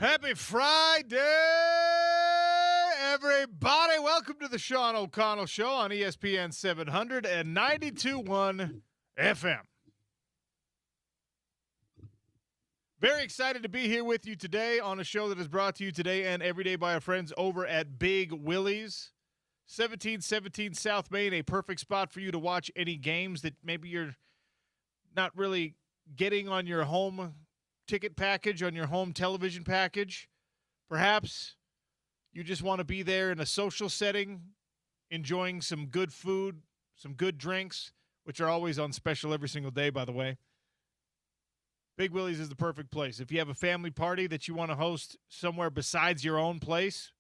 Happy Friday, everybody. Welcome to the Sean O'Connell Show on ESPN 700 and 92.1 FM. Very excited to be here with you today on a show that is brought to you today and every day by our friends over at Big Willie's. 1717 South Main, a perfect spot for you to watch any games that maybe you're not really getting on your home ticket package, on your home television package. Perhaps you just want to be there in a social setting, enjoying some good food, some good drinks, which are always on special every single day, by the way. Big Willie's is the perfect place. If you have a family party that you want to host somewhere besides your own place,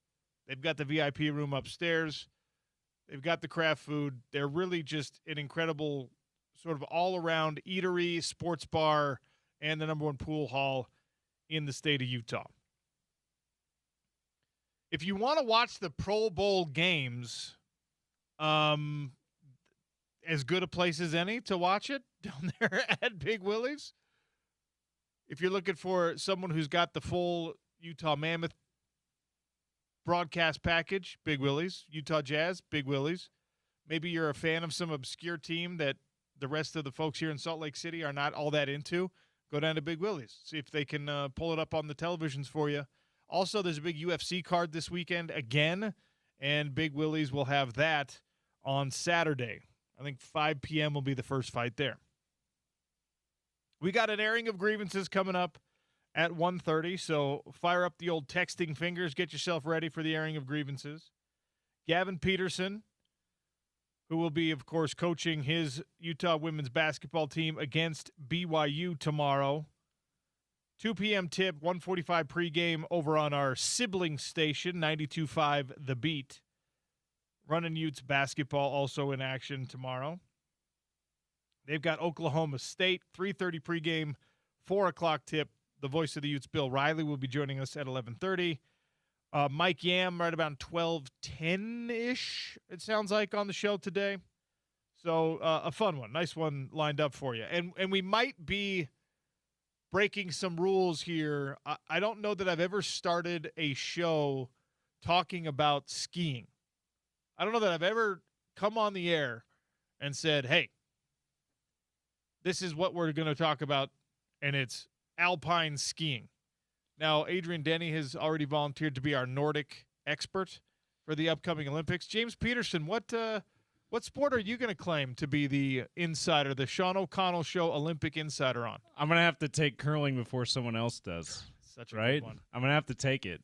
they've got the VIP room upstairs. They've got the craft food. They're really just an incredible sort of all-around eatery, sports bar, and the number one pool hall in the state of Utah. If you want to watch the Pro Bowl games, as good a place as any to watch it down there at Big Willie's. If you're looking for someone who's got the full Utah Mammoth broadcast package, Big Willie's. Utah Jazz, Big Willie's. Maybe you're a fan of some obscure team that the rest of the folks here in Salt Lake City are not all that into. Go down to Big Willie's. See if they can pull it up on the televisions for you. Also, there's a big UFC card this weekend again, and Big Willie's will have that on Saturday. I think 5 p.m. will be the first fight there. We got an airing of grievances coming up at 1:30, so fire up the old texting fingers. Get yourself ready for the airing of grievances. Gavin Peterson, who will be, of course, coaching his Utah women's basketball team against BYU tomorrow. 2 p.m. tip, 1:45 pregame over on our sibling station, 92.5 The Beat. Running Utes basketball also in action tomorrow. They've got Oklahoma State, 3:30 pregame, 4 o'clock tip. The voice of the Utes, Bill Riley, will be joining us at 11:30. Mike Yam right about 12:10-ish, it sounds like, on the show today. So a fun one, nice one lined up for you. And we might be breaking some rules here. I don't know that I've ever started a show talking about skiing. I don't know that I've ever come on the air and said, hey, this is what we're going to talk about, and it's alpine skiing. Now, Adrian Denny has already volunteered to be our Nordic expert for the upcoming Olympics. James Peterson, what sport are you going to claim to be the insider, the Sean O'Connell Show Olympic insider on? I'm going to have to take curling before someone else does. Such a right? good one. I'm going to have to take it.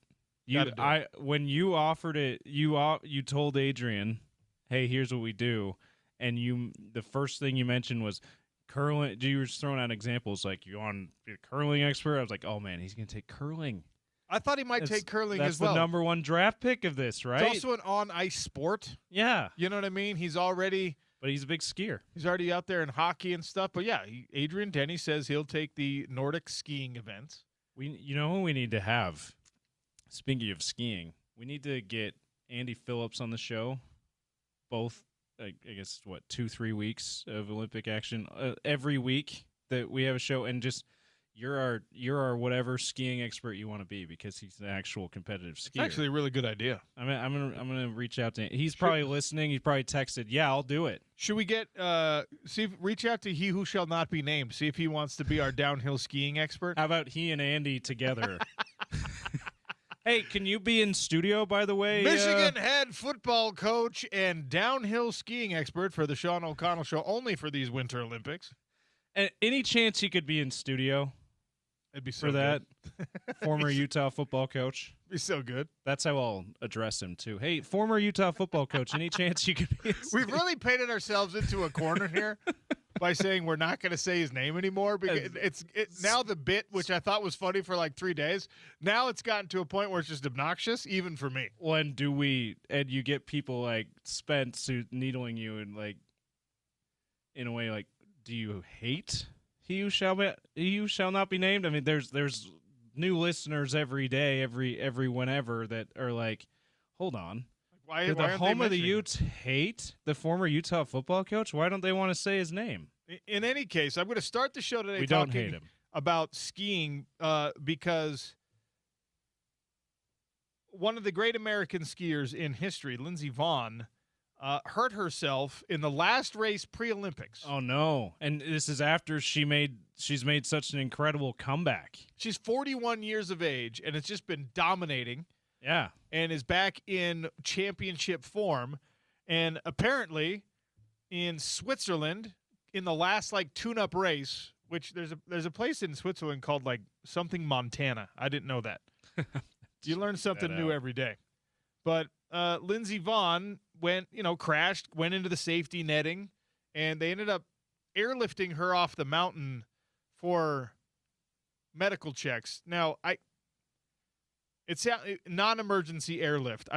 When you offered it, you told Adrian, "Hey, here's what we do." And the first thing you mentioned was curling. You were just throwing out examples like, you want to be a curling expert? I was like, oh man, he's going to take curling. I thought he might take curling as well. That's the number one draft pick of this, right? It's also an on-ice sport. Yeah. You know what I mean? But he's a big skier. He's already out there in hockey and stuff. But yeah, Adrian Denny says he'll take the Nordic skiing events. You know who we need to have? Speaking of skiing, we need to get Andy Phillips on the show. Both, I guess, 2-3 weeks of Olympic action every week that we have a show, and just you're our whatever skiing expert you want to be, because he's an actual competitive skier. It's actually a really good idea. I'm gonna reach out to him. He's probably listening. He probably texted, "Yeah, I'll do it." Should we reach out to he who shall not be named, see if he wants to be our downhill skiing expert? How about he and Andy together? Hey, can you be in studio, by the way? Michigan head football coach and downhill skiing expert for the Sean O'Connell Show, only for these Winter Olympics. And any chance he could be in studio? It'd be so for that. Good. Former Utah football coach. It'd be so good. That's how I'll address him, too. Hey, former Utah football coach, any chance you could be in studio? We've really painted ourselves into a corner here by saying we're not going to say his name anymore, because it's now the bit, which I thought was funny for like 3 days. Now it's gotten to a point where it's just obnoxious, even for me. Well, and you get people like Spence who needling you and like, in a way, like, do you hate he who shall not be named? I mean, there's new listeners every day, every whenever that are like, hold on. Why the home of the Utes hate the former Utah football coach? Why don't they want to say his name? In any case, I'm going to start the show today talking about skiing because one of the great American skiers in history, Lindsey Vonn, hurt herself in the last race pre-Olympics. Oh no! And this is after she's made such an incredible comeback. She's 41 years of age, and it's just been dominating. Yeah, and is back in championship form. And apparently, in Switzerland, in the last tune-up race, which there's a place in Switzerland called something Montana. I didn't know that. You learn something new every day. But Lindsey Vonn crashed, went into the safety netting, and they ended up airlifting her off the mountain for medical checks. Now, it's non-emergency airlift.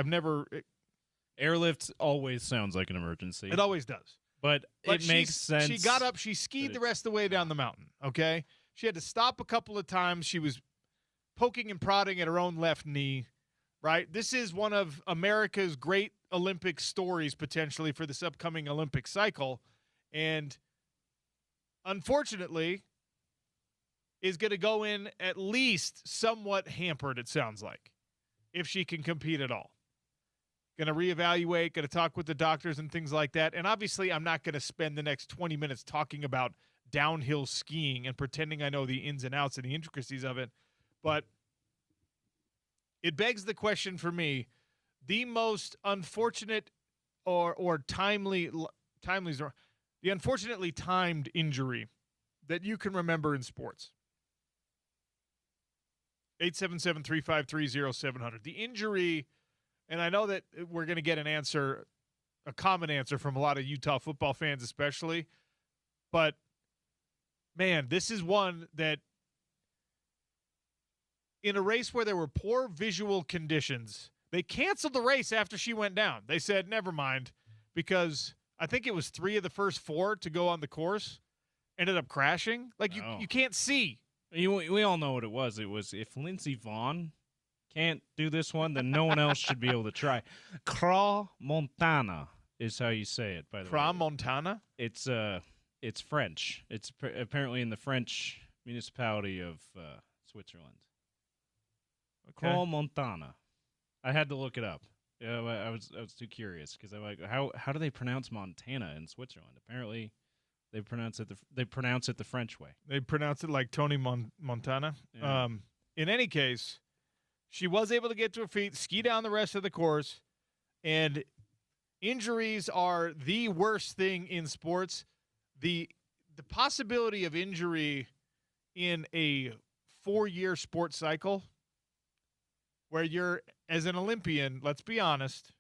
Airlift always sounds like an emergency. It always does. But it makes sense. She got up. She skied the rest of the way down the mountain, okay? She had to stop a couple of times. She was poking and prodding at her own left knee, right? This is one of America's great Olympic stories potentially for this upcoming Olympic cycle. And unfortunately, is going to go in at least somewhat hampered, it sounds like, if she can compete at all. Going to reevaluate, going to talk with the doctors and things like that. And obviously, I'm not going to spend the next 20 minutes talking about downhill skiing and pretending I know the ins and outs and the intricacies of it. But it begs the question for me, the most unfortunate or timely, the unfortunately timed injury that you can remember in sports. 877-353-0700. The injury, and I know that we're going to get a common answer from a lot of Utah football fans especially, but, man, this is one that in a race where there were poor visual conditions, they canceled the race after she went down. They said, never mind, because I think it was 3 of the first 4 to go on the course ended up crashing. You can't see. We all know what it was. It was if Lindsey Vonn can't do this one, then no one else should be able to try. Montana is how you say it, by the way. Montana? It's French. It's apparently in the French municipality of Switzerland. Okay. Montana. I had to look it up. Yeah, I was too curious because I'm like, how do they pronounce Montana in Switzerland? Apparently, they pronounce it the French way. They pronounce it like Tony Montana. Yeah. In any case, she was able to get to her feet, ski down the rest of the course, and injuries are the worst thing in sports. The possibility of injury in a 4-year sports cycle where you're, as an Olympian, let's be honest,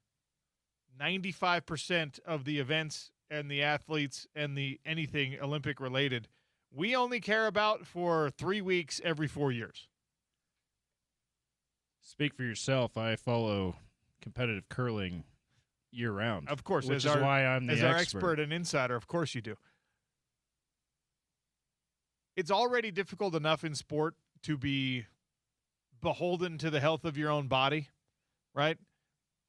95% of the events and the athletes and the anything Olympic related, we only care about for 3 weeks every 4 years. Speak for yourself. I follow competitive curling year round. Of course, which is why I'm the our expert and insider. Of course you do. It's already difficult enough in sport to be beholden to the health of your own body, right?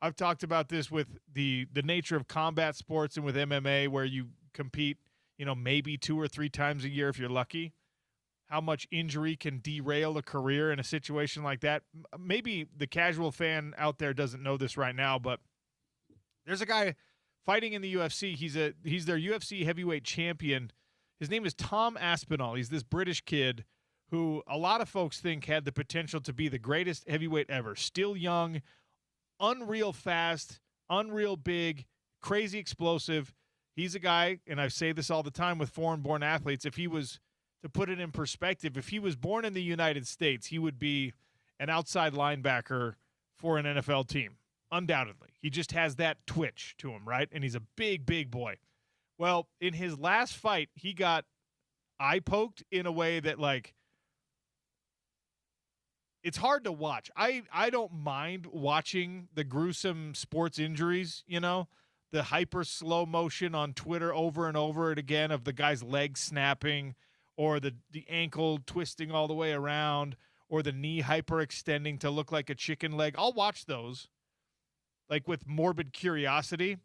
I've talked about this with the nature of combat sports and with MMA, where you compete, maybe 2 or 3 times a year if you're lucky. How much injury can derail a career in a situation like that. Maybe the casual fan out there doesn't know this right now, but there's a guy fighting in the UFC. He's their UFC heavyweight champion. His name is Tom Aspinall. He's this British kid who a lot of folks think had the potential to be the greatest heavyweight ever. Still young, unreal fast, unreal big, crazy explosive. He's a guy, and I say this all the time with foreign-born athletes, if he was, to put it in perspective, if he was born in the United States, he would be an outside linebacker for an NFL team, undoubtedly. He just has that twitch to him, right? And he's a big, big boy. Well, in his last fight, he got eye poked in a way that, it's hard to watch. I don't mind watching the gruesome sports injuries, the hyper slow motion on Twitter over and over again of the guy's leg snapping or the ankle twisting all the way around or the knee hyperextending to look like a chicken leg. I'll watch those, with morbid curiosity.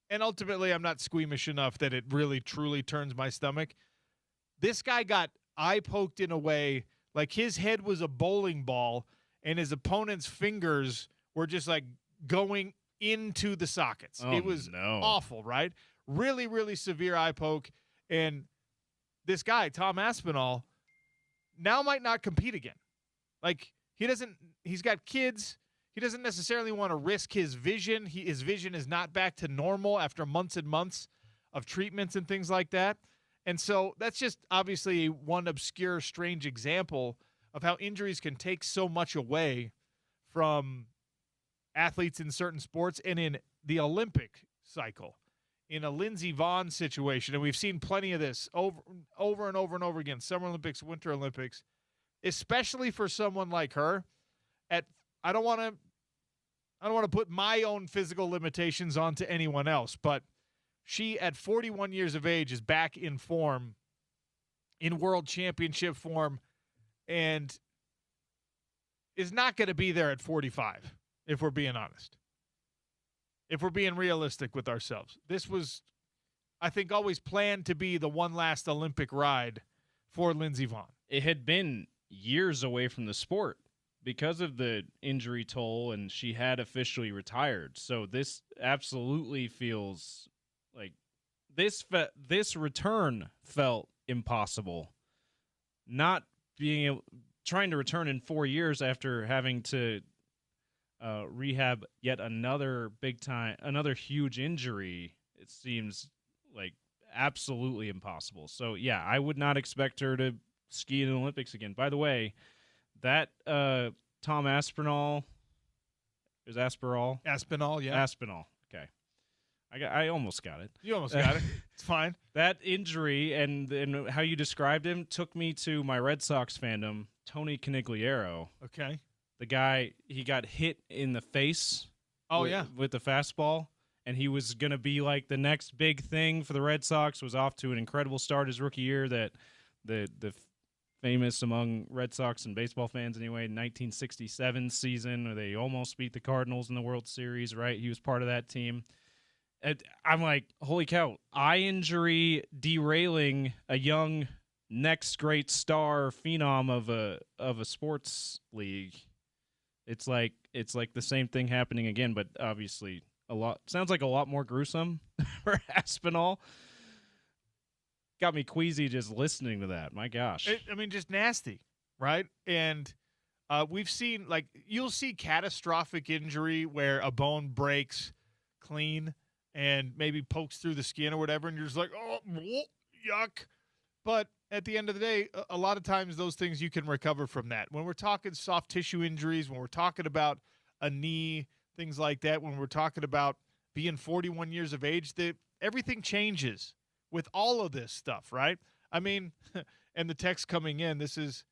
And ultimately, I'm not squeamish enough that it really, truly turns my stomach. This guy got eye poked in a way like his head was a bowling ball and his opponent's fingers were just like going into the sockets. Oh, it was awful, right? Really, really severe eye poke. And this guy, Tom Aspinall, now might not compete again. Like, he's got kids. He doesn't necessarily want to risk his vision. His vision is not back to normal after months and months of treatments and things like that. And so that's just obviously one obscure, strange example of how injuries can take so much away from athletes in certain sports and in the Olympic cycle. In a Lindsey Vonn situation, and we've seen plenty of this over and over and over again, Summer Olympics, Winter Olympics, especially for someone like her. I don't want to put my own physical limitations onto anyone else, but she, at 41 years of age, is back in form, in world championship form, and is not going to be there at 45, if we're being honest. If we're being realistic with ourselves. This was, I think, always planned to be the one last Olympic ride for Lindsey Vonn. It had been years away from the sport because of the injury toll, and she had officially retired. So this absolutely feels like this return felt impossible. Not trying to return in 4 years after having to rehab yet another huge injury, it seems like absolutely impossible. So yeah, I would not expect her to ski in the Olympics again. By the way, that Tom Aspinall is Aspinall? Aspinall, yeah. Aspinall. Okay. I almost got it. You almost got it. It's fine. That injury and how you described him took me to my Red Sox fandom, Tony Conigliaro. Okay. The guy, he got hit in the face. Oh, with the fastball, and he was going to be like the next big thing for the Red Sox. Was off to an incredible start his rookie year. That the famous among Red Sox and baseball fans anyway, 1967 season where they almost beat the Cardinals in the World Series. Right, he was part of that team. I'm like, holy cow! Eye injury derailing a young next great star phenom of a sports league. It's like the same thing happening again, but obviously sounds like a lot more gruesome for Aspinall. Got me queasy just listening to that. My gosh. Just nasty, right? And we've seen, like, you'll see catastrophic injury where a bone breaks clean and maybe pokes through the skin or whatever, and you're just like, oh, yuck. But at the end of the day, a lot of times those things you can recover from that. When we're talking soft tissue injuries, when we're talking about a knee, things like that, when we're talking about being 41 years of age, everything changes with all of this stuff, right? I mean, and the text coming in, this is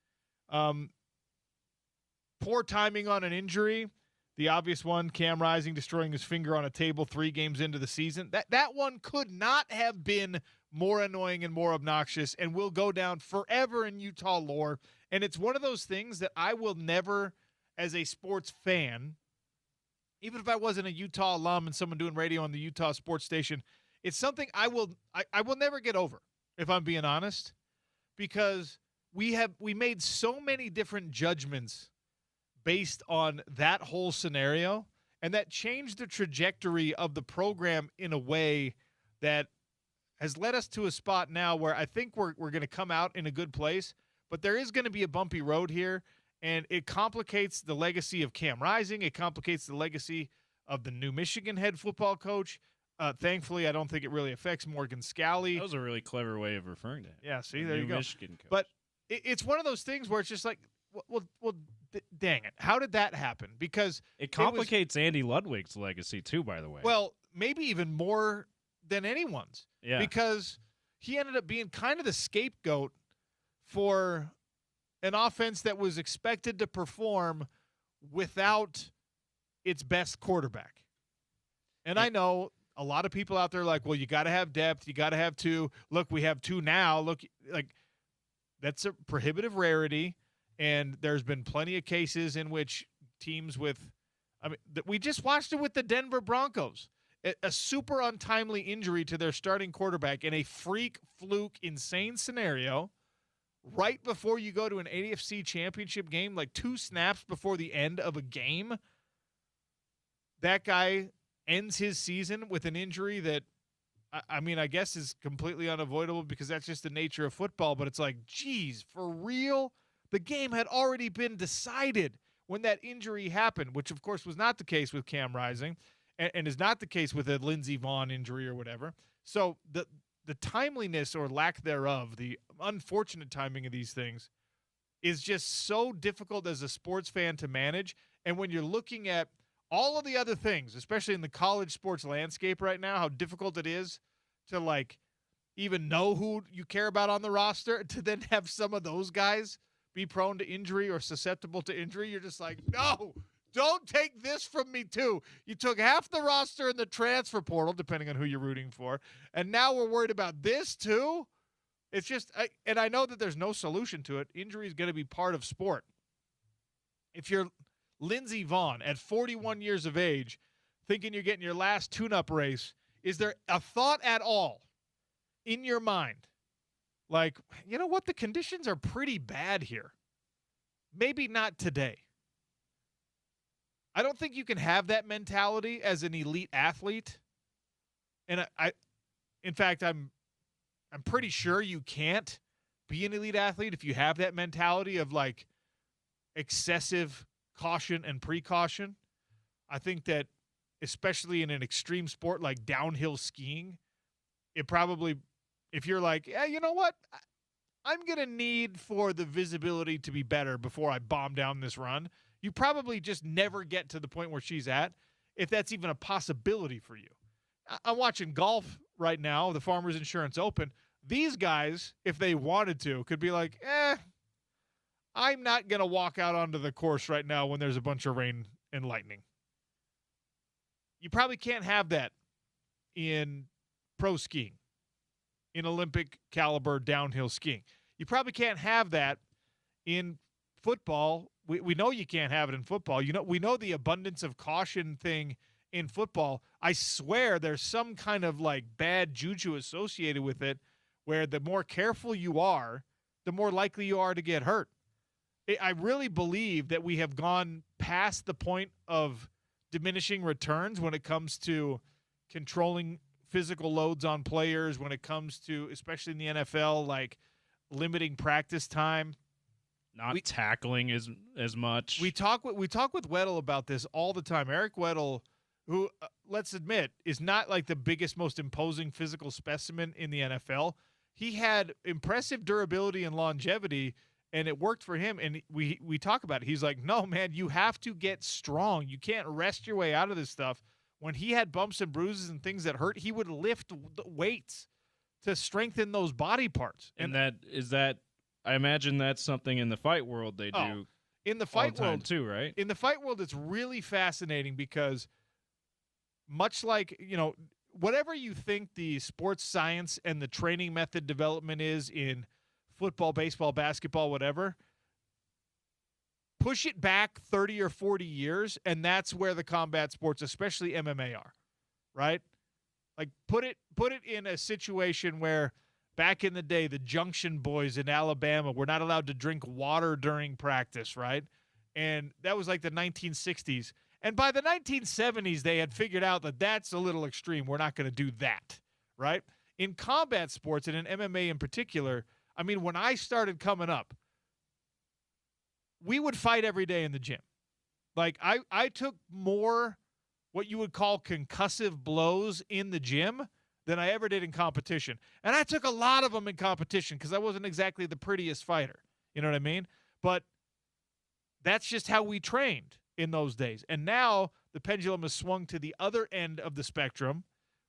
poor timing on an injury. The obvious one, Cam Rising destroying his finger on a table 3 games into the season. That one could not have been more annoying and more obnoxious and will go down forever in Utah lore. And it's one of those things that I will never, as a sports fan, even if I wasn't a Utah alum and someone doing radio on the Utah sports station, it's something I will never get over, if I'm being honest, because we made so many different judgments based on that whole scenario, and that changed the trajectory of the program in a way that has led us to a spot now where I think we're going to come out in a good place, but there is going to be a bumpy road here, and it complicates the legacy of Cam Rising. It complicates the legacy of the new Michigan head football coach. Thankfully, I don't think it really affects Morgan Scalley. That was a really clever way of referring to it. Yeah, see, there you go. Michigan coach. But it's one of those things where it's just like, well, dang it. How did that happen? Because it complicates Andy Ludwig's legacy too, by the way. Well, maybe even more than anyone's. Yeah. Because he ended up being kind of the scapegoat for an offense that was expected to perform without its best quarterback. And I know a lot of people out there are like, well, you got to have depth. You got to have 2. Look, we have 2 now. Look, like, that's a prohibitive rarity. And there's been plenty of cases in which teams we just watched it with the Denver Broncos. A super untimely injury to their starting quarterback in a freak, fluke, insane scenario, right before you go to an AFC championship game, like 2 snaps before the end of a game, that guy ends his season with an injury that, I mean, I guess is completely unavoidable because that's just the nature of football. But it's like, geez, for real? The game had already been decided when that injury happened, which, of course, was not the case with Cam Rising and is not the case with a Lindsey Vaughn injury or whatever. So the timeliness or lack thereof, the unfortunate timing of these things is just so difficult as a sports fan to manage. And when you're looking at all of the other things, especially in the college sports landscape right now, how difficult it is to like even know who you care about on the roster, to then have some of those guys be prone to injury or susceptible to injury. You're just like, no, don't take this from me too. You took half the roster in the transfer portal, depending on who you're rooting for, and now we're worried about this too. It's just, and I know that there's no solution to it. Injury is going to be part of sport. If you're Lindsey Vaughn at 41 years of age, thinking you're getting your last tune-up race, is there a thought at all in your mind like, you know what, the conditions are pretty bad here? Maybe not today. I don't think you can have that mentality as an elite athlete. And in fact, I'm pretty sure you can't be an elite athlete if you have that mentality of like excessive caution and precaution. I think that especially in an extreme sport like downhill skiing, it probably, if you're like, yeah, you know what, I'm going to need for the visibility to be better before I bomb down this run, you probably just never get to the point where she's at, if that's even a possibility for you. I'm watching golf right now, the Farmers Insurance Open. These guys, if they wanted to, could be like, I'm not going to walk out onto the course right now when there's a bunch of rain and lightning. You probably can't have that in pro skiing, in Olympic caliber downhill skiing. You probably can't have that in football. We know you can't have it in football. You know, we know the abundance of caution thing in football. I swear there's some kind of like bad juju associated with it where the more careful you are, the more likely you are to get hurt. I really believe that we have gone past the point of diminishing returns when it comes to controlling physical loads on players, when it comes to, especially in the NFL, like limiting practice time. Not tackling as much. We talk with Weddle about this all the time. Eric Weddle, who, let's admit, is not like the biggest, most imposing physical specimen in the NFL. He had impressive durability and longevity, and it worked for him. And we talk about it. He's like, no, man, you have to get strong. You can't rest your way out of this stuff. When he had bumps and bruises and things that hurt, he would lift weights to strengthen those body parts. And I imagine that's something in the fight world they do in the fight all the time world too, right? In the fight world, it's really fascinating because much like, you know, whatever you think the sports science and the training method development is in football, baseball, basketball, whatever, push it back 30 or 40 years, and that's where the combat sports, especially MMA, are, right? Like put it in a situation where back in the day, the Junction Boys in Alabama were not allowed to drink water during practice, right? And that was like the 1960s. And by the 1970s, they had figured out that that's a little extreme. We're not going to do that, right? In combat sports, and in MMA in particular, I mean, when I started coming up, we would fight every day in the gym. Like, I took more what you would call concussive blows in the gym than I ever did in competition. And I took a lot of them in competition because I wasn't exactly the prettiest fighter. You know what I mean? But that's just how we trained in those days. And now the pendulum has swung to the other end of the spectrum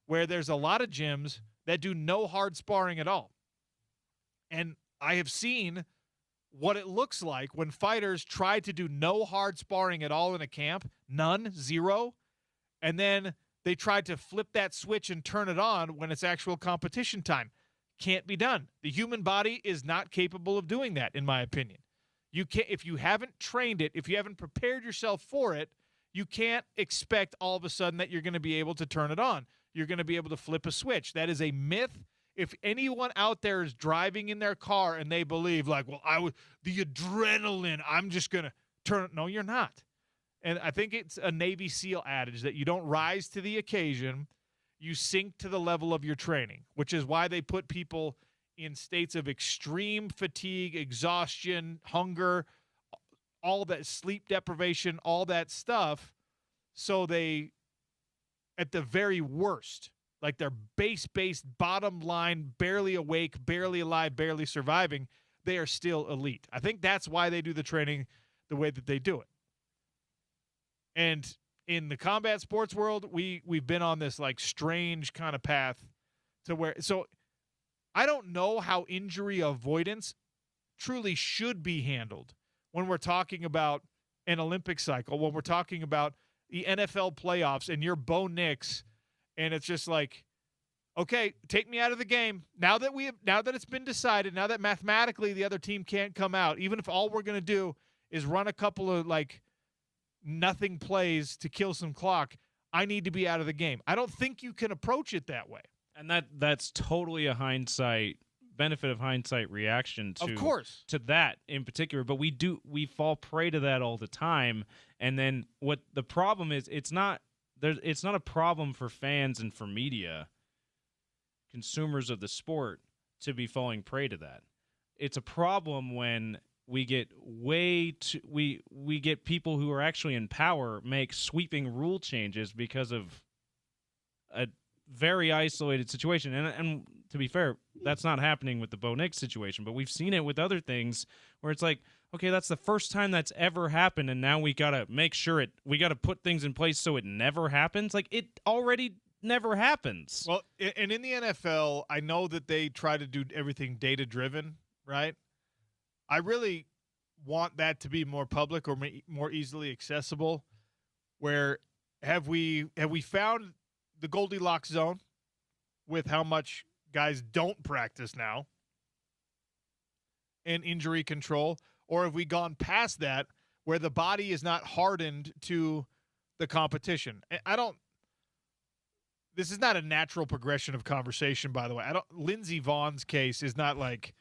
where there's a lot of gyms that do no hard sparring at all. And I have seen what it looks like when fighters try to do no hard sparring at all in a camp, none, zero, and then they tried to flip that switch and turn it on when it's actual competition time. Can't be done. The human body is not capable of doing that, in my opinion. You can't, if you haven't trained it, if you haven't prepared yourself for it, you can't expect all of a sudden that you're going to be able to turn it on. You're going to be able to flip a switch. That is a myth. if anyone out there is driving in their car and they believe like, well, the adrenaline, I'm just going to turn. No, you're not. And I think it's a Navy SEAL adage that you don't rise to the occasion, you sink to the level of your training, which is why they put people in states of extreme fatigue, exhaustion, hunger, all that sleep deprivation, all that stuff. So they, at the very worst, like their base-based bottom line, barely awake, barely alive, barely surviving, they are still elite. I think that's why they do the training the way that they do it. And in the combat sports world, we've been on this like strange kind of path to where, so I don't know how injury avoidance truly should be handled when we're talking about an Olympic cycle, when we're talking about the NFL playoffs and you're Bo Nix, and it's just like, okay, take me out of the game. Now that it's been decided, now that mathematically the other team can't come out, even if all we're going to do is run a couple of like nothing plays to kill some clock, I need to be out of the game. I don't think you can approach it that way. And that's totally a benefit of hindsight reaction to, of course, to that in particular. But we fall prey to that all the time. And then what the problem is, it's not a problem for fans and for media, consumers of the sport, to be falling prey to that. It's a problem when we get we get people who are actually in power make sweeping rule changes because of a very isolated situation. And to be fair, that's not happening with the Bo Nix situation, but we've seen it with other things where it's like, okay, that's the first time that's ever happened, and now we got to make sure we got to put things in place so it never happens. Like, it already never happens. Well, and in the NFL, I know that they try to do everything data-driven, right? I really want that to be more public or more easily accessible. Where have we found the Goldilocks zone with how much guys don't practice now and injury control, or have we gone past that where the body is not hardened to the competition? This is not a natural progression of conversation, by the way. Lindsey Vaughn's case is not like,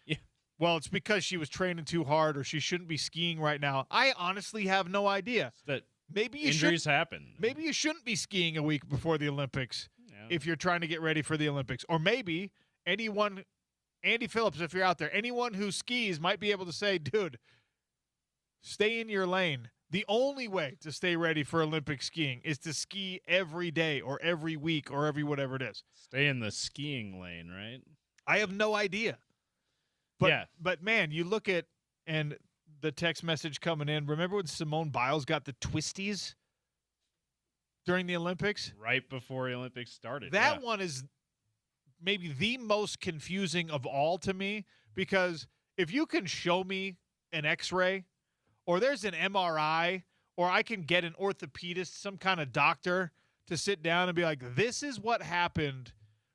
well, it's because she was training too hard or she shouldn't be skiing right now. I honestly have no idea. That maybe injuries happen. Maybe you shouldn't be skiing a week before the Olympics if you're trying to get ready for the Olympics. Or maybe anyone, Andy Phillips, if you're out there, anyone who skis might be able to say, dude, stay in your lane. The only way to stay ready for Olympic skiing is to ski every day or every week or every whatever it is. Stay in the skiing lane, right? I have no idea. But man, you look at, and the text message coming in, remember when Simone Biles got the twisties during the Olympics? Right before the Olympics started. That one is maybe the most confusing of all to me, because if you can show me an X-ray or there's an MRI or I can get an orthopedist, some kind of doctor to sit down and be like, this is what happened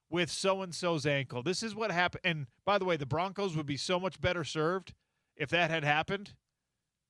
with so-and-so's ankle. This is what happened. And by the way, the Broncos would be so much better served if that had happened,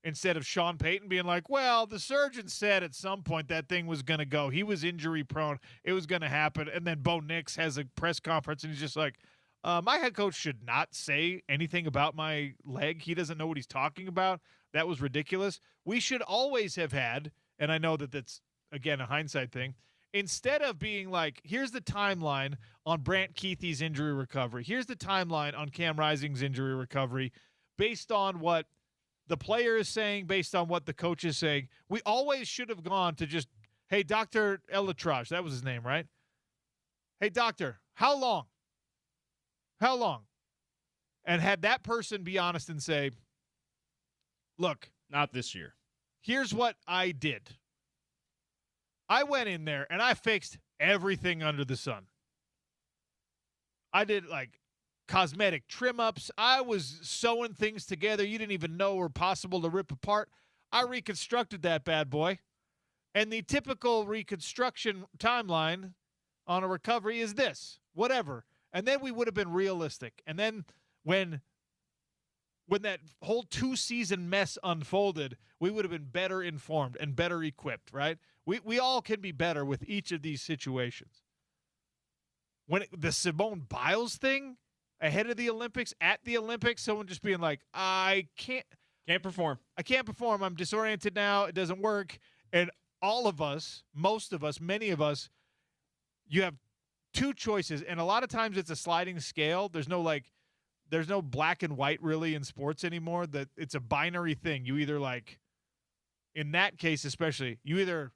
instead of Sean Payton being like, well, the surgeon said at some point that thing was going to go. He was injury prone. It was going to happen. And then Bo Nix has a press conference and he's just like, my head coach should not say anything about my leg. He doesn't know what he's talking about. That was ridiculous. We should always have had, and I know that that's, again, a hindsight thing, instead of being like, here's the timeline on Brant Keithy's injury recovery, here's the timeline on Cam Rising's injury recovery, based on what the player is saying, based on what the coach is saying, we always should have gone to just, hey, Dr. Elatrage, that was his name, right? Hey, doctor, how long? How long? And had that person be honest and say, look, not this year. Here's what I did. I went in there and I fixed everything under the sun. I did like cosmetic trim ups. I was sewing things together you didn't even know were possible to rip apart. I reconstructed that bad boy. And the typical reconstruction timeline on a recovery is this, whatever. And then we would have been realistic. And then when that whole 2-season mess unfolded, we would have been better informed and better equipped, right? We all can be better with each of these situations. When the Simone Biles thing, ahead of the Olympics, at the Olympics, someone just being like, I can't perform. I'm disoriented now. It doesn't work. And all of us, most of us, many of us, you have two choices. And a lot of times it's a sliding scale. There's no black and white really in sports anymore. That it's a binary thing. You either like, in that case especially, you either,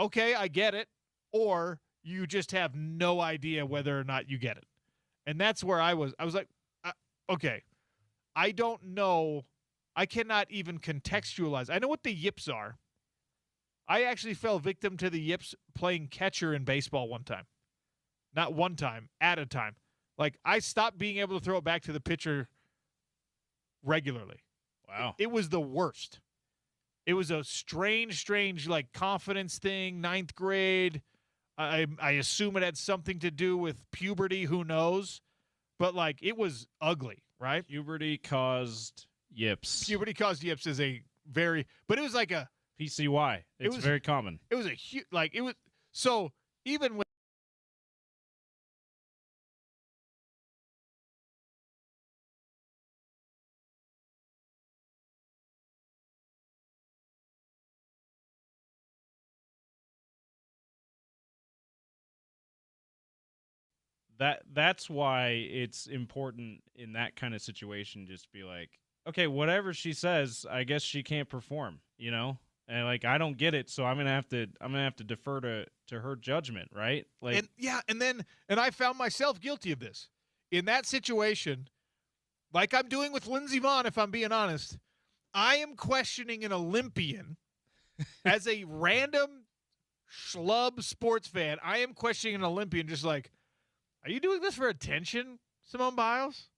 okay, I get it, or you just have no idea whether or not you get it. And that's where I was. I was like, okay, I don't know. I cannot even contextualize. I know what the yips are. I actually fell victim to the yips playing catcher in baseball one time. Not one time, at a time. Like, I stopped being able to throw it back to the pitcher regularly. Wow. It was the worst. It was a strange, like, confidence thing, 9th grade. I assume it had something to do with puberty. Who knows? But, like, it was ugly, right? Puberty caused yips. Puberty caused yips is a very – but it was like a – PCY. It's very common. It was a huge – like, it was – so even with – that's why it's important in that kind of situation just to be like, okay, whatever she says, I guess she can't perform, you know? And like, I don't get it, so I'm gonna have to defer to her judgment, right? Like, and I found myself guilty of this. In that situation, like I'm doing with Lindsey Vonn, if I'm being honest, I am questioning an Olympian as a random schlub sports fan. I am questioning an Olympian just like, are you doing this for attention, Simone Biles?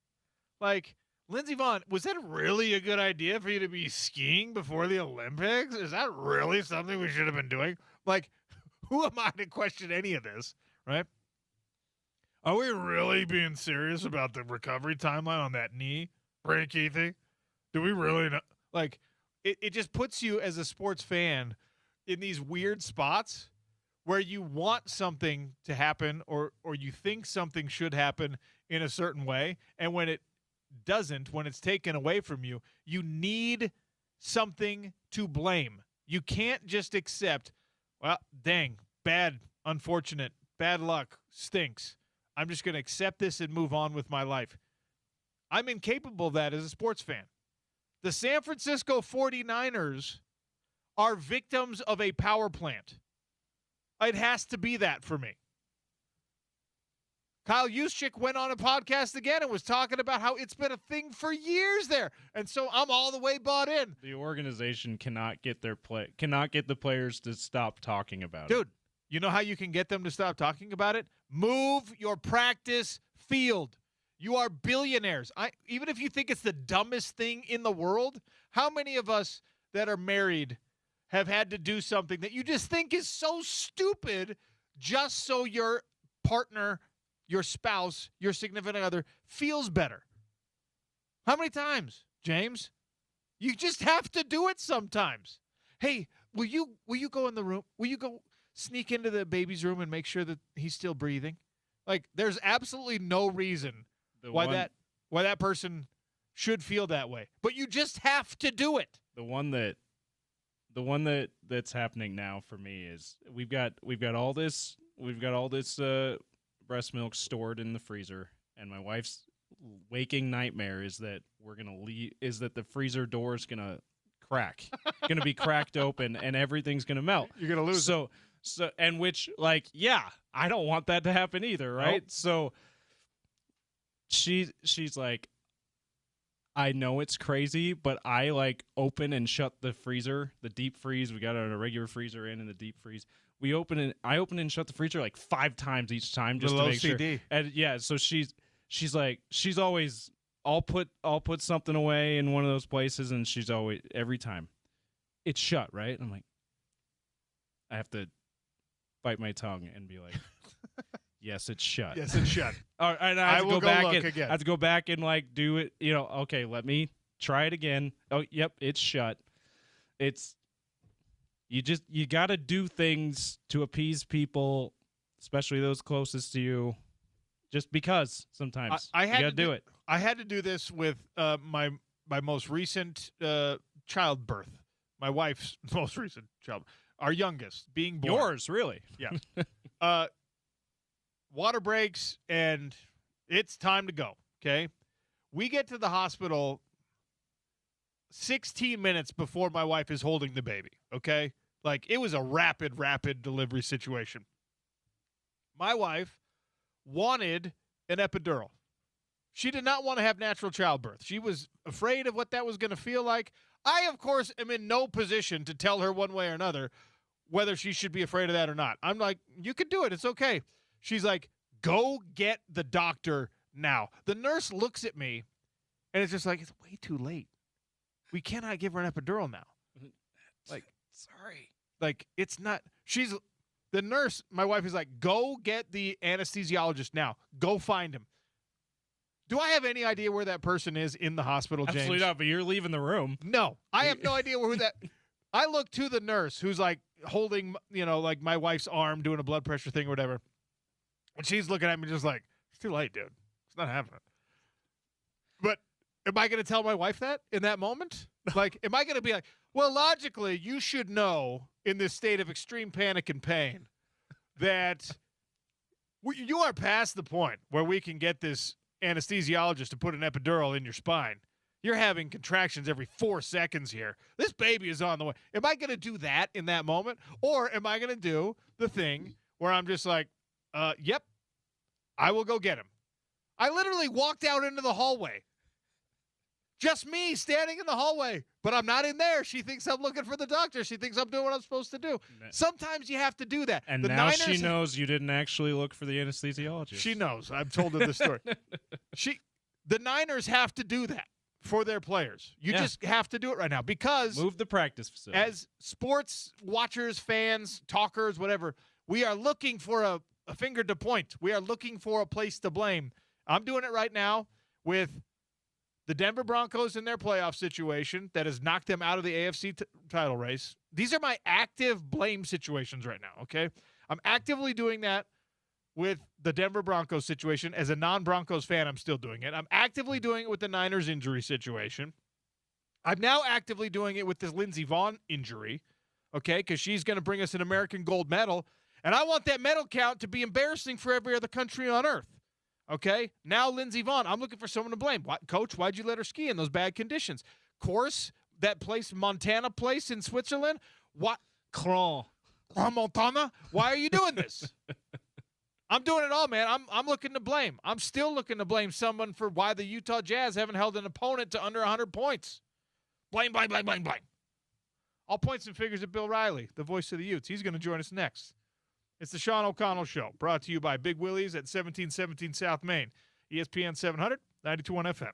Like, Lindsey Vonn, was that really a good idea for you to be skiing before the Olympics? Is that really something we should have been doing? Like, who am I to question any of this, right? Are we really being serious about the recovery timeline on that knee, Brady Keithy? Do we really know? Like, it just puts you as a sports fan in these weird spots where you want something to happen or you think something should happen in a certain way, and when it doesn't, when it's taken away from you, you need something to blame. You can't just accept, well, dang, bad, unfortunate, bad luck, stinks. I'm just going to accept this and move on with my life. I'm incapable of that as a sports fan. The San Francisco 49ers are victims of a power plant. It has to be that for me. Kyle Juszczyk went on a podcast again and was talking about how it's been a thing for years there. And so I'm all the way bought in. The organization cannot get the players to stop talking about it. Dude, you know how you can get them to stop talking about it? Move your practice field. You are billionaires. Even if you think it's the dumbest thing in the world, how many of us that are married have had to do something that you just think is so stupid just so your partner, your spouse, your significant other feels better? How many times, James? You just have to do it sometimes. Hey, will you go in the room? Will you go sneak into the baby's room and make sure that he's still breathing? Like, there's absolutely no reason why that person should feel that way. But you just have to do it. The one that's happening now for me is we've got all this breast milk stored in the freezer, and my wife's waking nightmare is that the freezer door is gonna crack, gonna be cracked open, and everything's gonna melt. You're gonna lose. So and which, like, yeah, I don't want that to happen either, right? Nope. So she's like, I know it's crazy, but I like open and shut the freezer, the deep freeze. We got a regular freezer in the deep freeze. I open and shut the freezer like 5 times each time just to make sure. And yeah, so she's always, I'll put something away in one of those places, and she's always, every time it's shut, right? I'm like, I have to bite my tongue and be like, yes, it's shut. Yes, it's shut. All right, and I have to go back and like do it. You know, okay, let me try it again. Oh, yep, it's shut. You got to do things to appease people, especially those closest to you, Just because sometimes I you had got to to do it. I had to do this with my most recent childbirth. My wife's most recent child, our youngest being born. Yours, really? Yeah. Water breaks and it's time to go. Okay, we get to the hospital 16 minutes before my wife is holding the baby. Okay, like it was a rapid delivery situation. My wife wanted an epidural. She did not want to have natural childbirth. She was afraid of what that was going to feel like. I, of course, am in no position to tell her one way or another whether she should be afraid of that or not. I'm like, you can do it. It's okay. She's like, go get the doctor now. The nurse looks at me, and it's just like, it's way too late. We cannot give her an epidural now. Like, sorry. Like, it's not. The nurse, my wife is like, go get the anesthesiologist now. Go find him. Do I have any idea where that person is in the hospital, James? Absolutely not, but you're leaving the room. No, I have no idea who that. I look to the nurse who's like holding, like my wife's arm, doing a blood pressure thing or whatever. And she's looking at me just like, it's too late, dude. It's not happening. But am I going to tell my wife that in that moment? Like, am I going to be like, well, logically, you should know in this state of extreme panic and pain that you are past the point where we can get this anesthesiologist to put an epidural in your spine. You're having contractions every 4 seconds here. This baby is on the way. Am I going to do that in that moment? Or am I going to do the thing where I'm just like, yep, I will go get him. I literally walked out into the hallway. Just me standing in the hallway, but I'm not in there. She thinks I'm looking for the doctor. She thinks I'm doing what I'm supposed to do. Sometimes you have to do that. And the now Niners, she knows you didn't actually look for the anesthesiologist. She knows. I've told her the story. The Niners have to do that for their players. You just have to do it right now because move the practice facility. As sports watchers, fans, talkers, whatever, we are looking for a finger to point. We are looking for a place to blame. I'm doing it right now with the Denver Broncos in their playoff situation that has knocked them out of the AFC title race. These are my active blame situations right now, okay? I'm actively doing that with the Denver Broncos situation. As a non-Broncos fan, I'm still doing it. I'm actively doing it with the Niners injury situation. I'm now actively doing it with this Lindsey Vonn injury, okay, because she's going to bring us an American gold medal, and I want that medal count to be embarrassing for every other country on earth. Okay, now Lindsey Vonn, I'm looking for someone to blame. Coach, why'd you let her ski in those bad conditions? Course, that place, Montana place in Switzerland, what? Montana? Why are you doing this? I'm doing it all, man. I'm looking to blame. I'm still looking to blame someone for why the Utah Jazz haven't held an opponent to under 100 points. Blame. I'll point some figures at Bill Riley, the voice of the Utes. He's going to join us next. It's the Sean O'Connell Show, brought to you by Big Willie's at 1717 South Main, ESPN 700, 92.1 FM.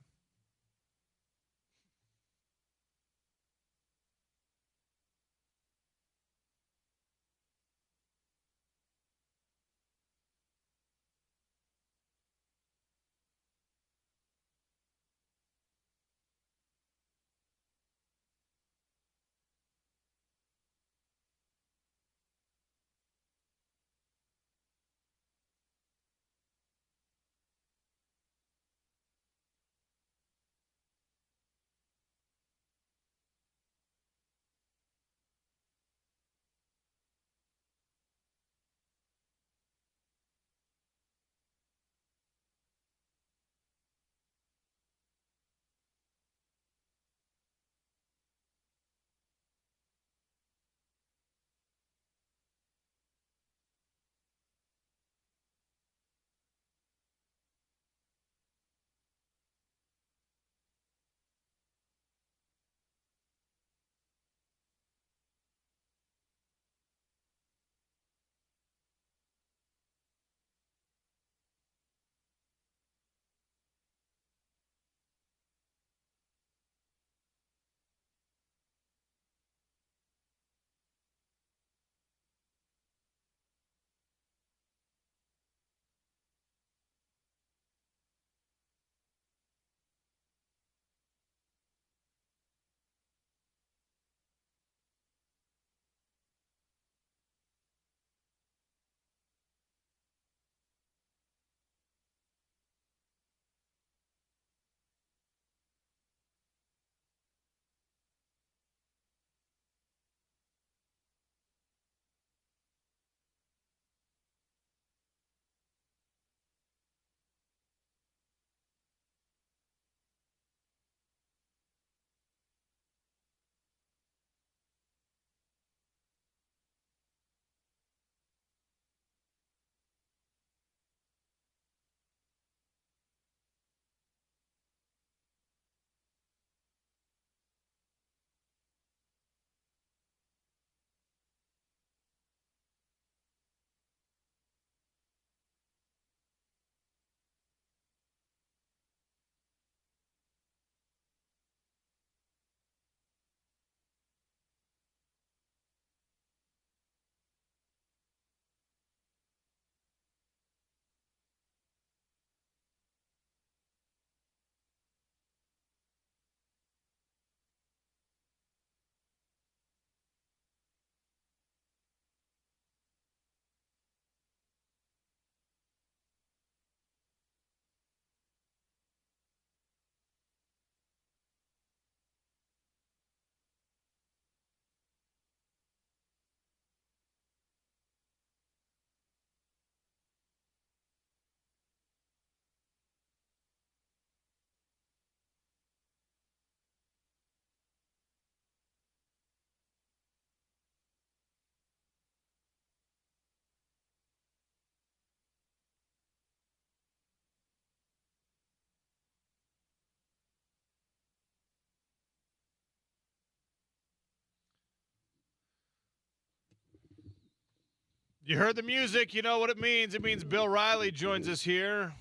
You heard the music. You know what it means. It means Bill Riley joins us here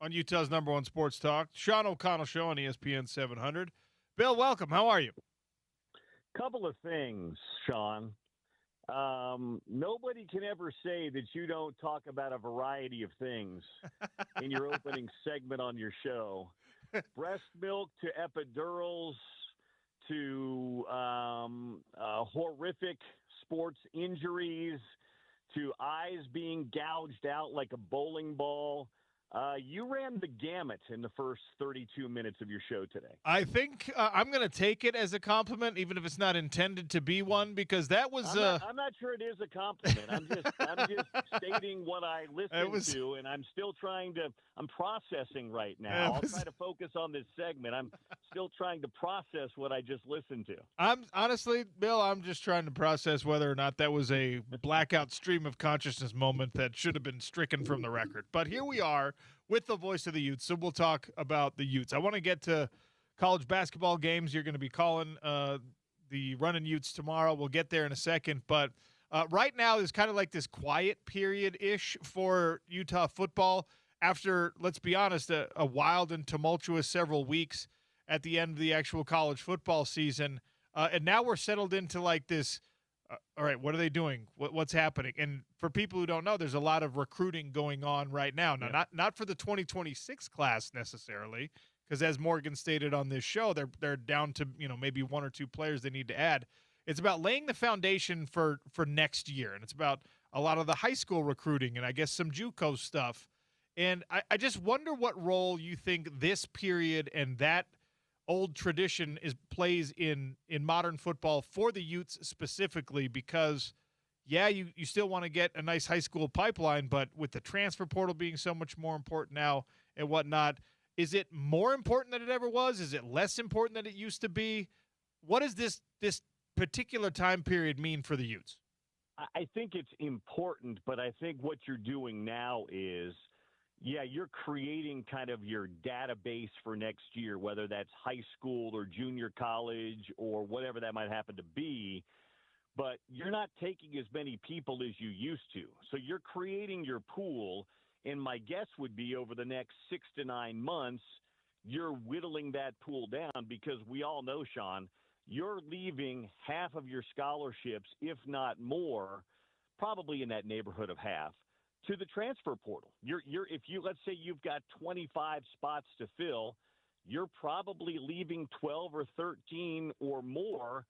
on Utah's #1 sports talk, Sean O'Connell Show on ESPN 700. Bill, welcome. How are you? Couple of things, Sean. Nobody can ever say that you don't talk about a variety of things in your opening segment on your show. Breast milk to epidurals to horrific sports injuries to eyes being gouged out like a bowling ball. You ran the gamut in the first 32 minutes of your show today. I think I'm going to take it as a compliment, even if it's not intended to be one, because that was. I'm not sure it is a compliment. I'm just stating what I listened to, and I'm still I'm processing right now. I'll try to focus on this segment. I'm still trying to process what I just listened to. Honestly, Bill, I'm just trying to process whether or not that was a blackout stream of consciousness moment that should have been stricken from the record. But here we are with the voice of the Utes, so we'll talk about the Utes. I want to get to college basketball games. You're going to be calling the Runnin' Utes tomorrow. We'll get there in a second. But right now is kind of like this quiet period-ish for Utah football after, let's be honest, a wild and tumultuous several weeks at the end of the actual college football season. And now we're settled into like this, all right, what are they doing? What's happening? And for people who don't know, there's a lot of recruiting going on right now. Now, not for the 2026 class necessarily, because as Morgan stated on this show, they're down to maybe one or two players they need to add. It's about laying the foundation for next year, and it's about a lot of the high school recruiting and I guess some JUCO stuff. And I just wonder what role you think this period and that old tradition plays in modern football for the Utes specifically, because you still want to get a nice high school pipeline, but with the transfer portal being so much more important now and whatnot, is it more important than it ever was? Is it less important than it used to be? What does this particular time period mean for the Utes? I think it's important, but I think what you're doing now is you're creating kind of your database for next year, whether that's high school or junior college or whatever that might happen to be, but you're not taking as many people as you used to. So you're creating your pool, and my guess would be over the next 6 to 9 months, you're whittling that pool down, because we all know, Sean, you're leaving half of your scholarships, if not more, probably in that neighborhood of half, to the transfer portal. Let's say you've got 25 spots to fill, you're probably leaving 12 or 13 or more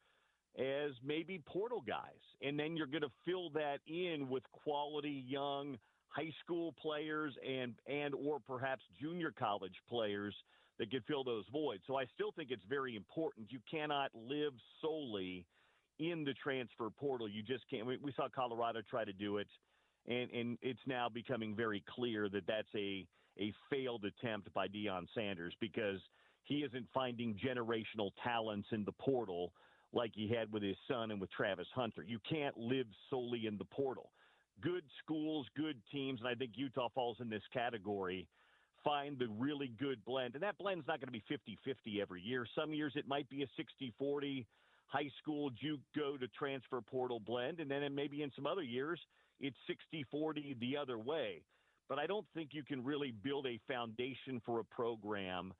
as maybe portal guys. And then you're going to fill that in with quality young high school players and or perhaps junior college players that could fill those voids. So I still think it's very important. You cannot live solely in the transfer portal. You just can't. We saw Colorado try to do it. And it's now becoming very clear that that's a failed attempt by Deion Sanders, because he isn't finding generational talents in the portal like he had with his son and with Travis Hunter. You can't live solely in the portal. Good schools, good teams, and I think Utah falls in this category, find the really good blend. And that blend's not going to be 50-50 every year. Some years it might be a 60-40 high school JUCO to transfer portal blend, and then maybe in some other years it's 60-40 the other way. But I don't think you can really build a foundation for a program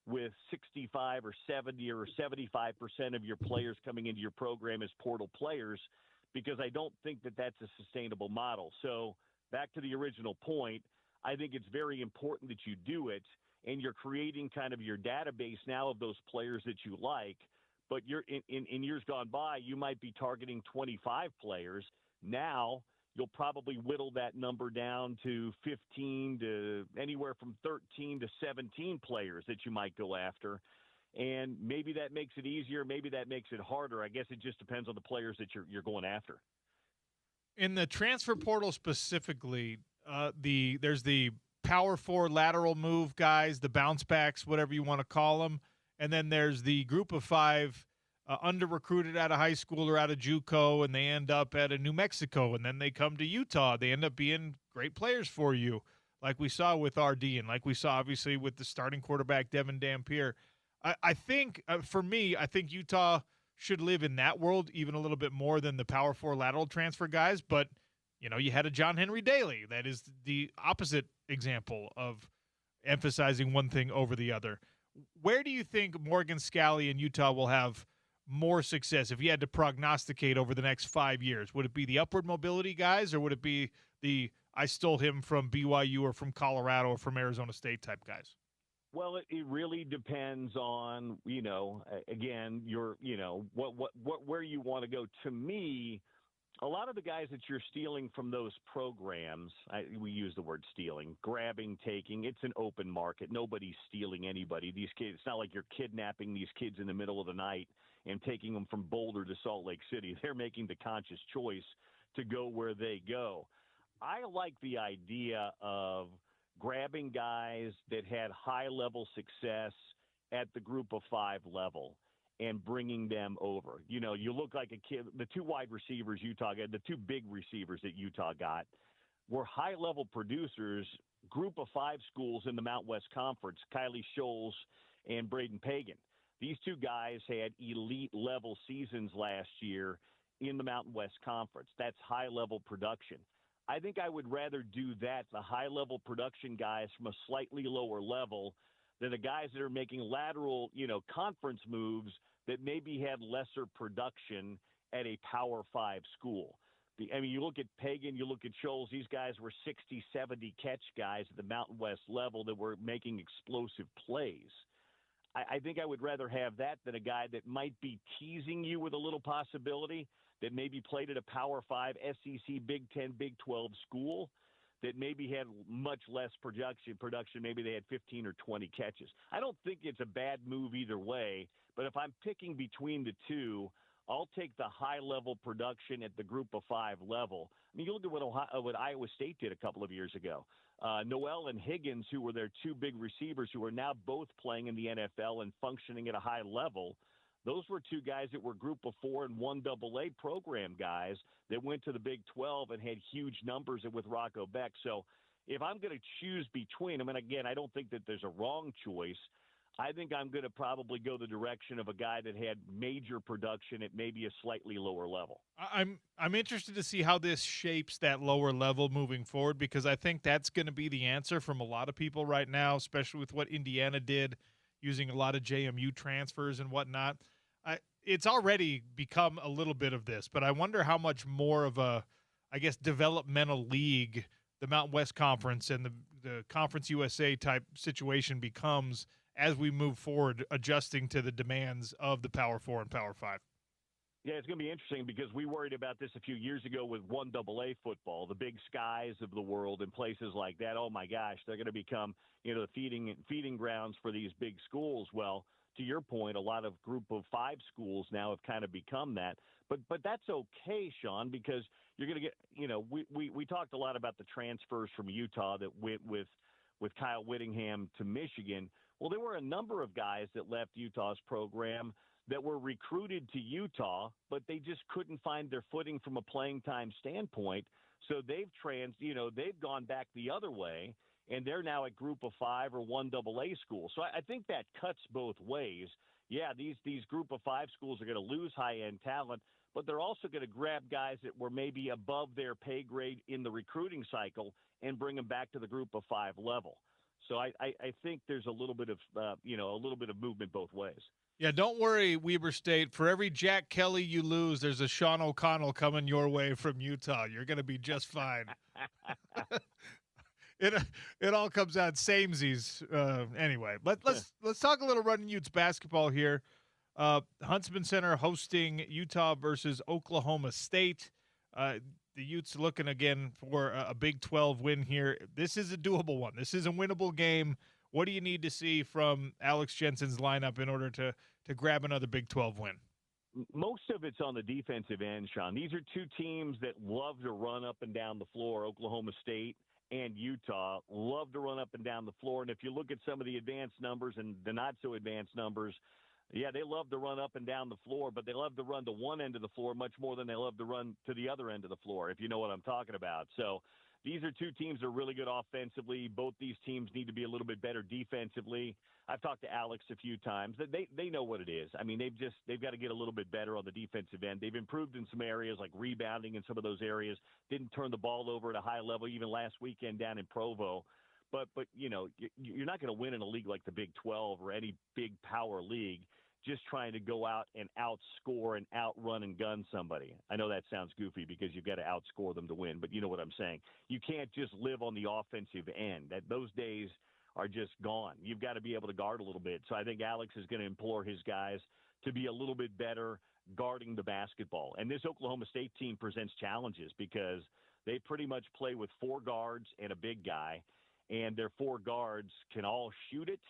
with 65 or 70 or 75% of your players coming into your program as portal players, because I don't think that that's a sustainable model. So back to the original point, I think it's very important that you do it, and you're creating kind of your database now of those players that you like. But you're in years gone by, you might be targeting 25 players. Now you'll probably whittle that number down to 15 to anywhere from 13 to 17 players that you might go after. And maybe that makes it easier. Maybe that makes it harder. I guess it just depends on the players that you're going after. In the transfer portal specifically, there's the power forward lateral move guys, the bounce backs, whatever you want to call them. And then there's the group of 5 under-recruited out of high school or out of JUCO, and they end up at a New Mexico, and then they come to Utah. They end up being great players for you, like we saw with RD and like we saw, obviously, with the starting quarterback, Devin Dampier. I think, for me, I think Utah should live in that world even a little bit more than the power 4 lateral transfer guys, but You had a John Henry Daly. That is the opposite example of emphasizing one thing over the other. Where do you think Morgan Scalley and Utah will have more success if you had to prognosticate over the next 5 years? Would it be the upward mobility guys, or would it be the I stole him from BYU or from Colorado or from Arizona State type guys? Well, it really depends on, again, where you want to go. To me, a lot of the guys that you're stealing from those programs, we use the word stealing, grabbing, taking, it's an open market. Nobody's stealing anybody. These kids, it's not like you're kidnapping these kids in the middle of the night and taking them from Boulder to Salt Lake City. They're making the conscious choice to go where they go. I like the idea of grabbing guys that had high-level success at the group of five level and bringing them over. You look like a kid. The two wide receivers Utah got, the two big receivers that Utah got, were high-level producers, group of five schools in the Mountain West Conference, Kylie Scholes and Braden Pagan. These two guys had elite-level seasons last year in the Mountain West Conference. That's high-level production. I think I would rather do that, the high-level production guys from a slightly lower level, than the guys that are making lateral, conference moves that maybe had lesser production at a Power 5 school. You look at Pagan, you look at Scholes, these guys were 60, 70 catch guys at the Mountain West level that were making explosive plays. I think I would rather have that than a guy that might be teasing you with a little possibility, that maybe played at a Power 5, SEC, Big 10, Big 12 school, that maybe had much less production. Maybe they had 15 or 20 catches. I don't think it's a bad move either way, but if I'm picking between the two, I'll take the high-level production at the group of five level. You look at what Iowa State did a couple of years ago. Noel and Higgins, who were their two big receivers, who are now both playing in the NFL and functioning at a high level, those were two guys that were group of four and 1AA program guys that went to the Big 12 and had huge numbers with Rocco Beck. So if I'm going to choose between them, and again, I don't think that there's a wrong choice, I think I'm going to probably go the direction of a guy that had major production at maybe a slightly lower level. I'm interested to see how this shapes that lower level moving forward, because I think that's going to be the answer from a lot of people right now, especially with what Indiana did, using a lot of JMU transfers and whatnot. It's already become a little bit of this, but I wonder how much more of a, developmental league the Mountain West Conference and the Conference USA type situation becomes as we move forward, adjusting to the demands of the Power 4 and Power 5. Yeah, it's going to be interesting because we worried about this a few years ago with 1AA football, the Big Skies of the world and places like that. Oh, my gosh, they're going to become, the feeding grounds for these big schools. Well, to your point, a lot of group of five schools now have kind of become that. But that's okay, Sean, because you're going to get, we talked a lot about the transfers from Utah that went with Kyle Whittingham to Michigan. Well, there were a number of guys that left Utah's program that were recruited to Utah, but they just couldn't find their footing from a playing time standpoint. So they've gone back the other way, and they're now at group of five or 1AA schools. So I think that cuts both ways. Yeah, these group of five schools are going to lose high-end talent, but they're also going to grab guys that were maybe above their pay grade in the recruiting cycle and bring them back to the group of five level. So I think there's a little bit of movement both ways. Yeah, don't worry, Weber State. For every Jack Kelly you lose, there's a Sean O'Connell coming your way from Utah. You're going to be just fine. It all comes out samesies. Anyway, let's talk a little Running Utes basketball here. Huntsman Center hosting Utah versus Oklahoma State. The Utes looking again for a Big 12 win here. This is a doable one. This is a winnable game. What do you need to see from Alex Jensen's lineup in order to grab another Big 12 win? Most of it's on the defensive end, Sean. These are two teams that love to run up and down the floor. Oklahoma State and Utah love to run up and down the floor. And if you look at some of the advanced numbers and the not-so-advanced numbers, yeah, they love to run up and down the floor, but they love to run to one end of the floor much more than they love to run to the other end of the floor, if you know what I'm talking about. So these are two teams that are really good offensively. Both these teams need to be a little bit better defensively. I've talked to Alex a few times. They know what it is. I mean, they've got to get a little bit better on the defensive end. They've improved in some areas like rebounding in some of those areas. Didn't turn the ball over at a high level even last weekend down in Provo. But you know, you're not going to win in a league like the Big 12 or any big power league just trying to go out and outscore and outrun and gun somebody. I know that sounds goofy because you've got to outscore them to win, but you know what I'm saying. You can't just live on the offensive end. Those days are just gone. You've got to be able to guard a little bit. So I think Alex is going to implore his guys to be a little bit better guarding the basketball. And this Oklahoma State team presents challenges because they pretty much play with 4 guards and a big guy, and their 4 guards can all shoot it,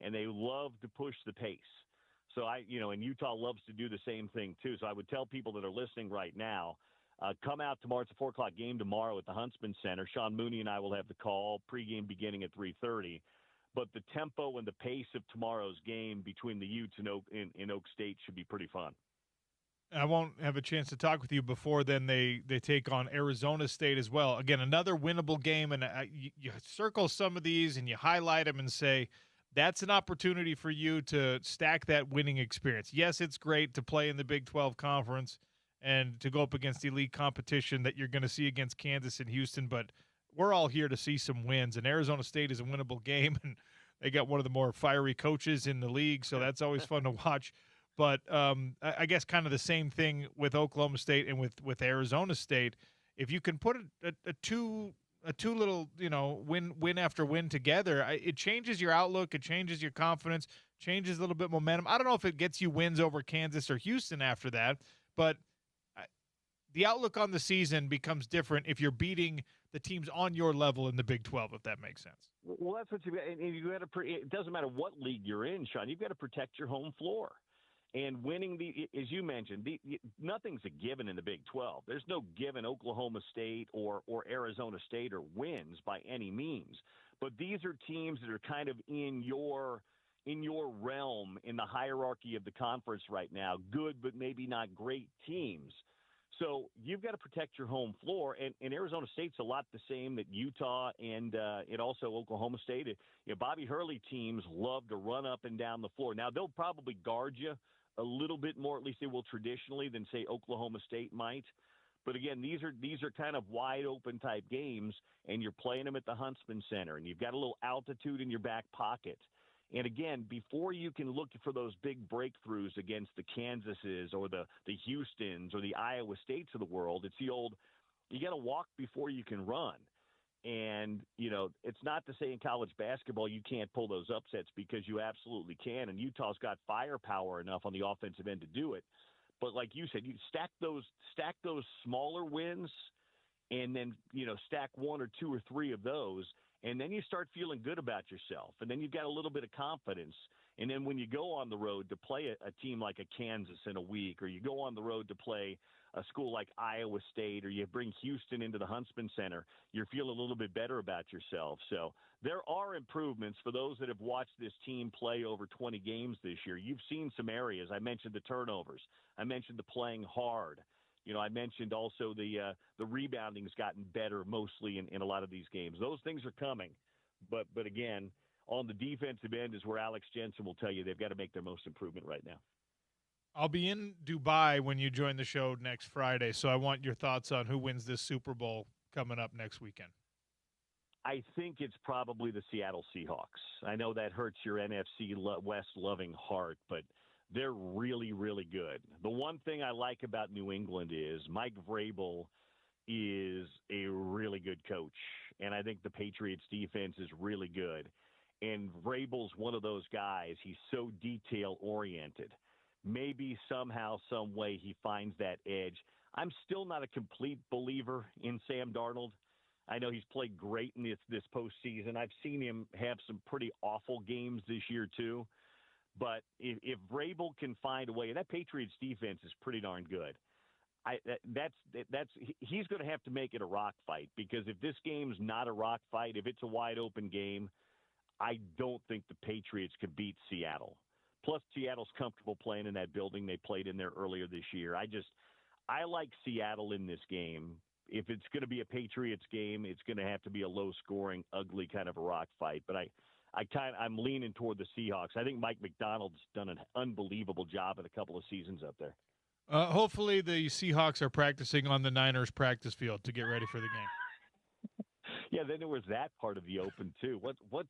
and they love to push the pace. So and Utah loves to do the same thing too. So I would tell people that are listening right now, come out tomorrow. It's a 4:00 game tomorrow at the Huntsman Center. Sean Mooney and I will have the call, pregame beginning at 3:30. But the tempo and the pace of tomorrow's game between the Utes and Oak State should be pretty fun. I won't have a chance to talk with you before then. They take on Arizona State as well. Again, another winnable game, and you circle some of these and you highlight them and say, that's an opportunity for you to stack that winning experience. Yes, it's great to play in the Big 12 Conference and to go up against elite competition that you're going to see against Kansas and Houston, but we're all here to see some wins, and Arizona State is a winnable game, and they got one of the more fiery coaches in the league, so that's always fun to watch. But I guess kind of the same thing with Oklahoma State and with Arizona State. If you can put a two little, win after win together, it changes your outlook, it changes your confidence, changes a little bit momentum. I don't know if it gets you wins over Kansas or Houston after that, but the outlook on the season becomes different if you're beating the teams on your level in the Big 12, if that makes sense. Well, that's what you got to. It doesn't matter what league you're in, Sean. You've got to protect your home floor. And winning as you mentioned, nothing's a given in the Big 12. There's no given Oklahoma State or Arizona State or wins by any means. But these are teams that are kind of in your realm in the hierarchy of the conference right now. Good, but maybe not great teams. So you've got to protect your home floor, and Arizona State's a lot the same that Utah and also Oklahoma State. Bobby Hurley teams love to run up and down the floor. Now, they'll probably guard you a little bit more, at least they will traditionally, than, say, Oklahoma State might. But, again, these are kind of wide-open type games, and you're playing them at the Huntsman Center, and you've got a little altitude in your back pocket. And again, before you can look for those big breakthroughs against the Kansases or the Houstons or the Iowa States of the world, it's the old, you got to walk before you can run. And, it's not to say in college basketball you can't pull those upsets, because you absolutely can. And Utah's got firepower enough on the offensive end to do it. But like you said, you stack those smaller wins, and then, stack 1 or 2 or 3 of those. And then you start feeling good about yourself. And then you've got a little bit of confidence. And then when you go on the road to play a team like a Kansas in a week, or you go on the road to play a school like Iowa State, or you bring Houston into the Huntsman Center, you're feeling a little bit better about yourself. So there are improvements for those that have watched this team play over 20 games this year. You've seen some areas. I mentioned the turnovers. I mentioned the playing hard. I mentioned also the rebounding's gotten better mostly in a lot of these games. Those things are coming. But again, on the defensive end is where Alex Jensen will tell you they've got to make their most improvement right now. I'll be in Dubai when you join the show next Friday, so I want your thoughts on who wins this Super Bowl coming up next weekend. I think it's probably the Seattle Seahawks. I know that hurts your NFC West loving heart, but they're really, really good. The one thing I like about New England is Mike Vrabel is a really good coach, and I think the Patriots defense is really good. And Vrabel's one of those guys. He's so detail-oriented. Maybe somehow, some way he finds that edge. I'm still not a complete believer in Sam Darnold. I know he's played great in this postseason. I've seen him have some pretty awful games this year too. But if Vrabel can find a way, and that Patriots defense is pretty darn good. He's going to have to make it a rock fight, because if this game's not a rock fight, if it's a wide open game, I don't think the Patriots could beat Seattle. Plus, Seattle's comfortable playing in that building they played in there earlier this year. I like Seattle in this game. if it's going to be a Patriots game, it's going to have to be a low-scoring, ugly kind of a rock fight. But I'm leaning toward the Seahawks. I think Mike McDonald's done an unbelievable job in a couple of seasons up there. Hopefully the Seahawks are practicing on the Niners practice field to get ready for the game. Yeah, then there was that part of the Open too. What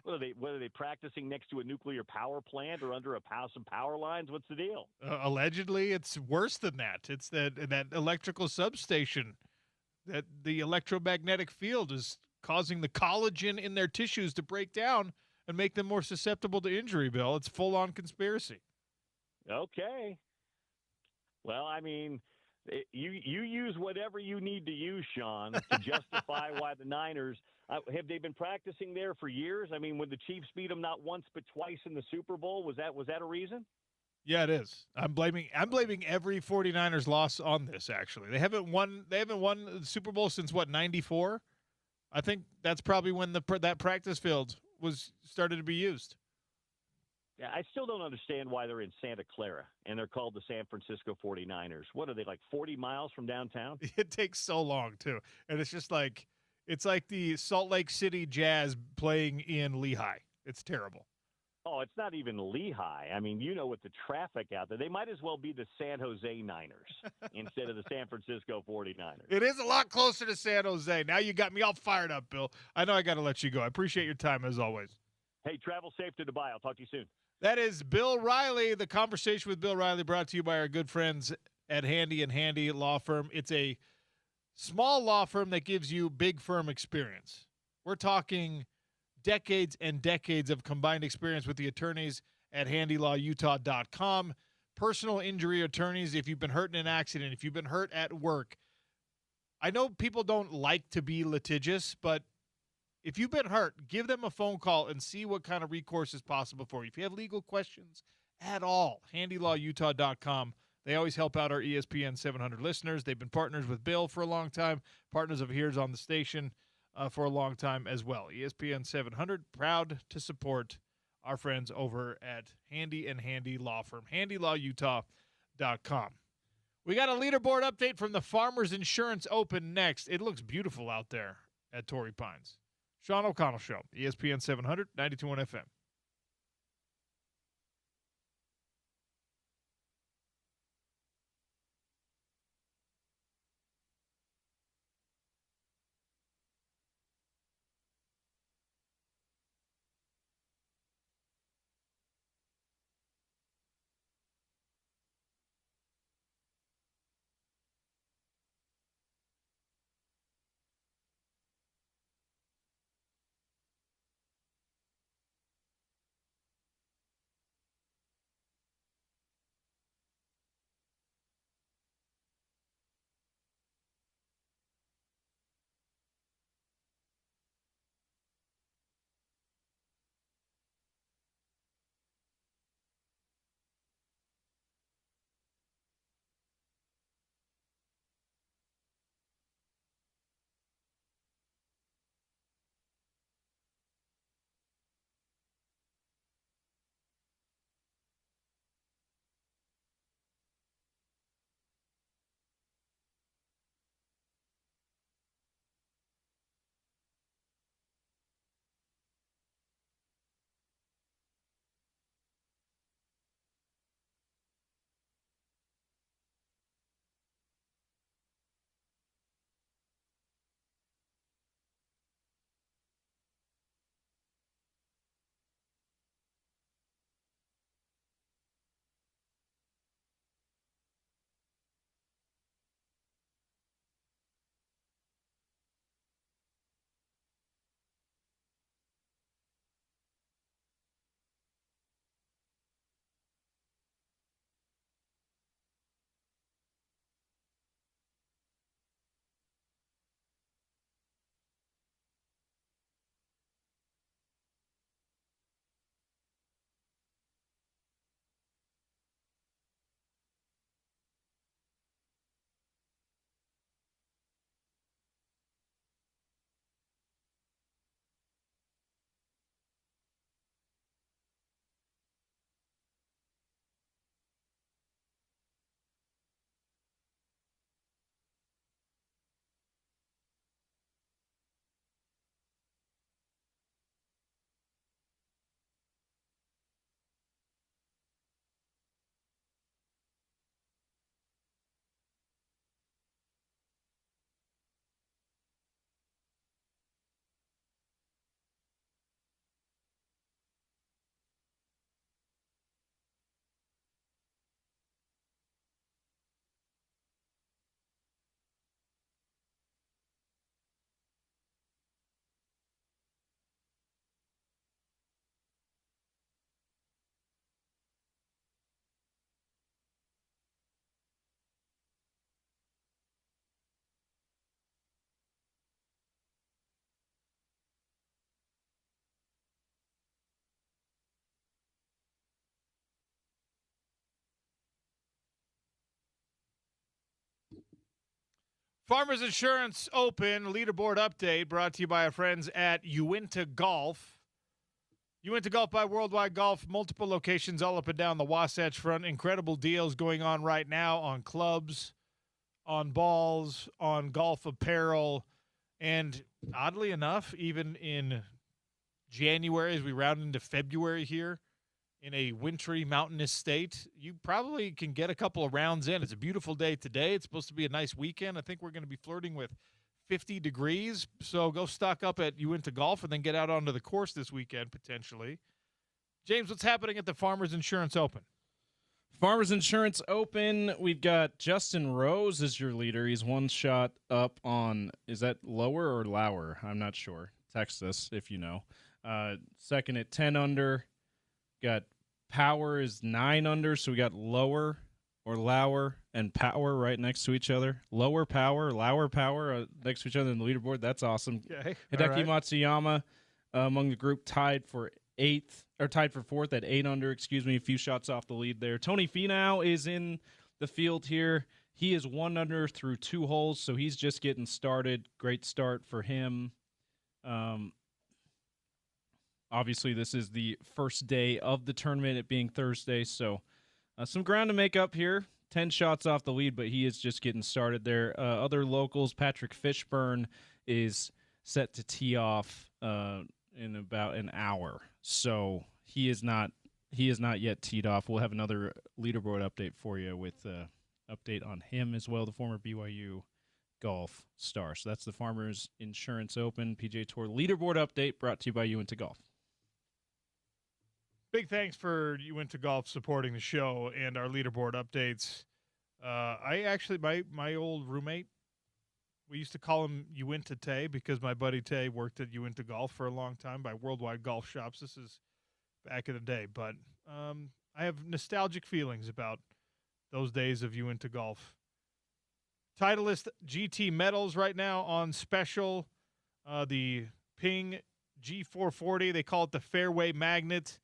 are they practicing next to a nuclear power plant or under some power lines? What's the deal? Allegedly, it's worse than that. It's that electrical substation, that the electromagnetic field is causing the collagen in their tissues to break down and make them more susceptible to injury, Bill. It's full-on conspiracy. Okay. Well, I mean, you use whatever you need to use, Sean, to justify why the Niners have they been practicing there for years? I mean, when the Chiefs beat them not once but twice in the Super Bowl, was that a reason? Yeah, it is. I'm blaming every 49ers loss on this. Actually, they haven't won the Super Bowl since what, 94? I think that's probably when that practice field was started to be used. Yeah, I still don't understand why they're in Santa Clara and they're called the San Francisco 49ers. What are they, like 40 miles from downtown? It takes so long too, and it's just like the Salt Lake City Jazz playing in Lehigh. It's terrible. Oh, it's not even Lehigh. I mean, you know, with the traffic out there, they might as well be the San Jose Niners instead of the San Francisco 49ers. It is a lot closer to San Jose. Now you got me all fired up, Bill. I know I got to let you go. I appreciate your time as always. Hey, travel safe to Dubai. I'll talk to you soon. That is Bill Riley. The conversation with Bill Riley brought to you by our good friends at Handy and Handy Law Firm. It's a small law firm that gives you big firm experience. We're talking decades and decades of combined experience with the attorneys at handylawutah.com. Personal injury attorneys, if you've been hurt in an accident, if you've been hurt at work. I know people don't like to be litigious, but if you've been hurt, give them a phone call and see what kind of recourse is possible for you. If you have legal questions at all, handylawutah.com. They always help out our ESPN 700 listeners. They've been partners with Bill for a long time, partners of his on the station for a long time as well. ESPN 700, proud to support our friends over at Handy and Handy Law Firm, handylawutah.com. We got a leaderboard update from the Farmers Insurance Open next. It looks beautiful out there at Torrey Pines. Sean O'Connell Show, ESPN 700, 92.1 FM. Farmers Insurance Open leaderboard update brought to you by our friends at Uinta Golf. Uinta Golf by Worldwide Golf, multiple locations all up and down the Wasatch Front. Incredible deals going on right now on clubs, on balls, on golf apparel, and oddly enough, even in January, as we round into February here, in a wintry, mountainous state, you probably can get a couple of rounds in. It's a beautiful day today. It's supposed to be a nice weekend. I think we're going to be flirting with 50 degrees. So go stock up at Uinta Golf and then get out onto the course this weekend, potentially. James, what's happening at the Farmers Insurance Open? Farmers Insurance Open, we've got Justin Rose as your leader. He's one shot up on, is that lower or lower? I'm not sure. Text us if you know. Second at 10 under. Got Power is 9 under, so we got lower or lower and Power right next to each other. Lower Power, lower Power next to each other in the leaderboard. That's awesome. Okay. Hideki Matsuyama among the group tied for fourth at 8 under. A few shots off the lead there. Tony Finau is in the field here. He is 1 under through 2 holes, so he's just getting started. Great start for him. Obviously, this is the first day of the tournament, it being Thursday, so some ground to make up here. 10 shots off the lead, but he is just getting started there. Other locals, Patrick Fishburne is set to tee off in about an hour, so he is not yet teed off. We'll have another leaderboard update for you with update on him as well, the former BYU golf star. So that's the Farmers Insurance Open PGA Tour leaderboard update brought to you by Uinta Golf. Big thanks for Uinta Golf supporting the show and our leaderboard updates. I actually, my old roommate, we used to call him Uinta Tay because my buddy Tay worked at Uinta Golf for a long time by Worldwide Golf Shops. This is back in the day, but I have nostalgic feelings about those days of Uinta Golf. Titleist GT medals right now on special. The Ping G440, they call it the Fairway Magnet.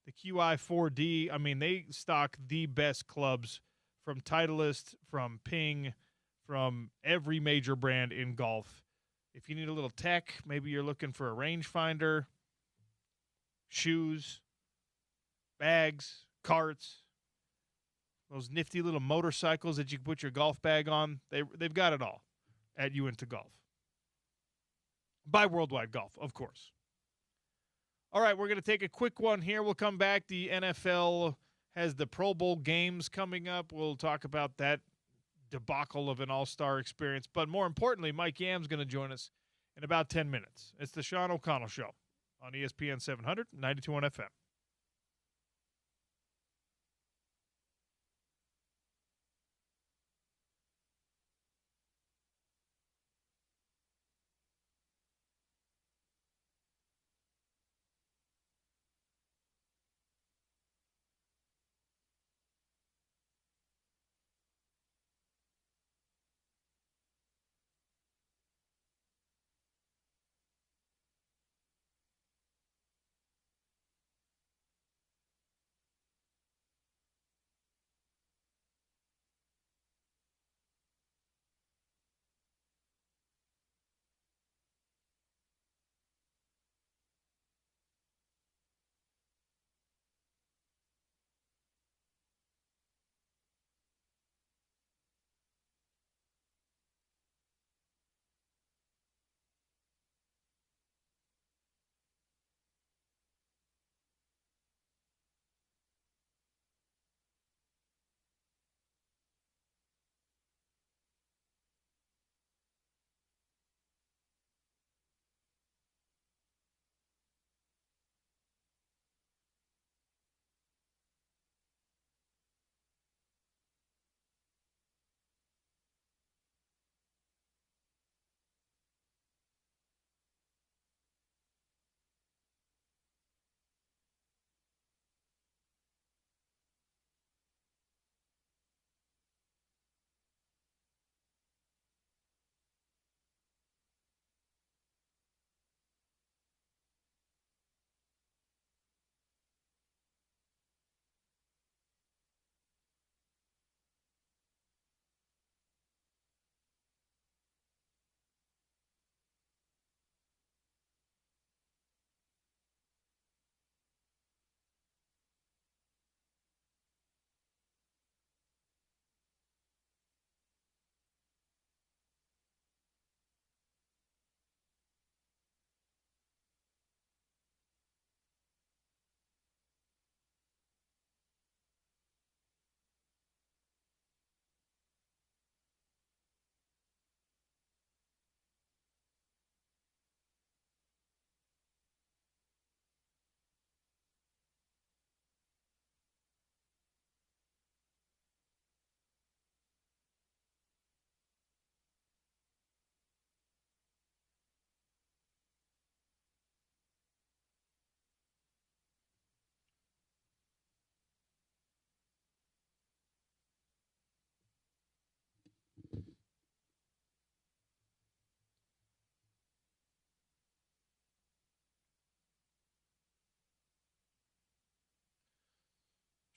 The QI4D, I mean, they stock the best clubs from Titleist, from Ping, from every major brand in golf. If you need a little tech, maybe you're looking for a rangefinder, shoes, bags, carts, those nifty little motorcycles that you can put your golf bag on, they've got it all at Uinta Golf. By Worldwide Golf, of course. All right, we're going to take a quick one here. We'll come back. The NFL has the Pro Bowl games coming up. We'll talk about that debacle of an all-star experience. But more importantly, Mike Yam's going to join us in about 10 minutes. It's the Sean O'Connell Show on ESPN 700, 92.1 FM.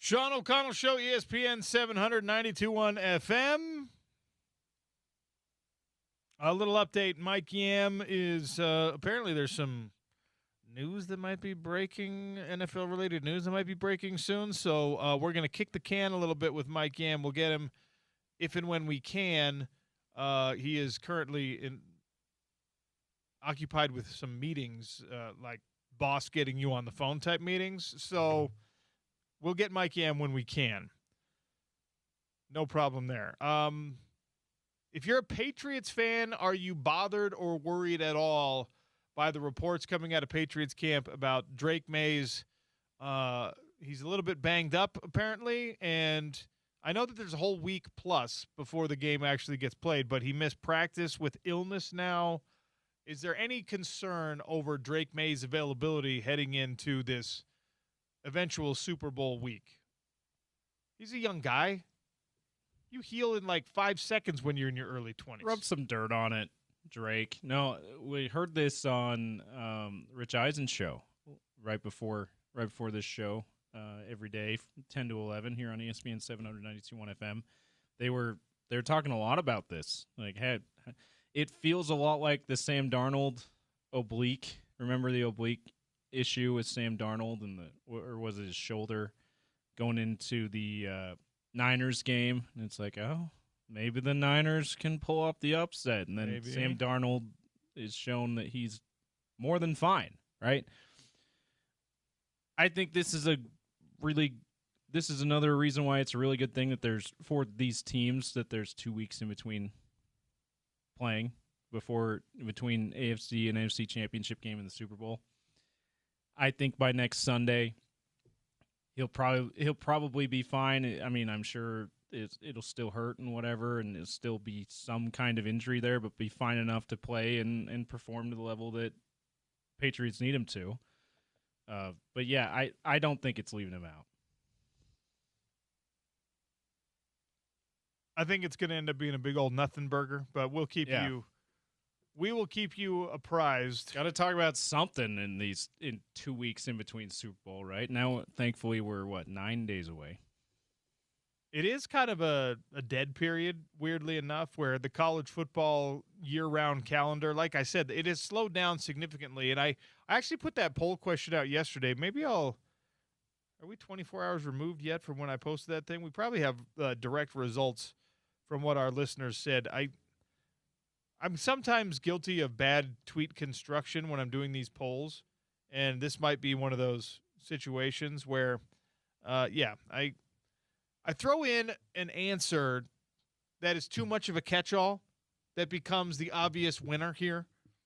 Sean O'Connell Show, ESPN 792.1 FM. A little update. Mike Yam is apparently there's some news that might be breaking, NFL-related news that might be breaking soon. So we're going to kick the can a little bit with Mike Yam. We'll get him if and when we can. He is currently occupied with some meetings, like boss getting you on the phone type meetings. So we'll get Mike Yam when we can. No problem there. If you're a Patriots fan, are you bothered or worried at all by the reports coming out of Patriots camp about Drake Mays? He's a little bit banged up, apparently, and I know that there's a whole week plus before the game actually gets played, but he missed practice with illness now. Is there any concern over Drake Mays' availability heading into this eventual Super Bowl week? He's a young guy. You heal in like 5 seconds when you're in your early 20s. Rub some dirt on it, Drake. No, we heard this on Rich Eisen's show right before this show every day, 10 to 11 here on ESPN 792.1 FM. They were talking a lot about this. Like, it feels a lot like the Sam Darnold oblique. Remember the oblique issue with Sam Darnold or was it his shoulder going into the Niners game? And it's like, oh, maybe the Niners can pull off the upset. And then Sam Darnold is shown that he's more than fine, right? I think this is another reason why it's a really good thing that for these teams that there's 2 weeks in between playing between AFC and NFC championship game and the Super Bowl. I think by next Sunday he'll probably be fine. I mean, I'm sure it'll still hurt and whatever, and it'll still be some kind of injury there, but be fine enough to play and perform to the level that Patriots need him to. But yeah, I don't think it's leaving him out. I think it's going to end up being a big old nothing burger, but we'll keep you. We will keep you apprised. Got to talk about something in 2 weeks in between Super Bowl, right? Now, thankfully, we're 9 days away. It is kind of a dead period, weirdly enough, where the college football year-round calendar, like I said, it has slowed down significantly. And I actually put that poll question out yesterday. Maybe are we 24 hours removed yet from when I posted that thing? We probably have direct results from what our listeners said. I'm sometimes guilty of bad tweet construction when I'm doing these polls, and this might be one of those situations where, I throw in an answer that is too much of a catch-all that becomes the obvious winner here,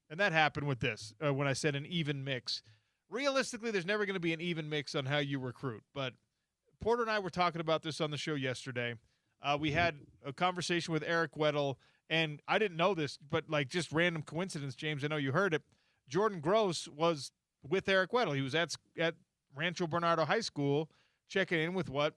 and that happened with this when I said an even mix. Realistically, there's never going to be an even mix on how you recruit, but Porter and I were talking about this on the show yesterday. We had a conversation with Eric Weddle, and I didn't know this, but like just random coincidence, James, I know you heard it. Jordan Gross was with Eric Weddle. He was at Rancho Bernardo High School checking in with what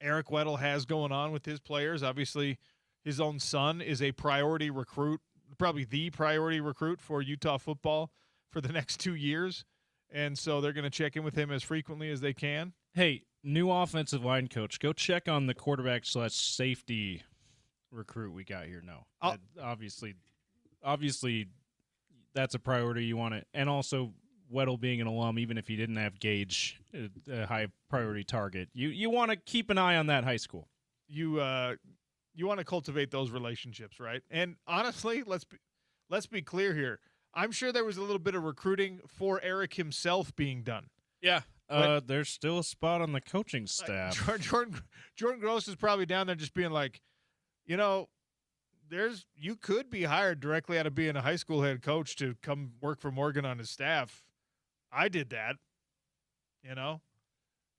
Eric Weddle has going on with his players. Obviously, his own son is a priority recruit, probably the priority recruit for Utah football for the next 2 years. And so they're going to check in with him as frequently as they can. Hey, new offensive line coach, go check on the quarterback/safety recruit we got here. No, obviously that's a priority. You want it, and also Weddle being an alum, even if he didn't have Gage, a high priority target. You want to keep an eye on that high school. You want to cultivate those relationships, right? And honestly, let's be clear here. I'm sure there was a little bit of recruiting for Eric himself being done. Yeah. There's still a spot on the coaching staff. Jordan Gross is probably down there just being like, you could be hired directly out of being a high school head coach to come work for Morgan on his staff. I did that.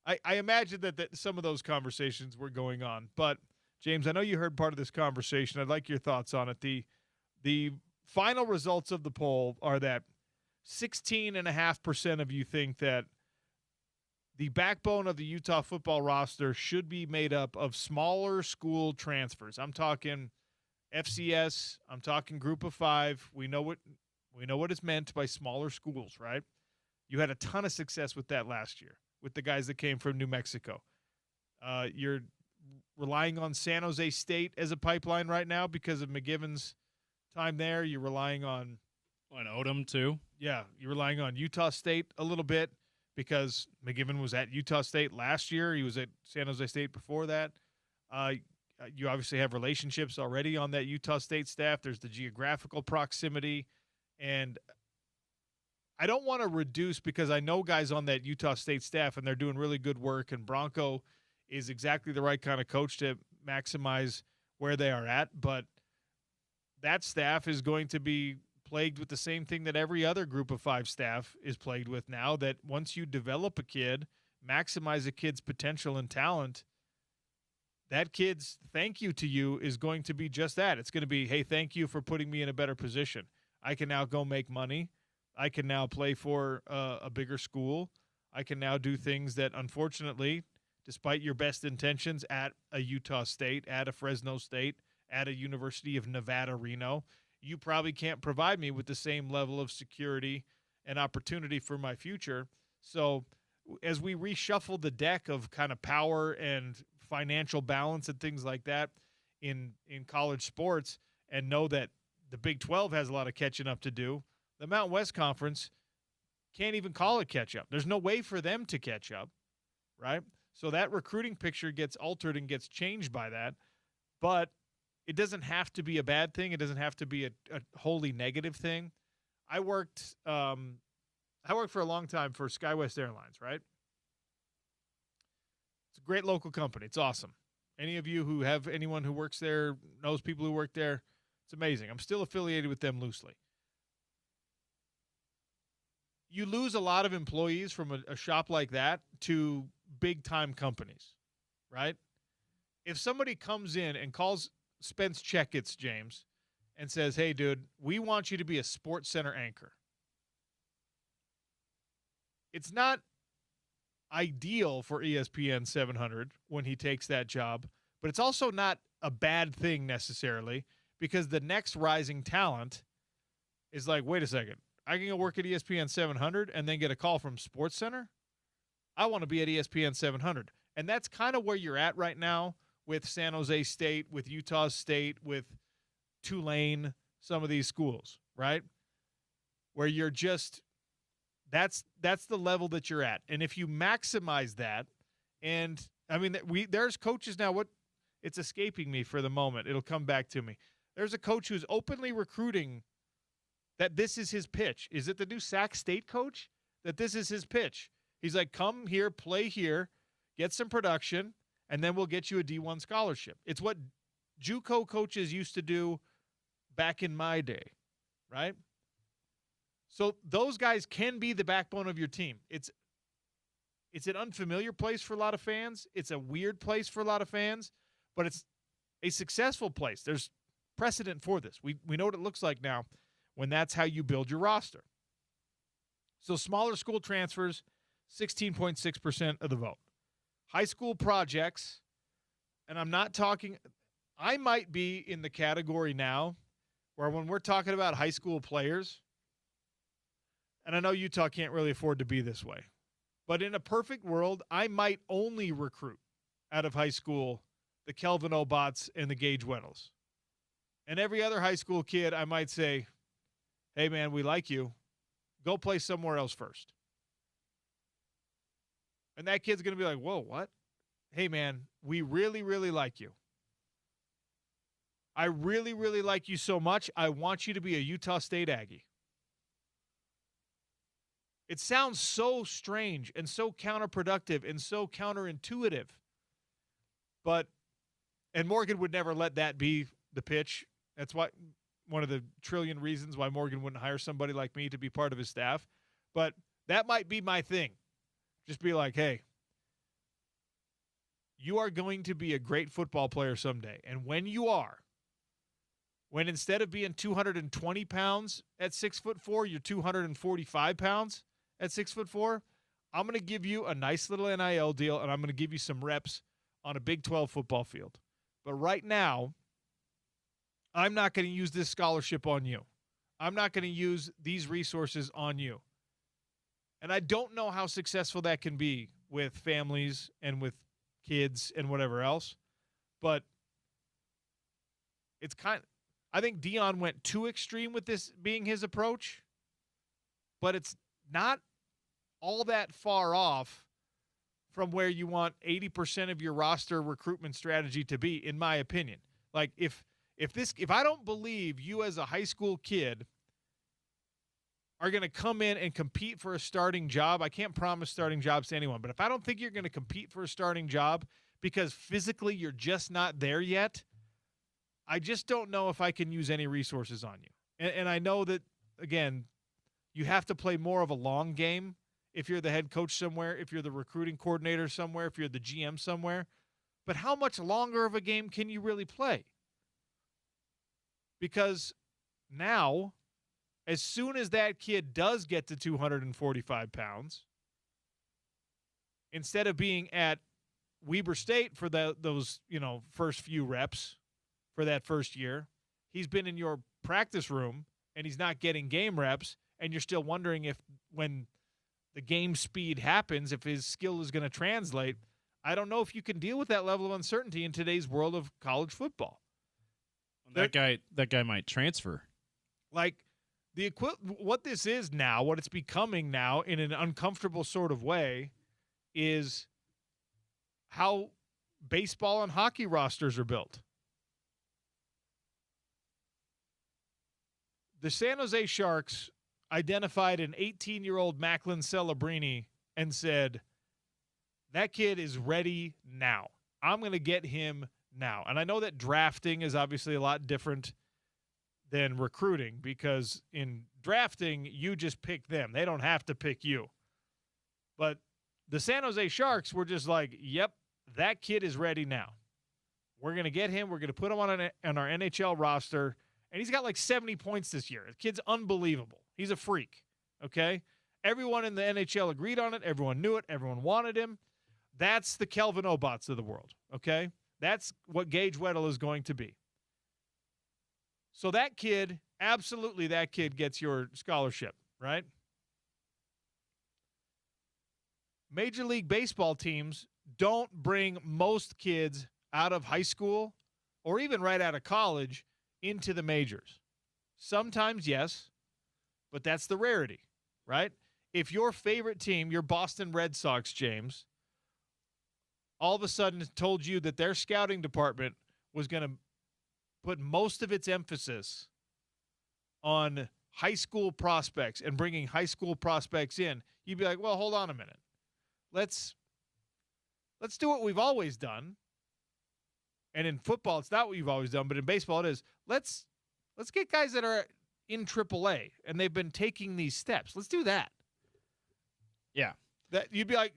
I imagine that some of those conversations were going on. But, James, I know you heard part of this conversation. I'd like your thoughts on it. The final results of the poll are that 16.5% of you think that the backbone of the Utah football roster should be made up of smaller school transfers. I'm talking FCS. I'm talking Group of Five. We know what is meant by smaller schools, right? You had a ton of success with that last year with the guys that came from New Mexico. You're relying on San Jose State as a pipeline right now because of McGivern's time there. You're relying on Odom too. Yeah, you're relying on Utah State a little bit because McGivern was at Utah State last year. He was at San Jose State before that. You obviously have relationships already on that Utah State staff. There's the geographical proximity. And I don't want to reduce because I know guys on that Utah State staff, and they're doing really good work, and Bronco is exactly the right kind of coach to maximize where they are at. But that staff is going to be plagued with the same thing that every other group of 5 staff is plagued with now, that once you develop a kid, maximize a kid's potential and talent, that kid's thank you to you is going to be just that. It's going to be, hey, thank you for putting me in a better position. I can now go make money. I can now play for a bigger school. I can now do things that, unfortunately, despite your best intentions at a Utah State, at a Fresno State, at a University of Nevada, Reno, you probably can't provide me with the same level of security and opportunity for my future. So as we reshuffle the deck of kind of power and financial balance and things like that in college sports, and know that the Big 12 has a lot of catching up to do, the Mountain West Conference can't even call it catch up. There's no way for them to catch up, right? So that recruiting picture gets altered and gets changed by that. But it doesn't have to be a bad thing. It doesn't have to be a wholly negative thing. I worked for a long time for SkyWest Airlines, right? It's a great local company. It's awesome. Any of you who have anyone who works there, knows people who work there, it's amazing. I'm still affiliated with them loosely. You lose a lot of employees from a shop like that to big-time companies, right? If somebody comes in and calls Spence Checketts, James, and says, hey, dude, we want you to be a Sports Center anchor. It's not ideal for ESPN 700 when he takes that job, but it's also not a bad thing necessarily, because the next rising talent is like, wait a second, I can go work at ESPN 700 and then get a call from Sports Center? I want to be at ESPN 700. And that's kind of where you're at right now with San Jose State, with Utah State, with Tulane, some of these schools, right? Where you're just that's the level that you're at. And if you maximize that, and I mean, there's coaches now, it's escaping me for the moment. It'll come back to me. There's a coach who's openly recruiting that this is his pitch. Is it the new Sac State coach? That this is his pitch. He's like, come here, play here, get some production, and then we'll get you a D1 scholarship. It's what JUCO coaches used to do back in my day, right? So those guys can be the backbone of your team. It's an unfamiliar place for a lot of fans. It's a weird place for a lot of fans, but it's a successful place. There's precedent for this. We know what it looks like now when that's how you build your roster. So smaller school transfers, 16.6% of the vote. High school projects, and I'm not talking – I might be in the category now where when we're talking about high school players, and I know Utah can't really afford to be this way, but in a perfect world, I might only recruit out of high school the Kelvin Obots and the Gage Weddles. And every other high school kid, I might say, hey, man, we like you. Go play somewhere else first. And that kid's going to be like, whoa, what? Hey, man, we really, really like you. I really, really like you so much, I want you to be a Utah State Aggie. It sounds so strange and so counterproductive and so counterintuitive. And Morgan would never let that be the pitch. That's why one of the trillion reasons why Morgan wouldn't hire somebody like me to be part of his staff. But that might be my thing. Just be like, hey, you are going to be a great football player someday. And when you are, when instead of being 220 pounds at 6'4", you're 245 pounds at 6'4", I'm going to give you a nice little NIL deal, and I'm going to give you some reps on a Big 12 football field. But right now, I'm not going to use this scholarship on you. I'm not going to use these resources on you. And I don't know how successful that can be with families and with kids and whatever else. But I think Dion went too extreme with this being his approach, but it's not all that far off from where you want 80% of your roster recruitment strategy to be, in my opinion. Like if I don't believe you as a high school kid are going to come in and compete for a starting job, I can't promise starting jobs to anyone, but if I don't think you're going to compete for a starting job because physically you're just not there yet, I just don't know if I can use any resources on you. And I know that, again, you have to play more of a long game if you're the head coach somewhere, if you're the recruiting coordinator somewhere, if you're the GM somewhere. But how much longer of a game can you really play? Because now, as soon as that kid does get to 245 pounds, instead of being at Weber State for those first few reps for that first year, he's been in your practice room and he's not getting game reps, and you're still wondering if when the game speed happens, if his skill is going to translate. I don't know if you can deal with that level of uncertainty in today's world of college football. That guy might transfer. Like what this is now, what it's becoming now in an uncomfortable sort of way, is how baseball and hockey rosters are built. The San Jose Sharks identified an 18-year-old Macklin Celebrini and said, that kid is ready now. I'm going to get him now. And I know that drafting is obviously a lot different than recruiting, because in drafting, you just pick them. They don't have to pick you. But the San Jose Sharks were just like, yep, that kid is ready now. We're going to get him. We're going to put him on our NHL roster. And he's got like 70 points this year. The kid's unbelievable. He's a freak, okay? Everyone in the NHL agreed on it. Everyone knew it. Everyone wanted him. That's the Kelvin Obots of the world, okay? That's what Gage Weddle is going to be. So that kid, absolutely that kid gets your scholarship, right? Major League Baseball teams don't bring most kids out of high school or even right out of college into the majors. Sometimes, yes, but that's the rarity, right? If your favorite team, your Boston Red Sox, James, all of a sudden told you that their scouting department was going to put most of its emphasis on high school prospects and bringing high school prospects in, you'd be like, well, hold on a minute. Let's do what we've always done. And in football, it's not what you've always done, but in baseball, it is. Let's get guys that are in AAA and they've been taking these steps. Let's do that. Yeah. That you'd be like,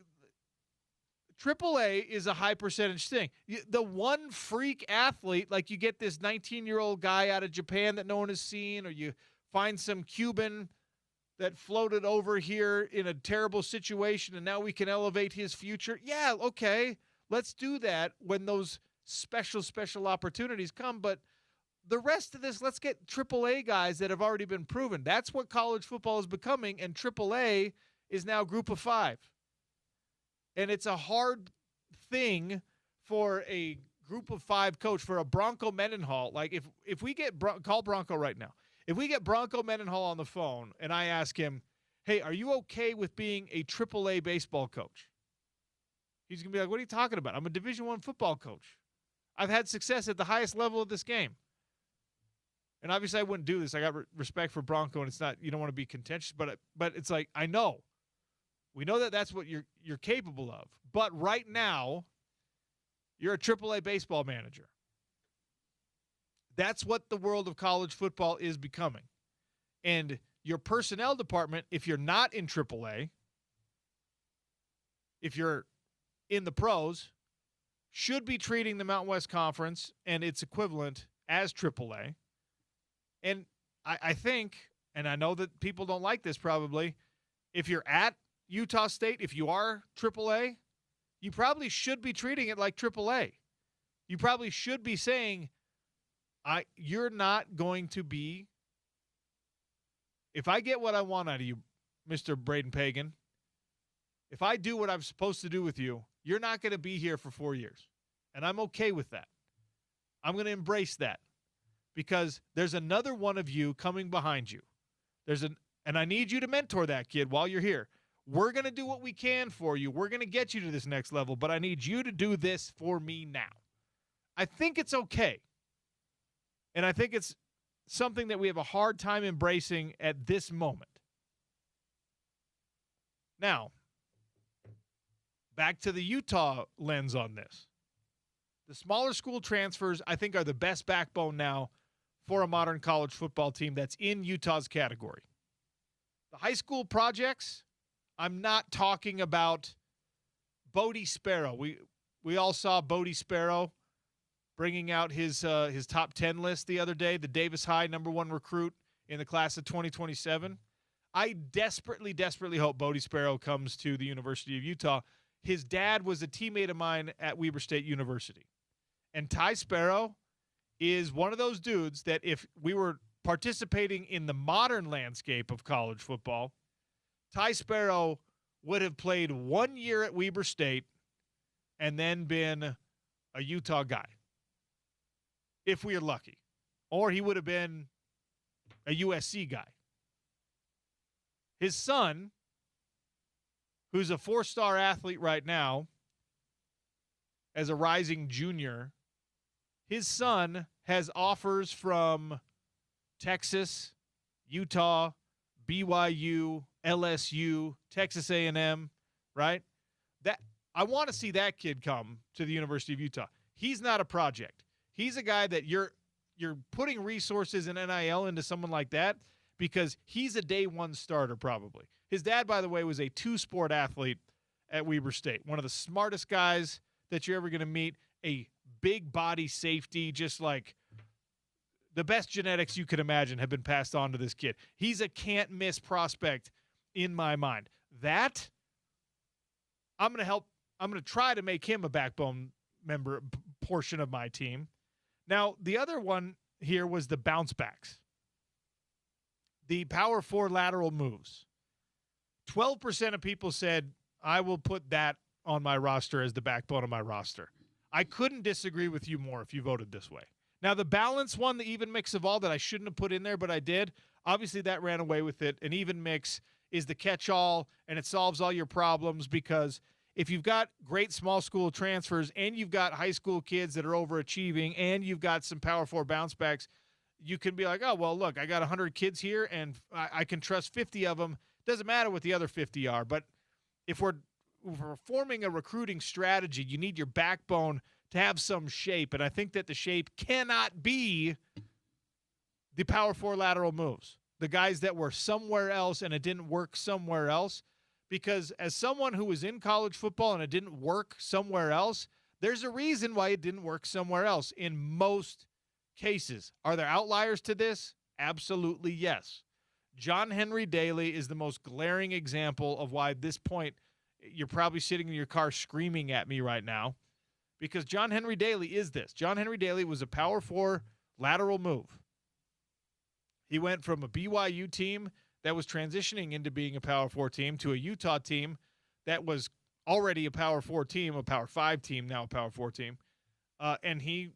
AAA is a high percentage thing. The one freak athlete, like you get this 19-year-old guy out of Japan that no one has seen, or you find some Cuban that floated over here in a terrible situation and now we can elevate his future. Yeah, okay. Let's do that when those special opportunities come. But the rest of this, let's get AAA guys that have already been proven. That's what college football is becoming, and AAA is now Group of Five. And it's a hard thing for a Group of Five coach, for a Bronco Mendenhall. Like if we get call Bronco right now. If we get Bronco Mendenhall on the phone and I ask him, hey, are you okay with being a AAA baseball coach? He's going to be like, what are you talking about? I'm a Division I football coach. I've had success at the highest level of this game. And obviously I wouldn't do this. I got respect for Bronco, and it's not, you don't want to be contentious, but it's like, I know. We know that that's what you're capable of. But right now, you're a AAA baseball manager. That's what the world of college football is becoming. And your personnel department, if you're not in AAA, if you're in the pros, should be treating the Mountain West Conference and its equivalent as AAA. And I think, and I know that people don't like this probably, if you're at Utah State, if you are AAA, you probably should be treating it like AAA. You probably should be saying, you're not going to be, if I get what I want out of you, Mr. Braden Pagan, if I do what I'm supposed to do with you, You're not going to be here for 4 years. And I'm okay with that. I'm going to embrace that because there's another one of you coming behind you. And I need you to mentor that kid while you're here. We're going to do what we can for you. We're going to get you to this next level, but I need you to do this for me now. I think it's okay. And I think it's something that we have a hard time embracing at this moment. Now, back to the Utah lens on this. The smaller school transfers, I think, are the best backbone now for a modern college football team that's in Utah's category. The high school projects, I'm not talking about Bodie Sparrow. We all saw Bodie Sparrow bringing out his top 10 list the other day, the Davis High #1 recruit in the class of 2027. I desperately, desperately hope Bodie Sparrow comes to the University of Utah. His dad was a teammate of mine at Weber State University. And Ty Sparrow is one of those dudes that if we were participating in the modern landscape of college football, Ty Sparrow would have played 1 year at Weber State and then been a Utah guy, if we are lucky. Or he would have been a USC guy. His son, who's a 4-star athlete right now, as a rising junior, his son has offers from Texas, Utah, BYU, LSU, Texas A&M, right? That I want to see that kid come to the University of Utah. He's not a project. He's a guy that you're putting resources and NIL into someone like that because he's a day one starter probably. His dad, by the way, was a 2-sport athlete at Weber State, one of the smartest guys that you're ever going to meet, a big body safety, just like the best genetics you could imagine have been passed on to this kid. He's a can't-miss prospect in my mind. That, I'm going to try to make him a backbone member portion of my team. Now, the other one here was the bounce backs. The power 4 lateral moves. 12% of people said, I will put that on my roster as the backbone of my roster. I couldn't disagree with you more if you voted this way. Now, the balance one, the even mix of all that I shouldn't have put in there, but I did, obviously that ran away with it. An even mix is the catch-all, and it solves all your problems because if you've got great small school transfers and you've got high school kids that are overachieving and you've got some power 4 bounce backs, you can be like, oh, well, look, I got 100 kids here and I can trust 50 of them. Doesn't matter what the other 50 are. But if we're forming a recruiting strategy, you need your backbone to have some shape. And I think that the shape cannot be the power 4 lateral moves, the guys that were somewhere else and it didn't work somewhere else. Because as someone who was in college football and it didn't work somewhere else, there's a reason why it didn't work somewhere else in most cases. Are there outliers to this? Absolutely yes. John Henry Daly is the most glaring example of why at this point you're probably sitting in your car screaming at me right now because John Henry Daly is this. John Henry Daly was a power 4 lateral move. He went from a BYU team that was transitioning into being a power 4 team to a Utah team that was already a power 4 team, a power 5 team, now a power 4 team. And he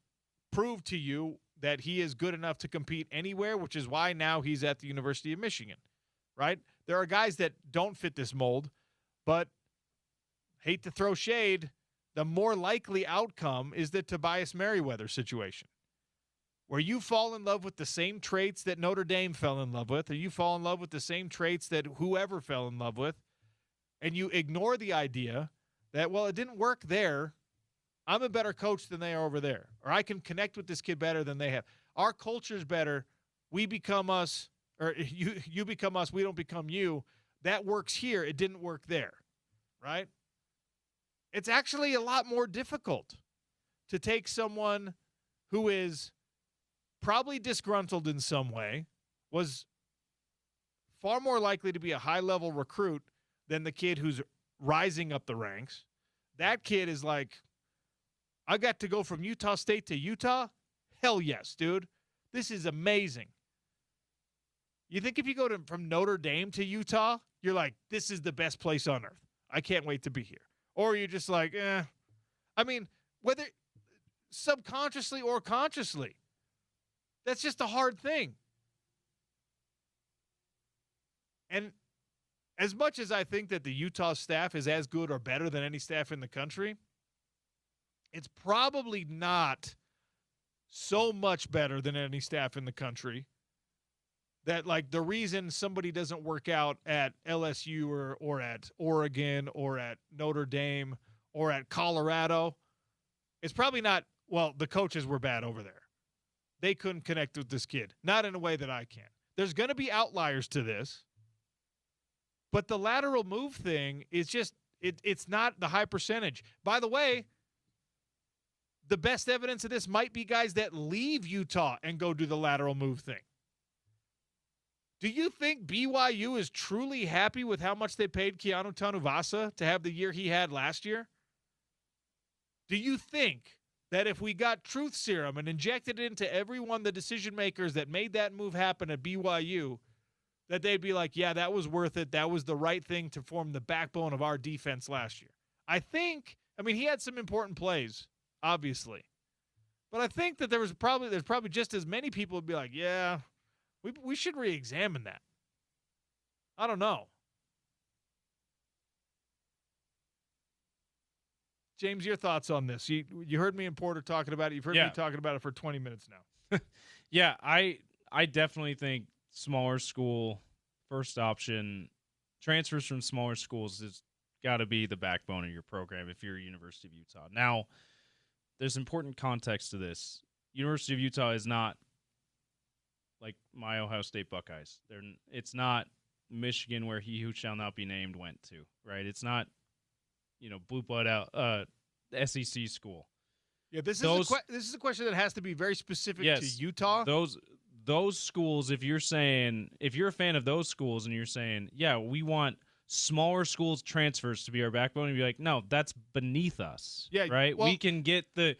proved to you that he is good enough to compete anywhere, which is why now he's at the University of Michigan, right? There are guys that don't fit this mold, but hate to throw shade, the more likely outcome is the Tobias Merriweather situation, where you fall in love with the same traits that Notre Dame fell in love with, or you fall in love with the same traits that whoever fell in love with, and you ignore the idea that, well, it didn't work there, I'm a better coach than they are over there, or I can connect with this kid better than they have. Our culture's better. We become us, or you become us, we don't become you. That works here. It didn't work there, right? It's actually a lot more difficult to take someone who is probably disgruntled in some way, was far more likely to be a high-level recruit than the kid who's rising up the ranks. That kid is like, I got to go from Utah State to Utah? Hell yes, dude. This is amazing. You think if you go from Notre Dame to Utah, you're like, this is the best place on earth. I can't wait to be here. Or you're just like, eh. I mean, whether subconsciously or consciously, that's just a hard thing. And as much as I think that the Utah staff is as good or better than any staff in the country, it's probably not so much better than any staff in the country that, like, the reason somebody doesn't work out at LSU or at Oregon or at Notre Dame or at Colorado is probably not, well, the coaches were bad over there. They couldn't connect with this kid. Not in a way that I can. There's going to be outliers to this. But the lateral move thing is just, it's not the high percentage. By the way, the best evidence of this might be guys that leave Utah and go do the lateral move thing. Do you think BYU is truly happy with how much they paid Keanu Tanuvasa to have the year he had last year? Do you think that if we got truth serum and injected it into every one of the decision makers that made that move happen at BYU, that they'd be like, yeah, that was worth it. That was the right thing to form the backbone of our defense last year? I mean, he had some important plays, obviously. But I think that there's probably just as many people would be like, yeah, we should re-examine that. I don't know. James, your thoughts on this? You heard me and Porter talking about it. You've heard me talking about it for 20 minutes now. Yeah, I definitely think smaller school, first option, transfers from smaller schools has got to be the backbone of your program if you're University of Utah. Now, there's important context to this. University of Utah is not like my Ohio State Buckeyes. It's not Michigan, where he who shall not be named went to, right? It's not, blue blood out SEC school. Yeah, this is a question that has to be very specific to Utah. Those schools, if you're a fan of those schools and you're saying, yeah, we want smaller schools transfers to be our backbone, and be like, no, that's beneath us. Yeah, right. Well, we can get the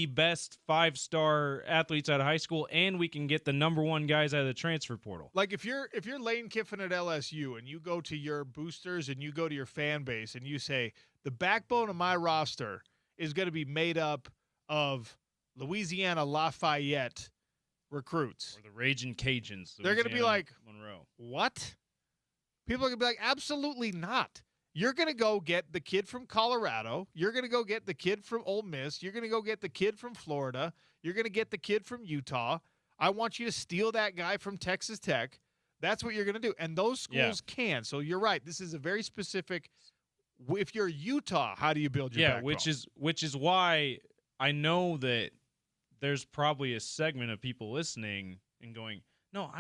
best 5-star athletes out of high school, and we can get the number one guys out of the transfer portal. Like if you're Lane Kiffin at LSU and you go to your boosters and you go to your fan base and you say the backbone of my roster is going to be made up of Louisiana Lafayette recruits or the Raging Cajuns, they're going to be like, Monroe. What? People are going to be like, absolutely not. You're going to go get the kid from Colorado. You're going to go get the kid from Ole Miss. You're going to go get the kid from Florida. You're going to get the kid from Utah. I want you to steal that guy from Texas Tech. That's what you're going to do. And those schools can. So you're right. This is a very specific. If you're Utah, how do you build your backbone? which is why I know that there's probably a segment of people listening and going, no,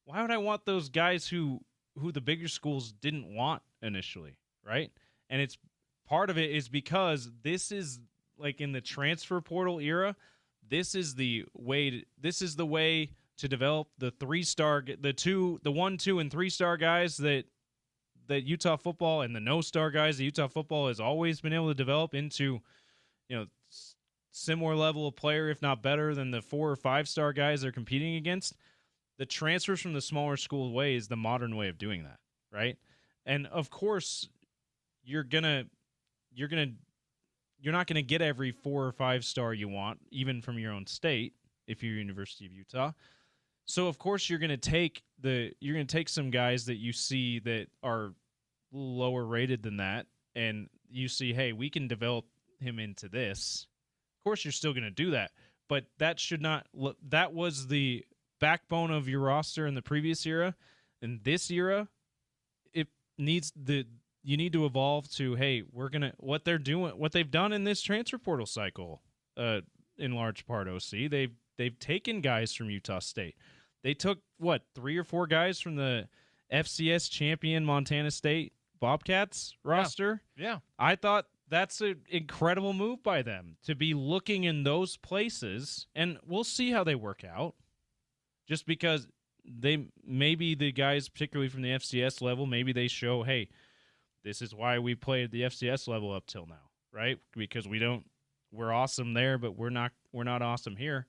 why would I want those guys who the bigger schools didn't want initially, right? And it's part of it is because this is like in the transfer portal era, this is the way to develop the 3-star, the 1, 2, and 3-star guys that Utah football and the no-star guys that Utah football has always been able to develop into, similar level of player, if not better than the 4 or 5-star guys they're competing against. The transfers from the smaller school way is the modern way of doing that, right? And of course, you're not gonna get every 4 or 5-star you want, even from your own state, if you're University of Utah. So of course you're gonna take some guys that you see that are lower rated than that, and you see, hey, we can develop him into this. Of course, you're still gonna do that, but that was the backbone of your roster in the previous era. In this era, you need to evolve to, hey, what they've done in this transfer portal cycle, in large part, OC, they've taken guys from Utah State. They took 3 or 4 guys from the FCS champion Montana State Bobcats roster. Yeah. I thought that's an incredible move by them to be looking in those places, and we'll see how they work out. Just because maybe the guys, particularly from the FCS level, maybe they show, hey, this is why we played the FCS level up till now, right? Because we're awesome there, but we're not awesome here.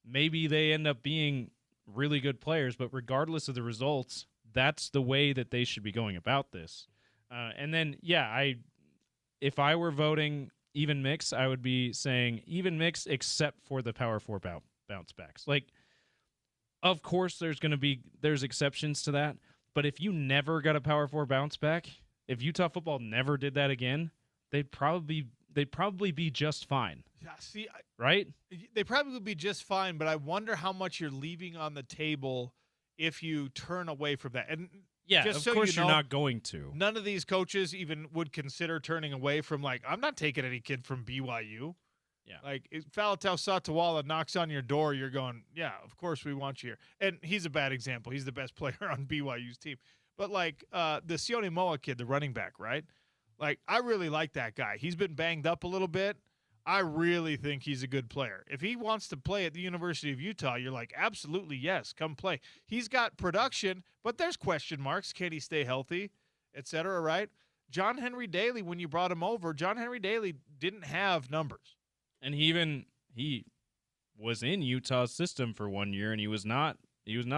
Maybe they end up being really good players, but regardless of the results, that's the way that they should be going about this. And then, if I were voting even mix, I would be saying even mix except for the Power 4 bounce backs. Like, of course, there's exceptions to that. But if you never got a Power 4 bounce back, if Utah football never did that again, they'd probably be just fine. Yeah, see, right? They probably would be just fine, but I wonder how much you're leaving on the table if you turn away from that. And yeah, just of so course you know, you're not going to. None of these coaches even would consider turning away from, like, I'm not taking any kid from BYU. Yeah. Like, if Faletau Satawala knocks on your door, you're going, yeah, of course we want you here. And he's a bad example. He's the best player on BYU's team. But, like, the Sione Moa kid, the running back, right? Like, I really like that guy. He's been banged up a little bit. I really think he's a good player. If he wants to play at the University of Utah, you're like, absolutely, yes, come play. He's got production, but there's question marks. Can he stay healthy, et cetera, right? John Henry Daly, when you brought him over, John Henry Daly didn't have numbers. And he was in Utah's system for 1 year, and he was not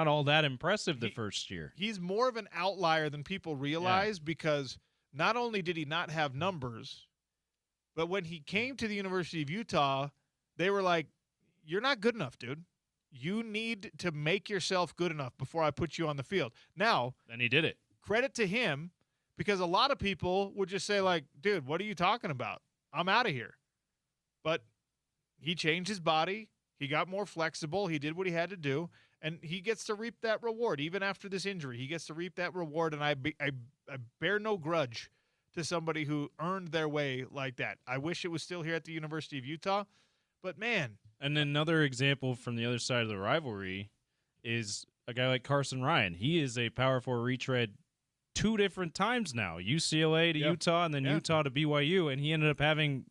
all that impressive the first year. He's more of an outlier than people realize because not only did he not have numbers, but when he came to the University of Utah, they were like, you're not good enough, dude. You need to make yourself good enough before I put you on the field. Now, then he did it. Credit to him, because a lot of people would just say, like, dude, what are you talking about? I'm out of here. But he changed his body. He got more flexible. He did what he had to do, and he gets to reap that reward. Even after this injury, he gets to reap that reward, and I bear no grudge to somebody who earned their way like that. I wish it was still here at the University of Utah, but, man. And another example from the other side of the rivalry is a guy like Carson Ryan. He is a Power 4 retread 2 different times now, UCLA to Utah and then Utah to BYU, and he ended up having,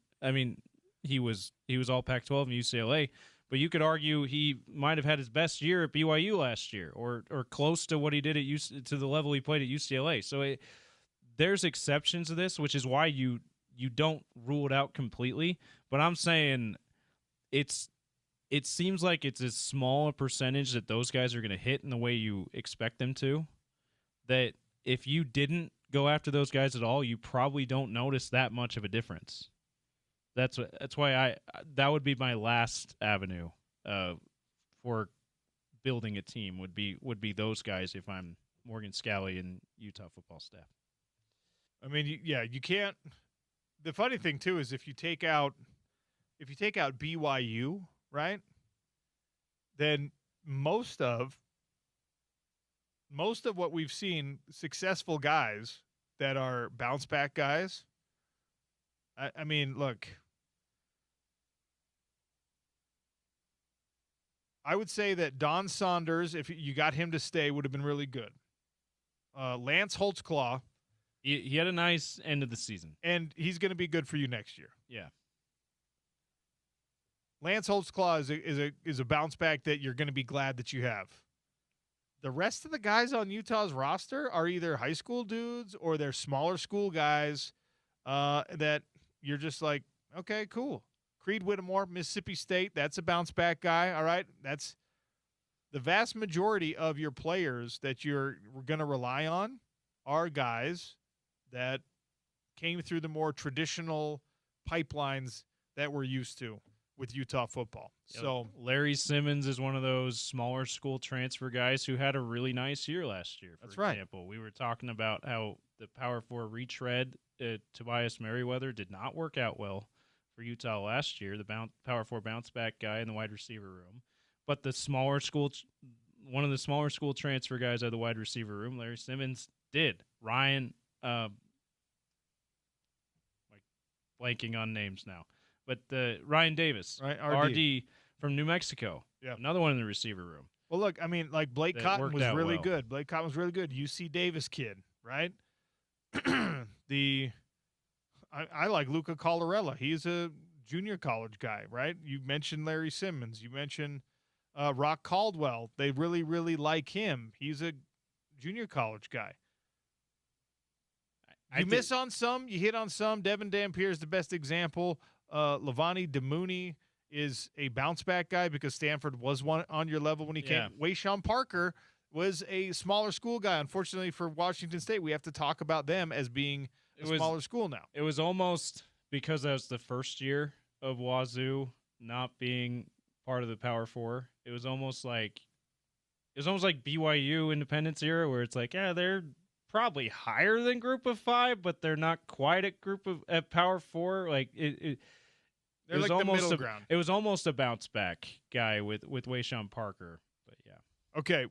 he was all Pac-12 and UCLA, but you could argue he might have had his best year at BYU last year, or close to what he did to the level he played at UCLA. So there's exceptions to this, which is why you don't rule it out completely. But I'm saying it seems like it's as small a percentage that those guys are going to hit in the way you expect them to, that if you didn't go after those guys at all, you probably don't notice that much of a difference. That's why that would be my last avenue for building a team would be those guys if I'm Morgan Scalley and Utah football staff. I mean, you can't. The funny thing too is if you take out BYU, right, then most of what we've seen, successful guys that are bounce back guys. I mean, look, I would say that Don Saunders, if you got him to stay, would have been really good. Lance Holtzclaw. He had a nice end of the season. And he's going to be good for you next year. Yeah. Lance Holtzclaw is a bounce back that you're going to be glad that you have. The rest of the guys on Utah's roster are either high school dudes or they're smaller school guys that you're just like, okay, cool. Creed Whittemore, Mississippi State, that's a bounce back guy. All right. That's the vast majority of your players that you're going to rely on are guys that came through the more traditional pipelines that we're used to with Utah football. Yep. So Larry Simmons is one of those smaller school transfer guys who had a really nice year last year. For example, we were talking about how the Power 4 retread Tobias Merriweather did not work out well for Utah last year, the Power 4 bounce back guy in the wide receiver room. But the smaller school, one of the smaller school transfer guys out of the wide receiver room, Larry Simmons, did. Ryan, blanking on names now, but Ryan Davis, right, RD from New Mexico, another one in the receiver room. Well, look, I mean, like Blake Cotton was really well. good. Blake Cotton was really good. UC Davis kid, right? I like Luca Collarella. He's a junior college guy, right? You mentioned Larry Simmons. You mentioned Rock Caldwell. They really, really like him. He's a junior college guy. You miss on some, you hit on some. Devin Dampier is the best example. Levani Demooney is a bounce-back guy because Stanford was one on your level when he came. Wayshawn Parker was a smaller school guy. Unfortunately for Washington State, we have to talk about them as being a smaller school now. It was almost because that was the first year of Wazoo not being part of the Power Four. It was almost like BYU Independence era, where it's like, yeah, they're probably higher than Group of Five, but they're not quite at Power Four. Like They're like the middle ground. It was almost a bounce back guy with Wayshawn Parker. But yeah. Okay.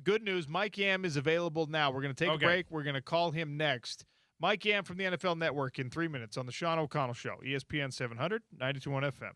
Good news. Mike Yam is available now. We're going to take a break. We're going to call him next. Mike Yam from the NFL Network in 3 minutes on the Sean O'Connell Show, ESPN 700, 92.1 FM.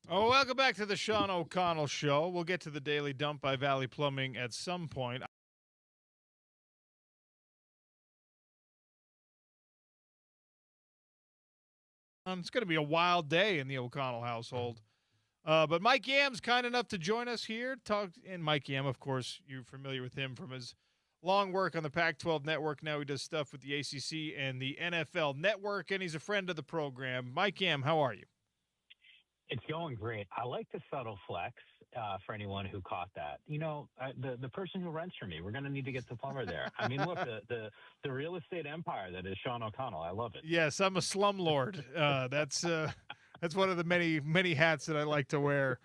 Oh, welcome back to the Sean O'Connell Show. We'll get to the Daily Dump by Valley Plumbing at some point. It's going to be a wild day in the O'Connell household. But Mike Yam's kind enough to join us here. And Mike Yam, of course, you're familiar with him from his long work on the Pac-12 network. Now he does stuff with the ACC and the NFL network, and he's a friend of the program. Mike Yam, how are you? It's going great. I like the subtle flex for anyone who caught that. You know, the person who rents for me, we're going to need to get the plumber there. I mean, look, the real estate empire that is Sean O'Connell. I love it. Yes, I'm a slumlord. That's one of the many hats that I like to wear.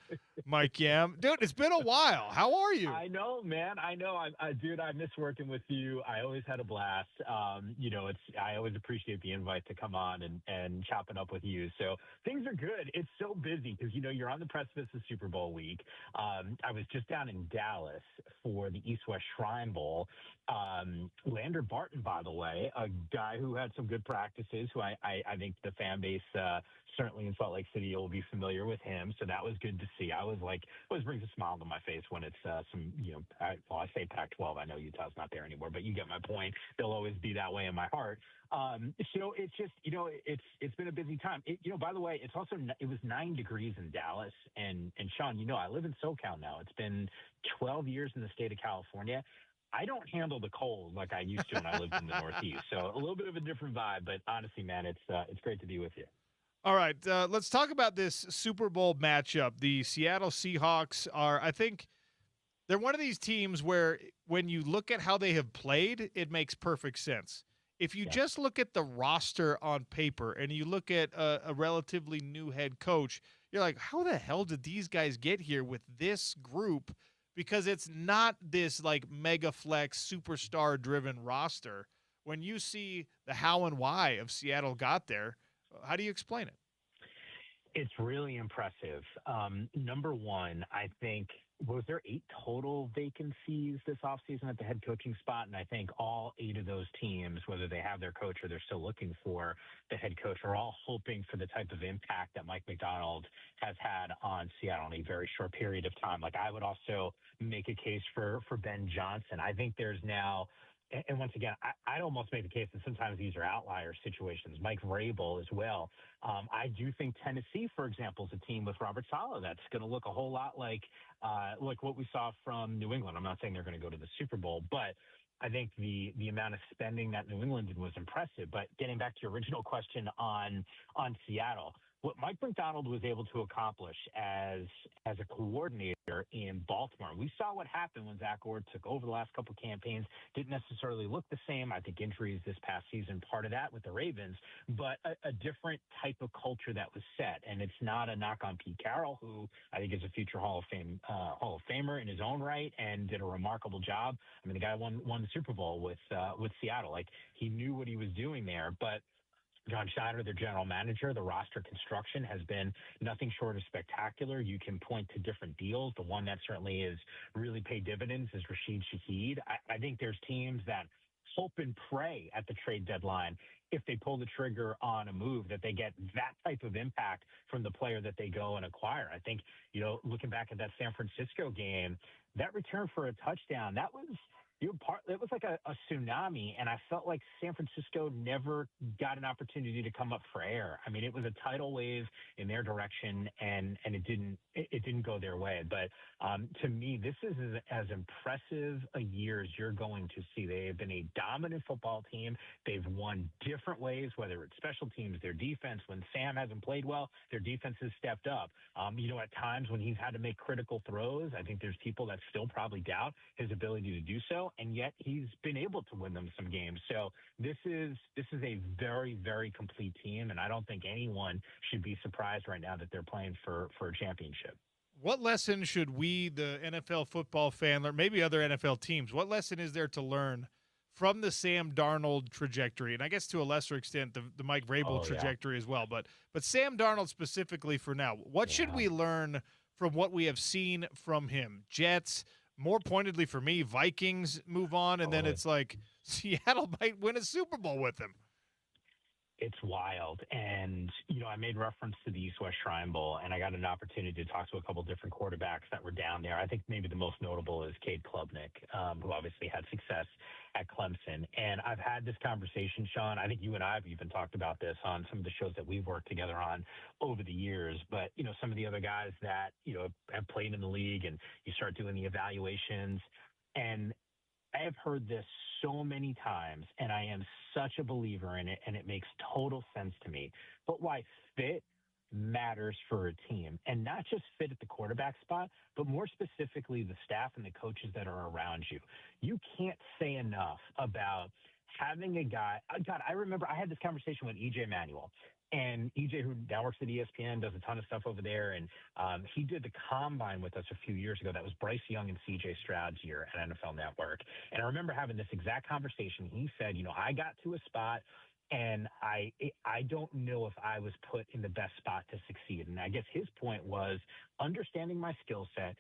Mike Yam. Dude, it's been a while. How are you? I know, man. I know. Dude, I miss working with you. I always had a blast. I always appreciate the invite to come on and chopping up with you. So things are good. It's so busy because, you're on the precipice of Super Bowl week. I was just down in Dallas for the East-West Shrine Bowl. Lander Barton, by the way, a guy who had some good practices, who I think the fan base, certainly in Salt Lake City, will be familiar with him. So that was good to see. I was like, always brings a smile to my face when it's I say Pac-12. I know Utah's not there anymore, but you get my point. They'll always be that way in my heart. So it's just, it's been a busy time. By the way, it was 9 degrees in Dallas, and Sean, I live in SoCal now. It's been 12 years in the state of California. I don't handle the cold like I used to when I lived in the Northeast. So a little bit of a different vibe, but honestly, man, it's great to be with you. All right, let's talk about this Super Bowl matchup. The Seattle Seahawks are, I think, they're one of these teams where when you look at how they have played, it makes perfect sense. If you just look at the roster on paper and you look at a relatively new head coach, you're like, how the hell did these guys get here with this group? Because it's not this like mega flex superstar driven roster. When you see the how and why of Seattle got there, how do you explain it? It's really impressive. Number one, I think, was there 8 total vacancies this offseason at the head coaching spot? And I think all 8 of those teams, whether they have their coach or they're still looking for the head coach, are all hoping for the type of impact that Mike Macdonald has had on Seattle in a very short period of time. Like, I would also make a case for Ben Johnson. I think there's now, and once again, I'd almost make the case that sometimes these are outlier situations. Mike Vrabel as well. I do think Tennessee, for example, is a team with Robert Saleh that's going to look a whole lot like what we saw from New England. I'm not saying they're going to go to the Super Bowl, but I think the amount of spending that New England did was impressive. But getting back to your original question on Seattle, what Mike McDonald was able to accomplish as a coordinator in Baltimore. We saw what happened when Zach Ord took over the last couple of campaigns. Didn't necessarily look the same. I think injuries this past season, part of that with the Ravens, but a different type of culture that was set. And it's not a knock on Pete Carroll, who I think is a future Hall of Famer in his own right and did a remarkable job. I mean, the guy won the Super Bowl with Seattle. Like, he knew what he was doing there, but John Schneider, their general manager, the roster construction has been nothing short of spectacular. You can point to different deals. The one that certainly is really paid dividends is Rashid Shaheed. I think there's teams that hope and pray at the trade deadline, if they pull the trigger on a move, that they get that type of impact from the player that they go and acquire. I think, looking back at that San Francisco game, that return for a touchdown, that was it was like a tsunami, and I felt like San Francisco never got an opportunity to come up for air. I mean, it was a tidal wave in their direction, and it didn't go their way. But to me, this is as impressive a year as you're going to see. They have been a dominant football team. They've won different ways, whether it's special teams, their defense. When Sam hasn't played well, their defense has stepped up. At times when he's had to make critical throws, I think there's people that still probably doubt his ability to do so, and yet he's been able to win them some games. So this is a very, very complete team, and I don't think anyone should be surprised right now that they're playing for a championship. What lesson should we, the NFL football fan, or maybe other NFL teams, what lesson is there to learn from the Sam Darnold trajectory, and I guess to a lesser extent the Mike Vrabel trajectory as well, but Sam Darnold specifically for now? What should we learn from what we have seen from him? Jets, more pointedly for me, Vikings move on, and then it's like Seattle might win a Super Bowl with him. It's wild. And, I made reference to the East-West Shrine Bowl, and I got an opportunity to talk to a couple different quarterbacks that were down there. I think maybe the most notable is Cade Klubnik, who obviously had success at Clemson. And I've had this conversation, Sean. I think you and I have even talked about this on some of the shows that we've worked together on over the years. But, some of the other guys that, have played in the league, and you start doing the evaluations, and I have heard this so many times, and I am such a believer in it, and it makes total sense to me. But why fit matters for a team, and not just fit at the quarterback spot, but more specifically the staff and the coaches that are around you. You can't say enough about having a guy. God, I remember I had this conversation with EJ Manuel. And EJ, who now works at ESPN, does a ton of stuff over there. And he did the combine with us a few years ago. That was Bryce Young and CJ Stroud's year at NFL Network. And I remember having this exact conversation. He said, I got to a spot and I don't know if I was put in the best spot to succeed. And I guess his point was understanding my skill set,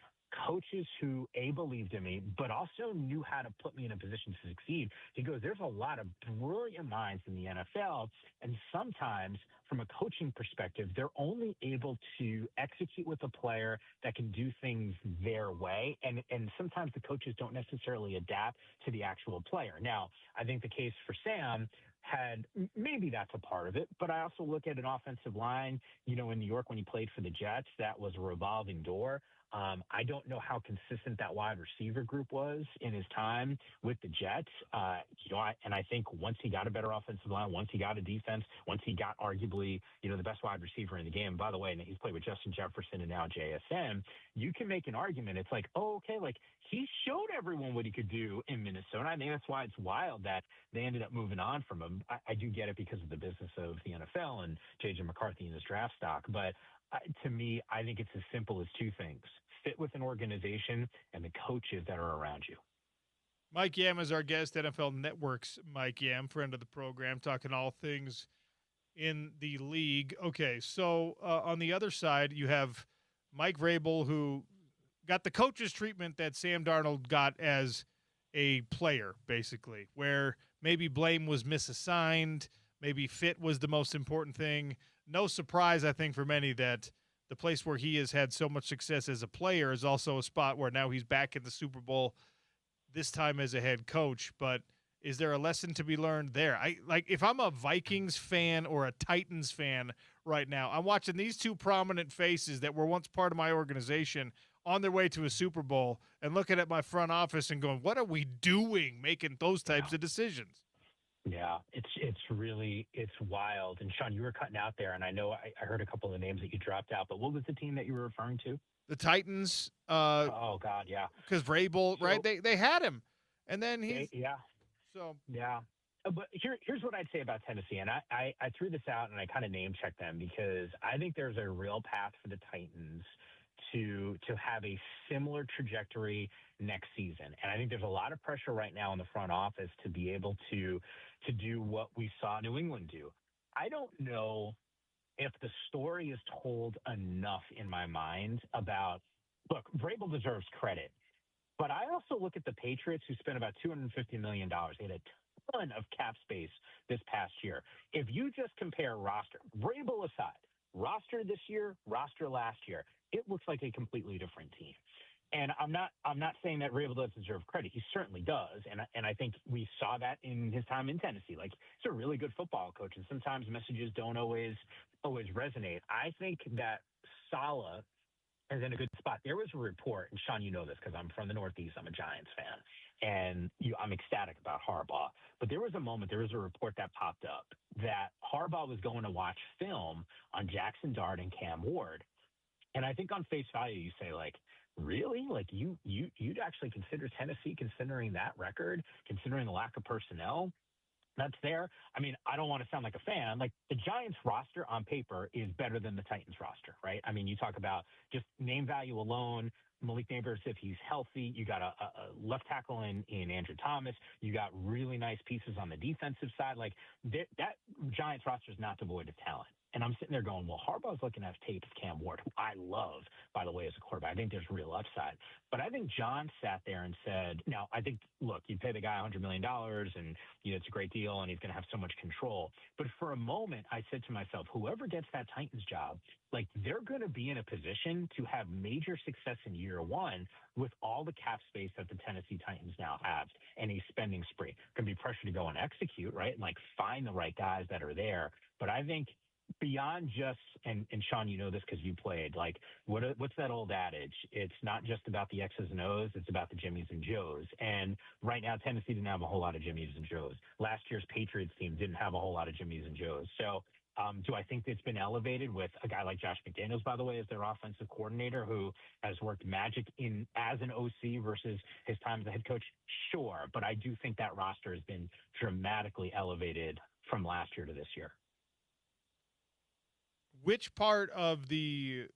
coaches who believed in me, but also knew how to put me in a position to succeed. He goes, there's a lot of brilliant minds in the NFL, and sometimes from a coaching perspective, they're only able to execute with a player that can do things their way. And sometimes the coaches don't necessarily adapt to the actual player. Now, I think the case for Sam had maybe that's a part of it, but I also look at an offensive line, in New York when he played for the Jets, that was a revolving door. I don't know how consistent that wide receiver group was in his time with the Jets. And I think once he got a better offensive line, once he got a defense, once he got arguably, the best wide receiver in the game, by the way, and he's played with Justin Jefferson and now JSN, you can make an argument. It's like, he showed everyone what he could do in Minnesota. I think that's why it's wild that they ended up moving on from him. I do get it because of the business of the NFL and J.J. McCarthy and his draft stock, but to me, I think it's as simple as two things: fit with an organization and the coaches that are around you. Mike Yam is our guest, NFL Network's Mike Yam, friend of the program, talking all things in the league. Okay, so on the other side, you have Mike Vrabel, who got the coach's treatment that Sam Darnold got as a player, basically, where maybe blame was misassigned, maybe fit was the most important thing. No surprise, I think, for many that the place where he has had so much success as a player is also a spot where now he's back in the Super Bowl, this time as a head coach. But is there a lesson to be learned there? If I'm a Vikings fan or a Titans fan right now, I'm watching these two prominent faces that were once part of my organization on their way to a Super Bowl and looking at my front office and going, what are we doing making those types of decisions? Yeah, it's wild. And Sean, you were cutting out there, and I know I heard a couple of the names that you dropped out, but what was the team that you were referring to? The Titans. Oh God, yeah. Because Vrabel, right? They had him, and then he's yeah. But here's what I'd say about Tennessee, and I threw this out and I kind of name checked them because I think there's a real path for the Titans to have a similar trajectory next season. And I think there's a lot of pressure right now in the front office to be able to do what we saw New England do. I don't know if the story is told enough in my mind about, look, Vrabel deserves credit, but I also look at the Patriots, who spent about $250 million. They had a ton of cap space this past year. If you just compare roster, Vrabel aside, roster this year, roster last year, it looks like a completely different team. And I'm not saying that Vrabel doesn't deserve credit. He certainly does. And I think we saw that in his time in Tennessee. Like, he's a really good football coach, and sometimes messages don't always resonate. I think that Saleh is in a good spot. There was a report, and Sean, you know this because I'm from the Northeast. I'm a Giants fan, and I'm ecstatic about Harbaugh. But there was a report that popped up that Harbaugh was going to watch film on Jackson Dart and Cam Ward. And I think on face value, you say, like, really? Like, you'd actually consider Tennessee, considering that record, considering the lack of personnel that's there? I mean, I don't want to sound like a fan. Like, the Giants roster on paper is better than the Titans roster, right? I mean, you talk about just name value alone. Malik Neighbors, if he's healthy, you got a left tackle in Andrew Thomas. You got really nice pieces on the defensive side. Like, that Giants roster is not devoid of talent. And I'm sitting there going, well, Harbaugh's looking at tape of Cam Ward, who I love, by the way, as a quarterback. I think there's real upside. But I think John sat there and said, now, I think, look, you pay the guy $100 million and, it's a great deal and he's going to have so much control. But for a moment, I said to myself, whoever gets that Titans job, like, they're going to be in a position to have major success in year one with all the cap space that the Tennessee Titans now have and a spending spree. Going to be pressure to go and execute, right? And, like, find the right guys that are there. But I think beyond just, and Sean, you know this because you played, like, what's that old adage? It's not just about the X's and O's, it's about the Jimmies and Joes. And right now, Tennessee didn't have a whole lot of Jimmies and Joes. Last year's Patriots team didn't have a whole lot of Jimmies and Joes. So do I think it's been elevated with a guy like Josh McDaniels, by the way, as their offensive coordinator, who has worked magic as an OC versus his time as a head coach? Sure. But I do think that roster has been dramatically elevated from last year to this year. Which part of the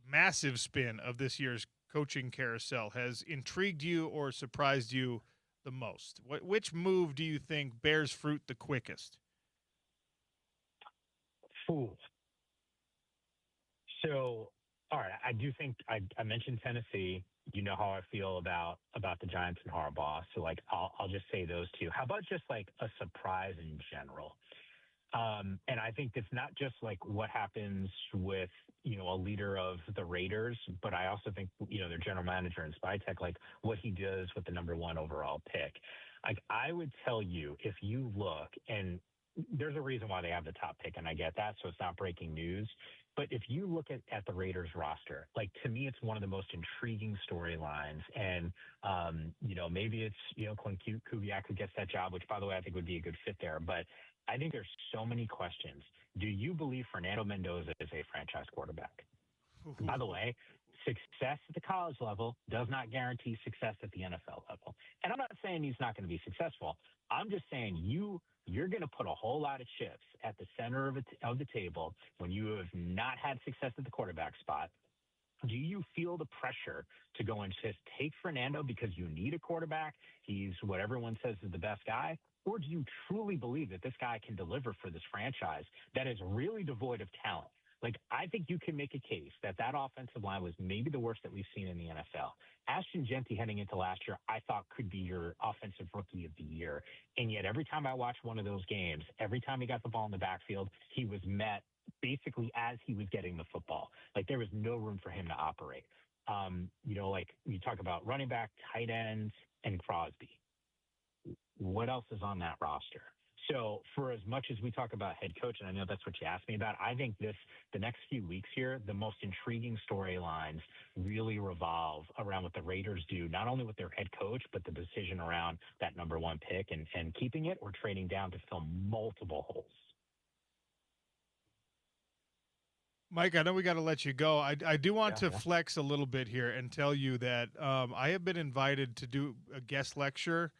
massive spin of this year's coaching carousel has intrigued you or surprised you the most? Which move do you think bears fruit the quickest? Ooh. So, all right, I do think I mentioned Tennessee. You know how I feel about the Giants and Harbaugh. So, like, I'll just say those two. How about just like a surprise in general? And I think it's not just like what happens with, a leader of the Raiders, but I also think, their general manager in Spytech, like what he does with the number one overall pick. Like, I would tell you, if you look, and there's a reason why they have the top pick, and I get that, so it's not breaking news. But if you look at the Raiders roster, like, to me, it's one of the most intriguing storylines. And, maybe it's, Clint Kubiak who gets that job, which, by the way, I think would be a good fit there. But I think there's so many questions. Do you believe Fernando Mendoza is a franchise quarterback? By the way, success at the college level does not guarantee success at the NFL level. And I'm not saying he's not going to be successful. I'm just saying you're going to put a whole lot of chips at the center of the table when you have not had success at the quarterback spot. Do you feel the pressure to go and just take Fernando because you need a quarterback? He's what everyone says is the best guy. Or do you truly believe that this guy can deliver for this franchise that is really devoid of talent? Like, I think you can make a case that offensive line was maybe the worst that we've seen in the NFL. Ashton Genty heading into last year, I thought could be your offensive rookie of the year. And yet every time I watched one of those games, every time he got the ball in the backfield, he was met basically as he was getting the football. Like, there was no room for him to operate. Like you talk about running back, tight ends, and Crosby. What else is on that roster? So for as much as we talk about head coach, and I know that's what you asked me about, I think the next few weeks here, the most intriguing storylines really revolve around what the Raiders do, not only with their head coach, but the decision around that number one pick and keeping it or trading down to fill multiple holes. Mike, I know we got to let you go. I do want to flex a little bit here and tell you that I have been invited to do a guest lecture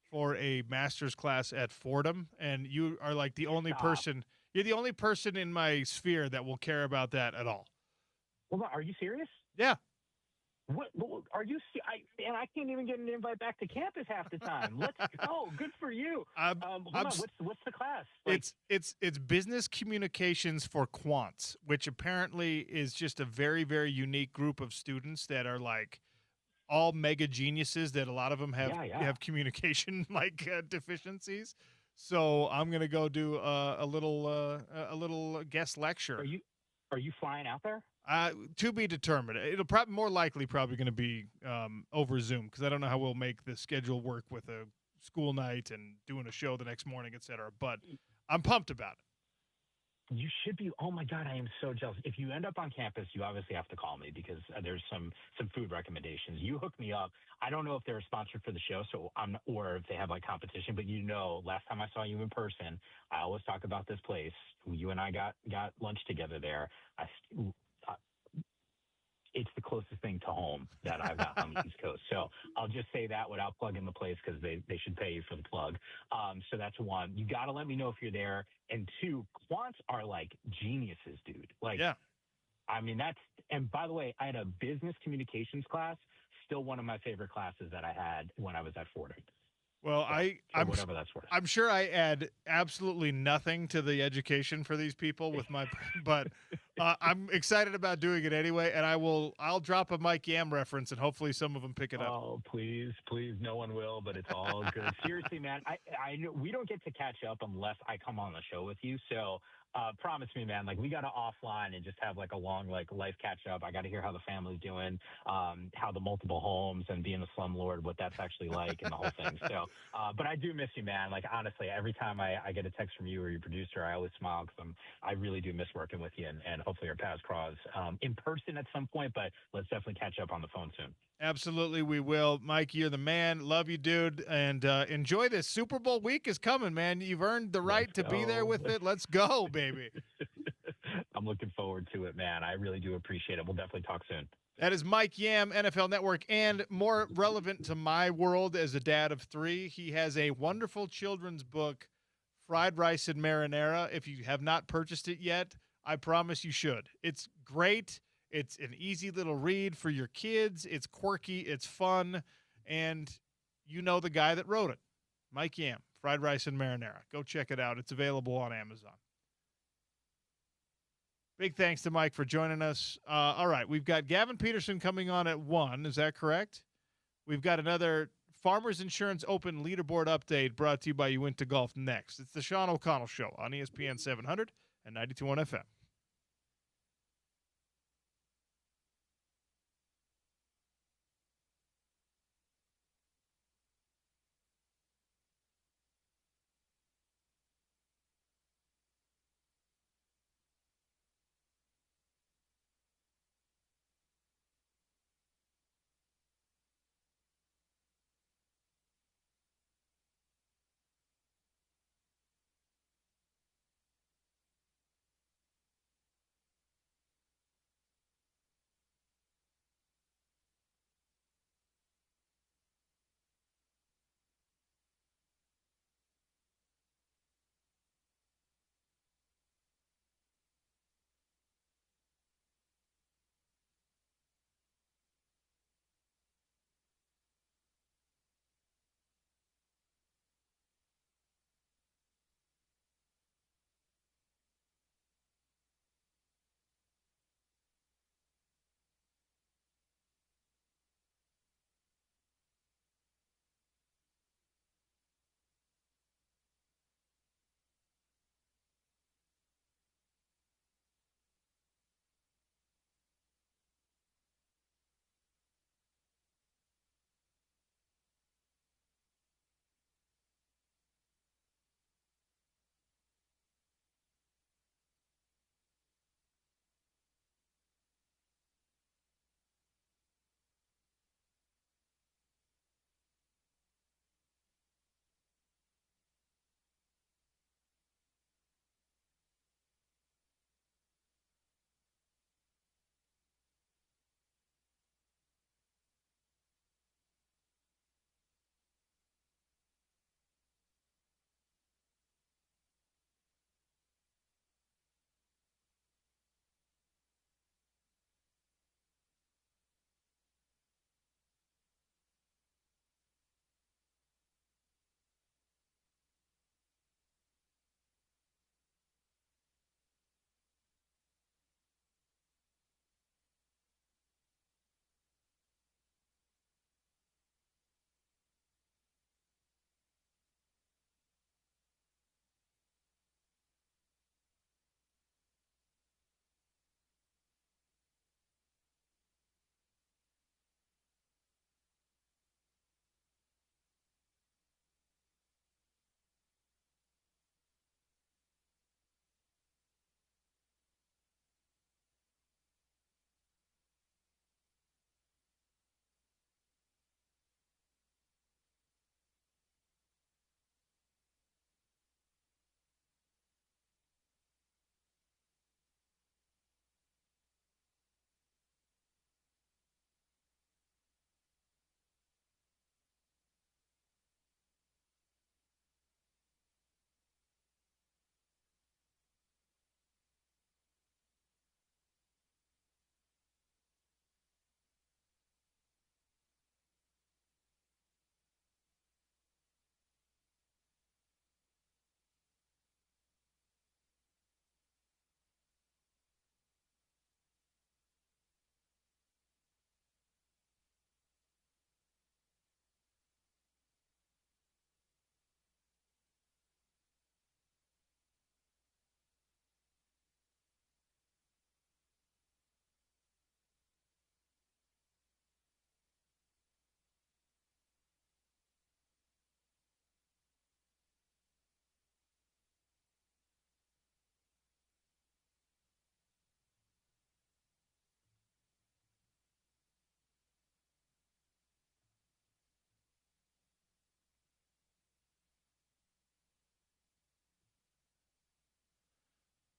for a master's class at Fordham, and you are like the only person. You're the only person in my sphere that will care about that at all. Well, are you serious? Yeah. What are you? I can't even get an invite back to campus half the time. Let's go. Good for you. Hold on. What's the class? Like, it's business communications for quants, which apparently is just a very, very unique group of students that are like all mega geniuses. That a lot of them have communication deficiencies. So I'm gonna go do a little guest lecture. Are you flying out there? To be determined. It'll probably going to be over Zoom because I don't know how we'll make the schedule work with a school night and doing a show the next morning, et cetera. But I'm pumped about it. You should be. Oh my God, I am so jealous. If you end up on campus, you obviously have to call me because there's some food recommendations. You hook me up. I don't know if they're sponsored for the show, or if they have like competition. But last time I saw you in person, I always talk about this place. You and I got lunch together there. It's the closest thing to home that I've got on the East Coast. So I'll just say that without plugging the place because they should pay you for the plug. So that's one. You got to let me know if you're there. And two, quants are like geniuses, dude. Like, yeah. I mean, and by the way, I had a business communications class, still one of my favorite classes that I had when I was at Fordham. Well, whatever that's worth. I'm sure I add absolutely nothing to the education for these people with my, but I'm excited about doing it anyway. And I'll drop a Mike Yam reference and hopefully some of them pick it up. Oh, please, no one will, but it's all good. Seriously, man, I know we don't get to catch up unless I come on the show with you. So promise me, man, like we got to offline and just have like a long life catch up. I got to hear how the family's doing, how the multiple homes and being a slumlord, what that's actually like and the whole thing. So, but I do miss you, man. Like honestly, every time I get a text from you or your producer, I always smile because I really do miss working with you and hopefully our paths cross in person at some point, but let's definitely catch up on the phone soon. Absolutely, we will. Mike, you're the man. Love you, dude. And enjoy this. Super Bowl week is coming, man. You've earned the right to be there with it. Let's go, baby. I'm looking forward to it, man. I really do appreciate it. We'll definitely talk soon. That is Mike Yam, NFL Network, and more relevant to my world as a dad of three, he has a wonderful children's book, Fried Rice and Marinara. If you have not purchased it yet, I promise you should. It's great. It's an easy little read for your kids. It's quirky. It's fun. And you know the guy that wrote it, Mike Yam, Fried Rice and Marinara. Go check it out. It's available on Amazon. Big thanks to Mike for joining us. All right, we've got Gavin Peterson coming on at 1. Is that correct? We've got another Farmers Insurance Open leaderboard update brought to you by You Went to Golf next. It's the Sean O'Connell Show on ESPN 700 and 92.1 FM.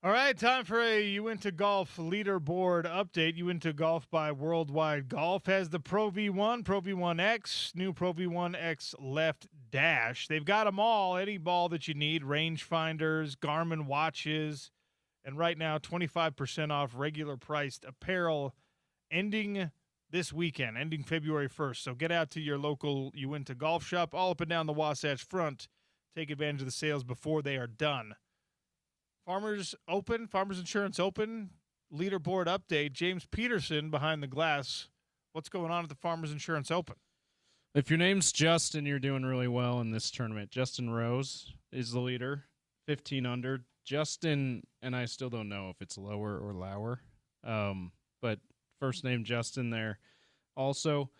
All right, time for a You Into Golf leaderboard update. You Into Golf by Worldwide Golf has the Pro V1, Pro V1X, new Pro V1X left dash. They've got them all, any ball that you need, rangefinders, Garmin watches, And right now, 25% off regular priced apparel ending this weekend, ending February 1st. So get out to your local Uinta golf shop all up and down the Wasatch Front. Take advantage of the sales before they are done. Farmers Insurance Open, leaderboard update. James Peterson behind the glass. What's going on at the Farmers Insurance Open? If your name's Justin, you're doing really well in this tournament. Justin Rose is the leader, 15 under. Justin, and I still don't know if it's lower or lower, but first name Justin there. Also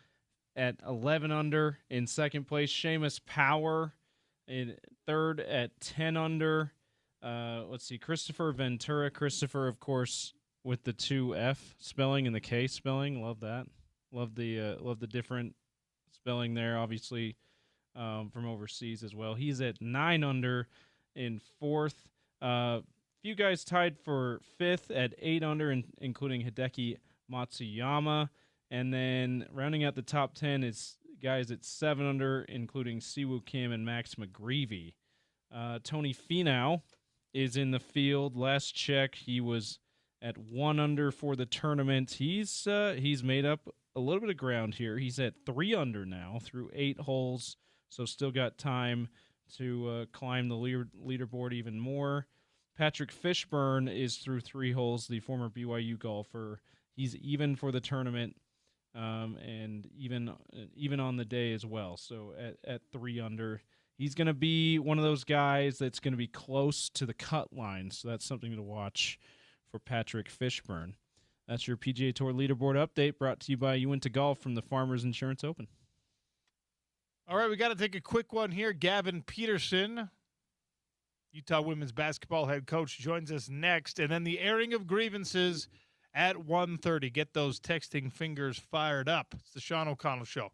at 11 under in second place, Seamus Power in third at 10 under. Let's see, Christopher Ventura. Christopher, of course, with the 2F spelling and the K spelling. Love that. Love the different spelling there, obviously, from overseas as well. He's at 9 under in fourth. Few guys tied for fifth at 8 under, including Hideki Matsuyama. And then rounding out the top 10 is guys at 7 under, including Siwoo Kim and Max McGreevy. Tony Finau is in the field. Last check, he was at 1 under for the tournament. He's made up a little bit of ground here. He's at 3 under now through 8 holes, so still got time to climb the leaderboard even more. Patrick Fishburne is through 3 holes, the former BYU golfer. He's even for the tournament, and even on the day as well. So at 3 under, he's going to be one of those guys that's going to be close to the cut line. So that's something to watch for Patrick Fishburne. That's your PGA Tour leaderboard update brought to you by Uinta Golf from the Farmers Insurance Open. All right, we got to take a quick one here. Gavin Peterson, Utah women's basketball head coach, joins us next. And then the airing of grievances at 1:30. Get those texting fingers fired up. It's the Sean O'Connell Show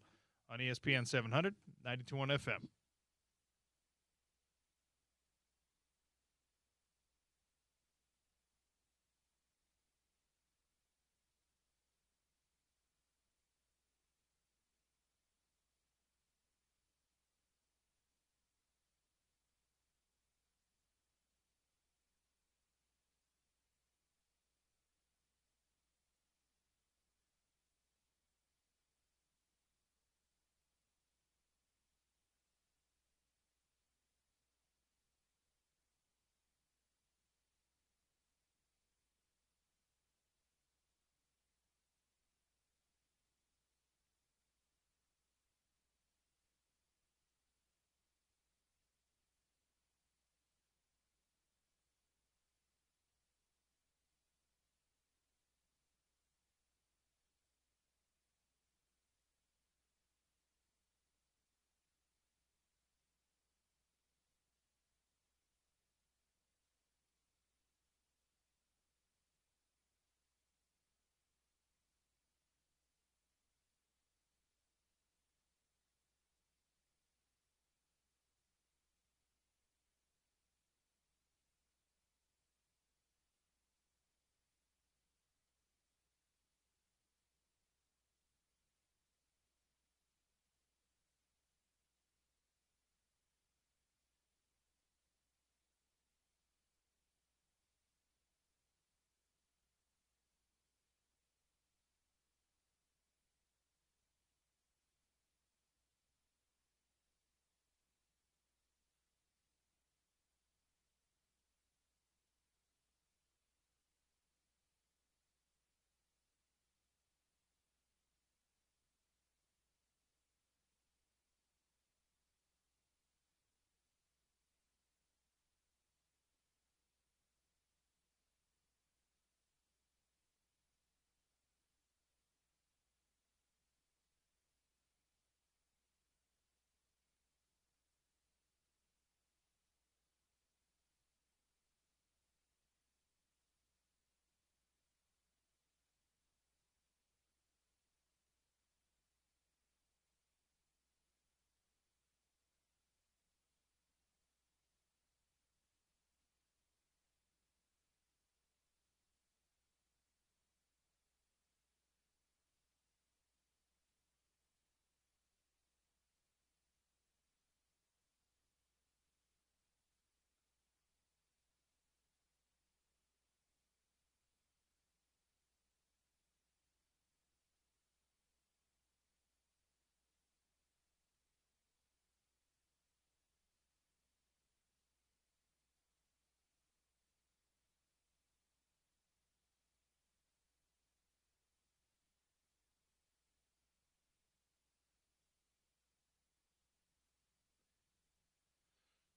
on ESPN 700, 92.1 FM.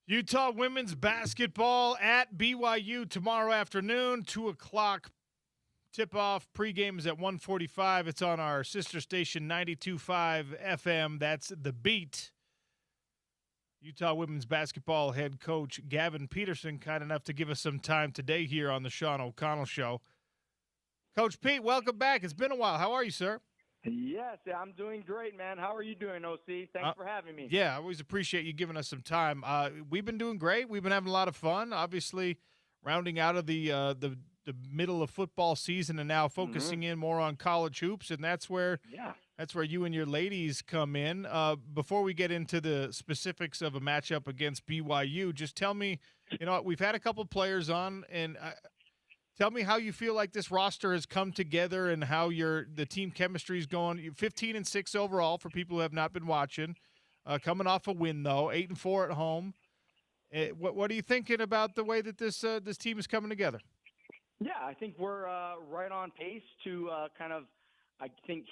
Utah women's basketball at BYU tomorrow afternoon, 2 o'clock tip-off. Pregame is at 1:45. It's on our sister station, 92.5 FM. That's The Beat. Utah women's basketball head coach Gavin Peterson, kind enough to give us some time today here on the Sean O'Connell Show. Coach Pete, welcome back. It's been a while. How are you, sir? Yes, I'm doing great, man. How are you doing, OC? Thanks for having me. Yeah, I always appreciate you giving us some time. We've been doing great. We've been having a lot of fun. Obviously, rounding out of the middle of football season and now focusing in more on college hoops, and that's where you and your ladies come in. Before we get into the specifics of a matchup against BYU, just tell me, we've had a couple players on, and tell me how you feel like this roster has come together and how the team chemistry is going. 15-6 overall for people who have not been watching. Coming off a win though, 8-4 at home. What are you thinking about the way that this team is coming together? Yeah, I think we're right on pace to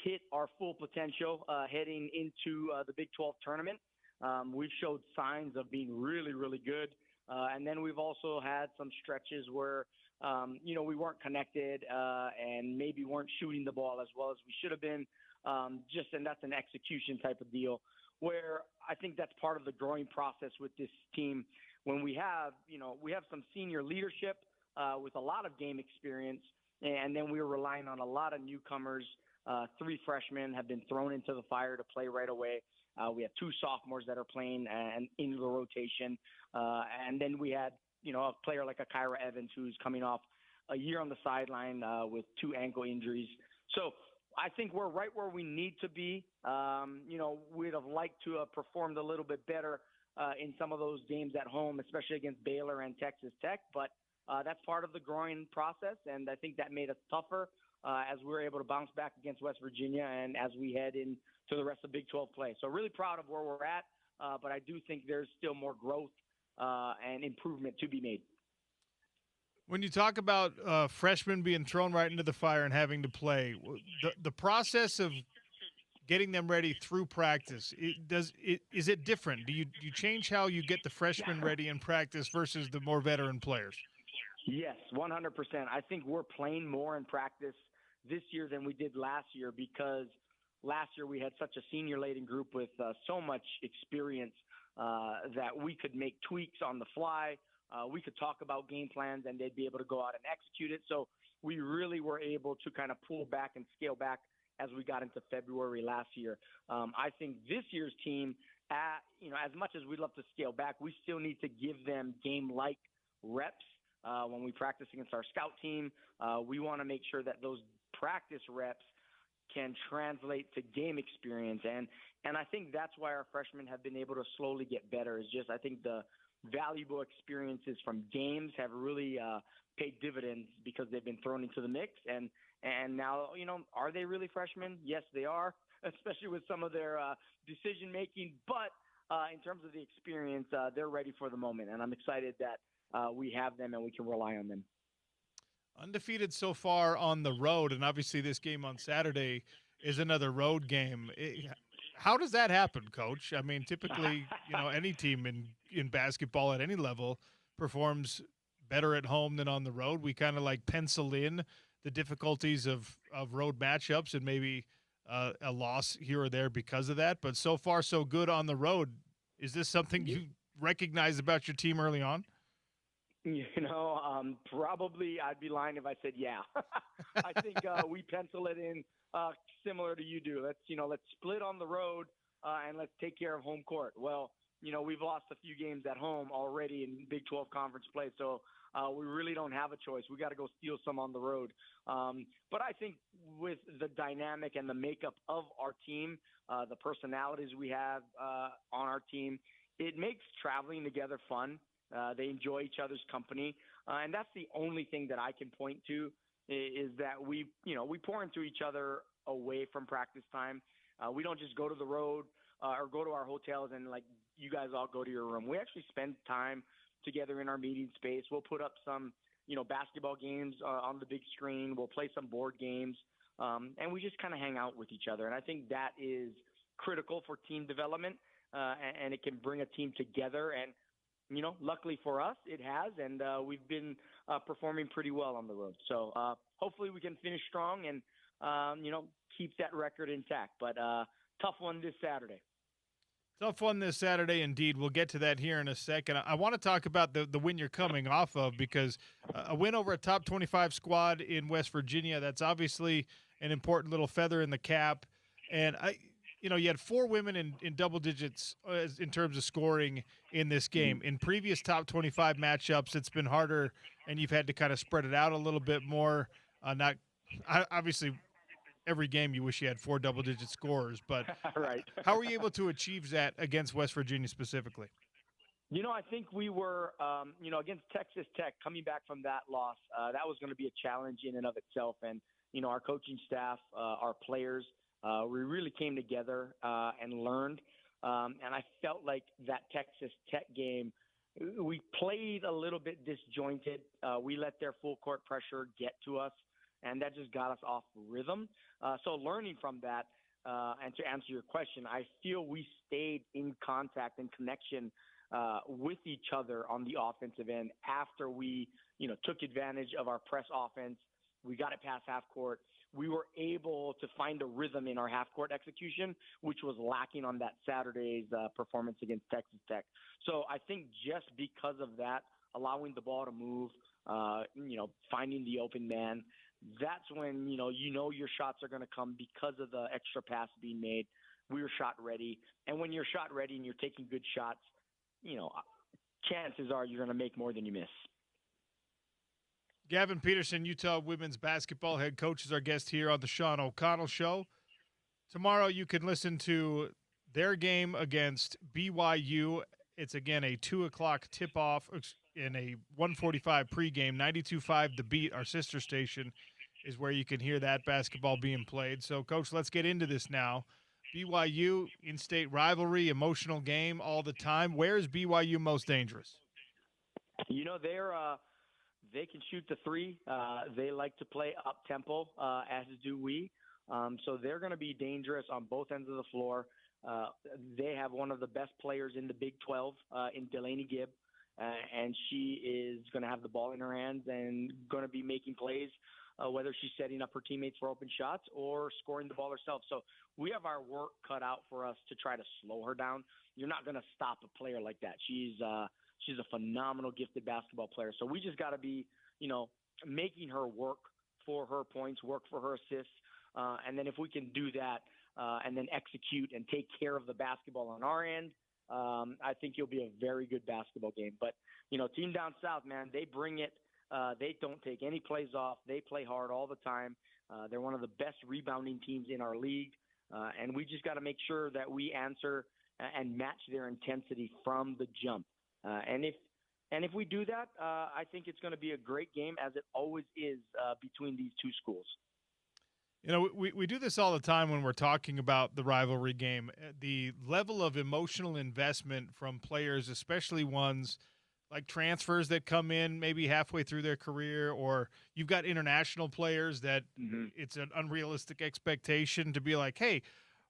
hit our full potential heading into the Big 12 tournament. We've showed signs of being really, really good. And then we've also had some stretches where, we weren't connected and maybe weren't shooting the ball as well as we should have been. And that's an execution type of deal where I think that's part of the growing process with this team. When we have some senior leadership with a lot of game experience, and then we were relying on a lot of newcomers. 3 freshmen have been thrown into the fire to play right away. We have 2 sophomores that are playing and in the rotation. And then we had, a player like a Kyra Evans who's coming off a year on the sideline with 2 ankle injuries. So I think we're right where we need to be. We'd have liked to have performed a little bit better in some of those games at home, especially against Baylor and Texas Tech. But that's part of the growing process, and I think that made us tougher as we were able to bounce back against West Virginia and as we head into the rest of Big 12 play. So really proud of where we're at, but I do think there's still more growth and improvement to be made. When you talk about freshmen being thrown right into the fire and having to play, the process of getting them ready through practice, is it different? Do you change how you get the freshmen ready in practice versus the more veteran players? Yes, 100%. I think we're playing more in practice this year than we did last year because last year we had such a senior-laden group with so much experience that we could make tweaks on the fly. We could talk about game plans and they'd be able to go out and execute it. So we really were able to kind of pull back and scale back as we got into February last year. I think this year's team, as much as we'd love to scale back, we still need to give them game-like reps. When we practice against our scout team, we want to make sure that those practice reps can translate to game experience. And I think that's why our freshmen have been able to slowly get better. I think the valuable experiences from games have really paid dividends because they've been thrown into the mix. And now, are they really freshmen? Yes, they are, especially with some of their decision making. But in terms of the experience, they're ready for the moment. And I'm excited that we have them and we can rely on them. Undefeated so far on the road, and obviously this game on Saturday is another road game. How does that happen, Coach? I mean, typically, any team in basketball at any level performs better at home than on the road. We kind of like pencil in the difficulties of road matchups and maybe a loss here or there because of that. But so far, so good on the road. Is this something you recognize about your team early on? Probably I'd be lying if I said yeah. I think we pencil it in similar to you do. Let's split on the road and let's take care of home court. Well, we've lost a few games at home already in Big 12 conference play, so we really don't have a choice. We got to go steal some on the road. But I think with the dynamic and the makeup of our team, the personalities we have on our team, it makes traveling together fun. They enjoy each other's company. And that's the only thing that I can point to is that we pour into each other away from practice time. We don't just go to the road or go to our hotels and you guys all go to your room. We actually spend time together in our meeting space. We'll put up some, basketball games on the big screen. We'll play some board games. And we just kind of hang out with each other. And I think that is critical for team development. And it can bring a team together. And luckily for us, it has, and we've been performing pretty well on the road. So hopefully we can finish strong and, keep that record intact. But tough one this Saturday. Tough one this Saturday, indeed. We'll get to that here in a second. I want to talk about the win you're coming off of, because a win over a top 25 squad in West Virginia, that's obviously an important little feather in the cap. And you had 4 women in double digits in terms of scoring in this game. In previous top 25 matchups, it's been harder, and you've had to kind of spread it out a little bit more. Obviously, every game you wish you had 4 double-digit scorers, but right. How were you able to achieve that against West Virginia specifically? I think we were, against Texas Tech, coming back from that loss, that was going to be a challenge in and of itself. And, our coaching staff, our players, we really came together and learned. And I felt like that Texas Tech game, we played a little bit disjointed. We let their full court pressure get to us, and that just got us off rhythm. So learning from that, and to answer your question, I feel we stayed in contact and connection with each other on the offensive end after we, took advantage of our press offense. We got it past half court. We were able to find a rhythm in our half court execution, which was lacking on that Saturday's performance against Texas Tech. So I think just because of that, allowing the ball to move, finding the open man, that's when, your shots are going to come because of the extra pass being made. We were shot ready. And when you're shot ready and you're taking good shots, chances are you're going to make more than you miss. Gavin Peterson, Utah women's basketball head coach, is our guest here on the Sean O'Connell Show. Tomorrow you can listen to their game against BYU. It's, again, a 2 o'clock tip-off in a 1:45 pregame. 92.5 The Beat, our sister station, is where you can hear that basketball being played. So, Coach, let's get into this now. BYU, in-state rivalry, emotional game all the time. Where is BYU most dangerous? They can shoot the three. They like to play up-tempo, as do we. So they're going to be dangerous on both ends of the floor. They have one of the best players in the Big 12 in Delaney Gibb, and she is going to have the ball in her hands and going to be making plays, whether she's setting up her teammates for open shots or scoring the ball herself. So we have our work cut out for us to try to slow her down. You're not going to stop a player like that. She's a phenomenal, gifted basketball player. So we just got to be, making her work for her points, work for her assists. And then if we can do that and then execute and take care of the basketball on our end, I think it'll be a very good basketball game. But, team down south, man, they bring it. They don't take any plays off. They play hard all the time. They're one of the best rebounding teams in our league. And we just got to make sure that we answer and match their intensity from the jump. And if we do that, I think it's going to be a great game, as it always is between these two schools. We do this all the time when we're talking about the rivalry game. The level of emotional investment from players, especially ones like transfers that come in maybe halfway through their career, or you've got international players that it's an unrealistic expectation to be like, hey,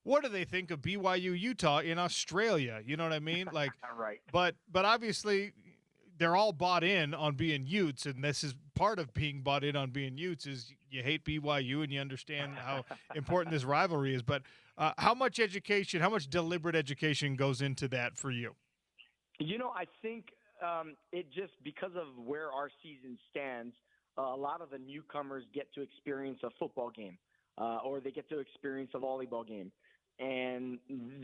what do they think of BYU Utah in Australia? You know what I mean? Like, right. But obviously they're all bought in on being Utes, and this is part of being bought in on being Utes is you hate BYU and you understand how important this rivalry is. But how much education, how much deliberate education goes into that for you? I think it just because of where our season stands, a lot of the newcomers get to experience a football game or they get to experience a volleyball game. And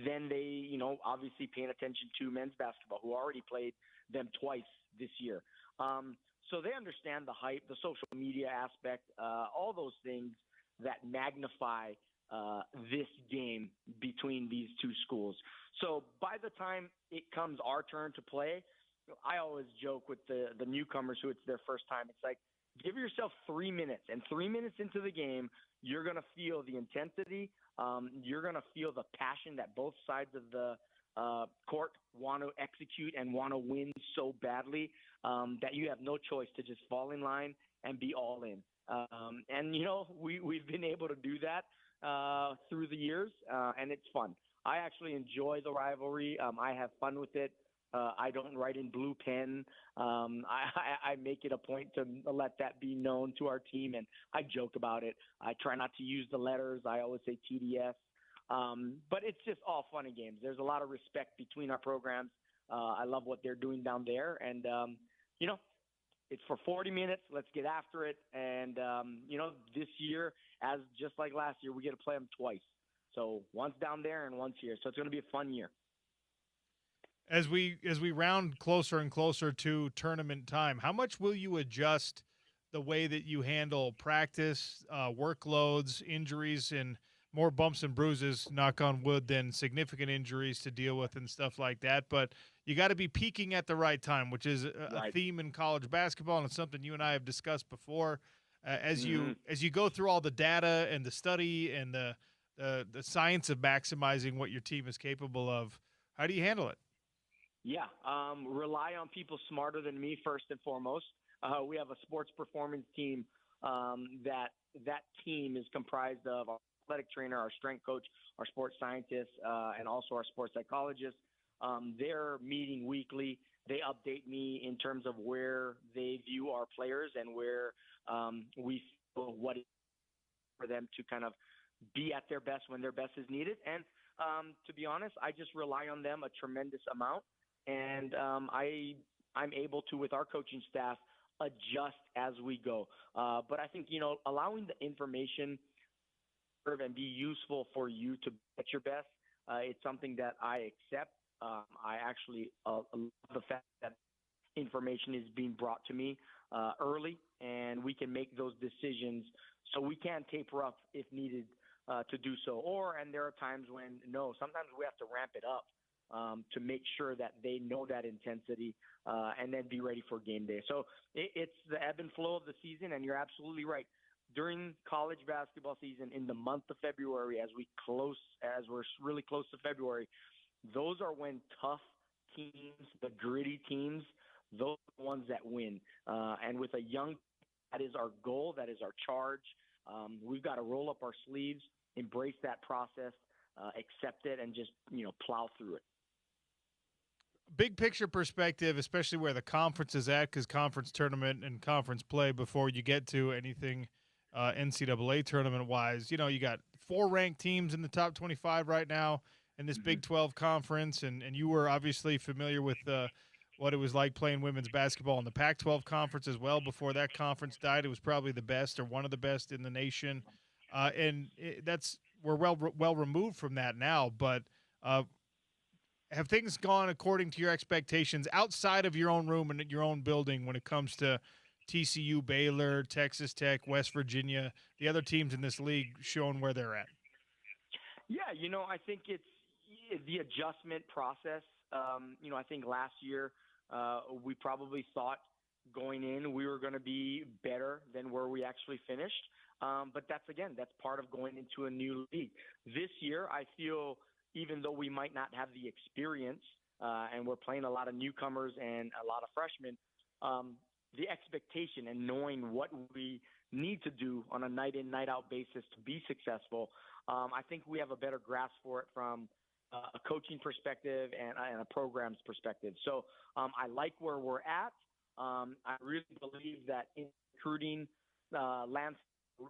then they, obviously paying attention to men's basketball, who already played them twice this year. So they understand the hype, the social media aspect, all those things that magnify this game between these two schools. So by the time it comes our turn to play, I always joke with the newcomers who it's their first time. It's like, give yourself 3 minutes, and 3 minutes into the game, you're going to feel the intensity. You're going to feel the passion that both sides of the court want to execute and want to win so badly that you have no choice to just fall in line and be all in. And, we've been able to do that through the years, and it's fun. I actually enjoy the rivalry. I have fun with it. I don't write in blue pen. I make it a point to let that be known to our team, and I joke about it. I try not to use the letters. I always say TDS. But it's just all fun and games. There's a lot of respect between our programs. I love what they're doing down there, and it's for 40 minutes. Let's get after it. And this year, as just like last year, we get to play them twice. So once down there and once here. So it's going to be a fun year. As we round closer and closer to tournament time, how much will you adjust the way that you handle practice, workloads, injuries, and more bumps and bruises, knock on wood, than significant injuries to deal with and stuff like that? But you got to be peaking at the right time, which is a theme in college basketball, and it's something you and I have discussed before. As you go through all the data and the study and the science of maximizing what your team is capable of, how do you handle it? Yeah, rely on people smarter than me first and foremost. We have a sports performance team that team is comprised of our athletic trainer, our strength coach, our sports scientist, and also our sports psychologist. They're meeting weekly. They update me in terms of where they view our players and where we feel what is for them to kind of be at their best when their best is needed. And to be honest, I just rely on them a tremendous amount. And I'm able to, with our coaching staff, adjust as we go. But I think, allowing the information and be useful for you to be at your best, it's something that I accept. I actually love the fact that information is being brought to me early, and we can make those decisions so we can taper up if needed to do so. And there are times when, sometimes we have to ramp it up. To make sure that they know that intensity and then be ready for game day. So it's the ebb and flow of the season, and you're absolutely right. During college basketball season in the month of February, as we're really close to February, those are when tough teams, the gritty teams, those are the ones that win. And with a young, that is our goal, that is our charge. We've got to roll up our sleeves, embrace that process, accept it, and just plow through it. Big picture perspective, especially where the conference is at, because conference tournament and conference play before you get to anything NCAA tournament-wise, you got 4 ranked teams in the top 25 right now in this Big 12 conference, and you were obviously familiar with what it was like playing women's basketball in the Pac-12 conference as well. Before that conference died, it was probably the best or one of the best in the nation, we're well removed from that now, but have things gone according to your expectations outside of your own room and your own building when it comes to TCU, Baylor, Texas Tech, West Virginia, the other teams in this league showing where they're at? Yeah, I think it's the adjustment process. I think last year we probably thought going in we were going to be better than where we actually finished. But that's part of going into a new league. This year, I feel even though we might not have the experience and we're playing a lot of newcomers and a lot of freshmen, the expectation and knowing what we need to do on a night in, night out basis to be successful, I think we have a better grasp for it from a coaching perspective and a program's perspective. So I like where we're at. I really believe that in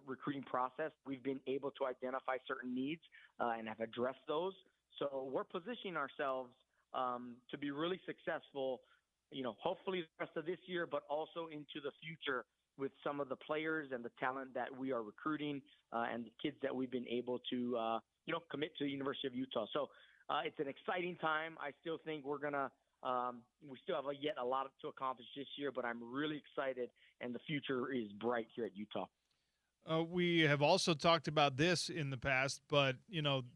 recruiting process, we've been able to identify certain needs and have addressed those. So we're positioning ourselves to be really successful, hopefully the rest of this year, but also into the future with some of the players and the talent that we are recruiting and the kids that we've been able to, commit to the University of Utah. So it's an exciting time. I still think we still have yet a lot to accomplish this year, but I'm really excited, and the future is bright here at Utah. We have also talked about this in the past, but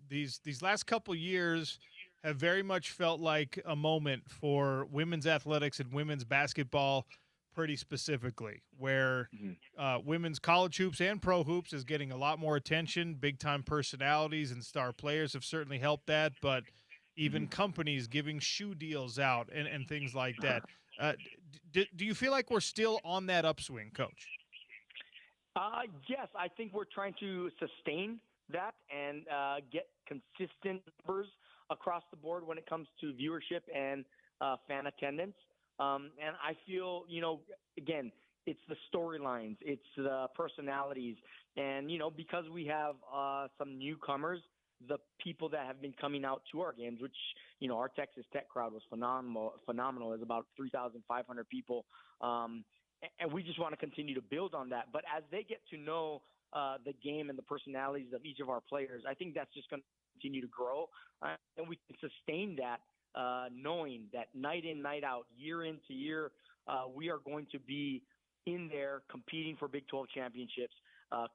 these last couple years have very much felt like a moment for women's athletics and women's basketball, pretty specifically, where women's college hoops and pro hoops is getting a lot more attention. Big time personalities and star players have certainly helped that, but even companies giving shoe deals out and things like that. Do you feel like we're still on that upswing, Coach? Yes, I think we're trying to sustain that and get consistent numbers across the board when it comes to viewership and fan attendance. And I feel, again, it's the storylines, it's the personalities, and because we have some newcomers, the people that have been coming out to our games, which our Texas Tech crowd was phenomenal. It's about 3,500 people, and we just want to continue to build on that. But as they get to know the game and the personalities of each of our players, I think that's just going to continue to grow, and we can sustain that, knowing that night in, night out, year in to year, we are going to be in there competing for Big 12 championships,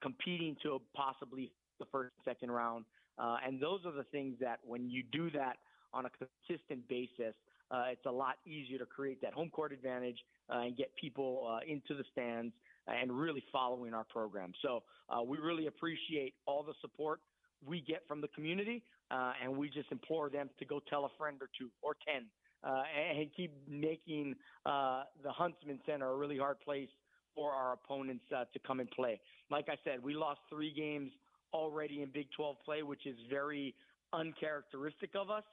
competing to possibly the first, second round. And those are the things that when you do that on a consistent basis, it's a lot easier to create that home court advantage and get people into the stands and really following our program. So we really appreciate all the support we get from the community, and we just implore them to go tell a friend or two or 10 and keep making the Huntsman Center a really hard place for our opponents to come and play. Like I said, we lost 3 games already in Big 12 play, which is very uncharacteristic of us.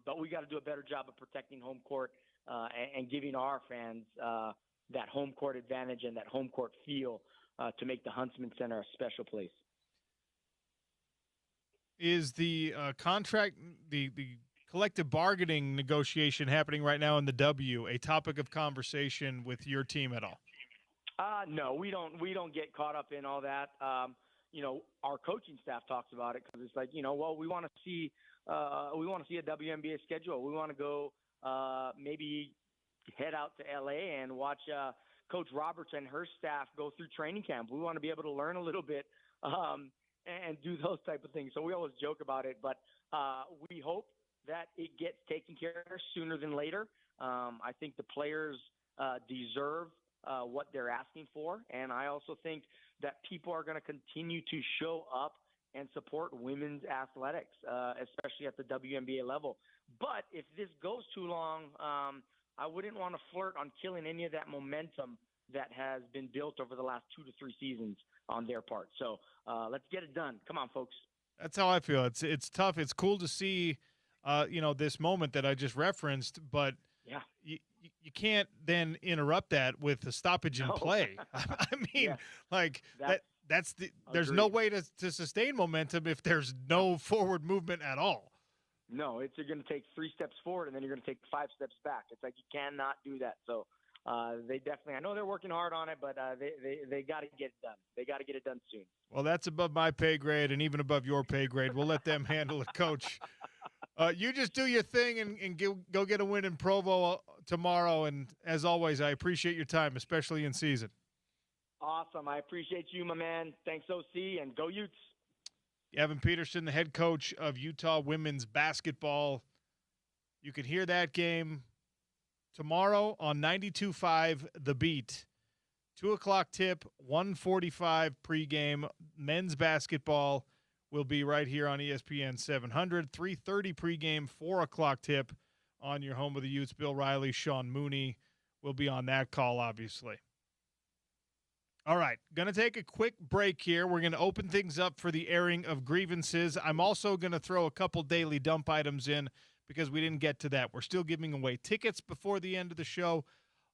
But we got to do a better job of protecting home court and giving our fans that home court advantage and that home court feel to make the Huntsman Center a special place. Is the contract, the collective bargaining negotiation happening right now in the W a topic of conversation with your team at all? No, we don't get caught up in all that. Our coaching staff talks about it because it's like, well, we want to see a WNBA schedule. We want to go maybe head out to LA and watch Coach Roberts and her staff go through training camp. We want to be able to learn a little bit and do those type of things. So we always joke about it, but we hope that it gets taken care of sooner than later. I think the players deserve what they're asking for. And I also think that people are going to continue to show up and support women's athletics, especially at the WNBA level. But if this goes too long, I wouldn't want to flirt on killing any of that momentum that has been built over the last 2 to 3 seasons on their part. So let's get it done. Come on, folks. That's how I feel. It's tough. It's cool to see, this moment that I just referenced, but yeah. You can't then interrupt that with a stoppage in play. I mean, there's no way to sustain momentum if there's no forward movement at all. No, you're going to take 3 steps forward and then you're going to take 5 steps back. It's like you cannot do that. So they definitely, I know they're working hard on it, but they got to get it done. They got to get it done soon. Well, that's above my pay grade and even above your pay grade. We'll let them handle it, Coach. You just do your thing and go get a win in Provo tomorrow. And as always, I appreciate your time, especially in season. Awesome. I appreciate you, my man. Thanks, OC, and go Utes. Evan Peterson, the head coach of Utah women's basketball. You can hear that game tomorrow on 92.5 The Beat. 2 o'clock tip, 1:45 pregame. Men's basketball will be right here on ESPN 700. 3:30 pregame, 4 o'clock tip on your home of the Utes. Bill Riley, Sean Mooney will be on that call, obviously. All right, going to take a quick break here. We're going to open things up for the airing of grievances. I'm also going to throw a couple daily dump items in because we didn't get to that. We're still giving away tickets before the end of the show.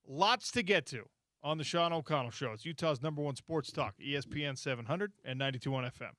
Lots to get to on the Sean O'Connell Show. It's Utah's #1 sports talk, ESPN 700 and 92.1 FM.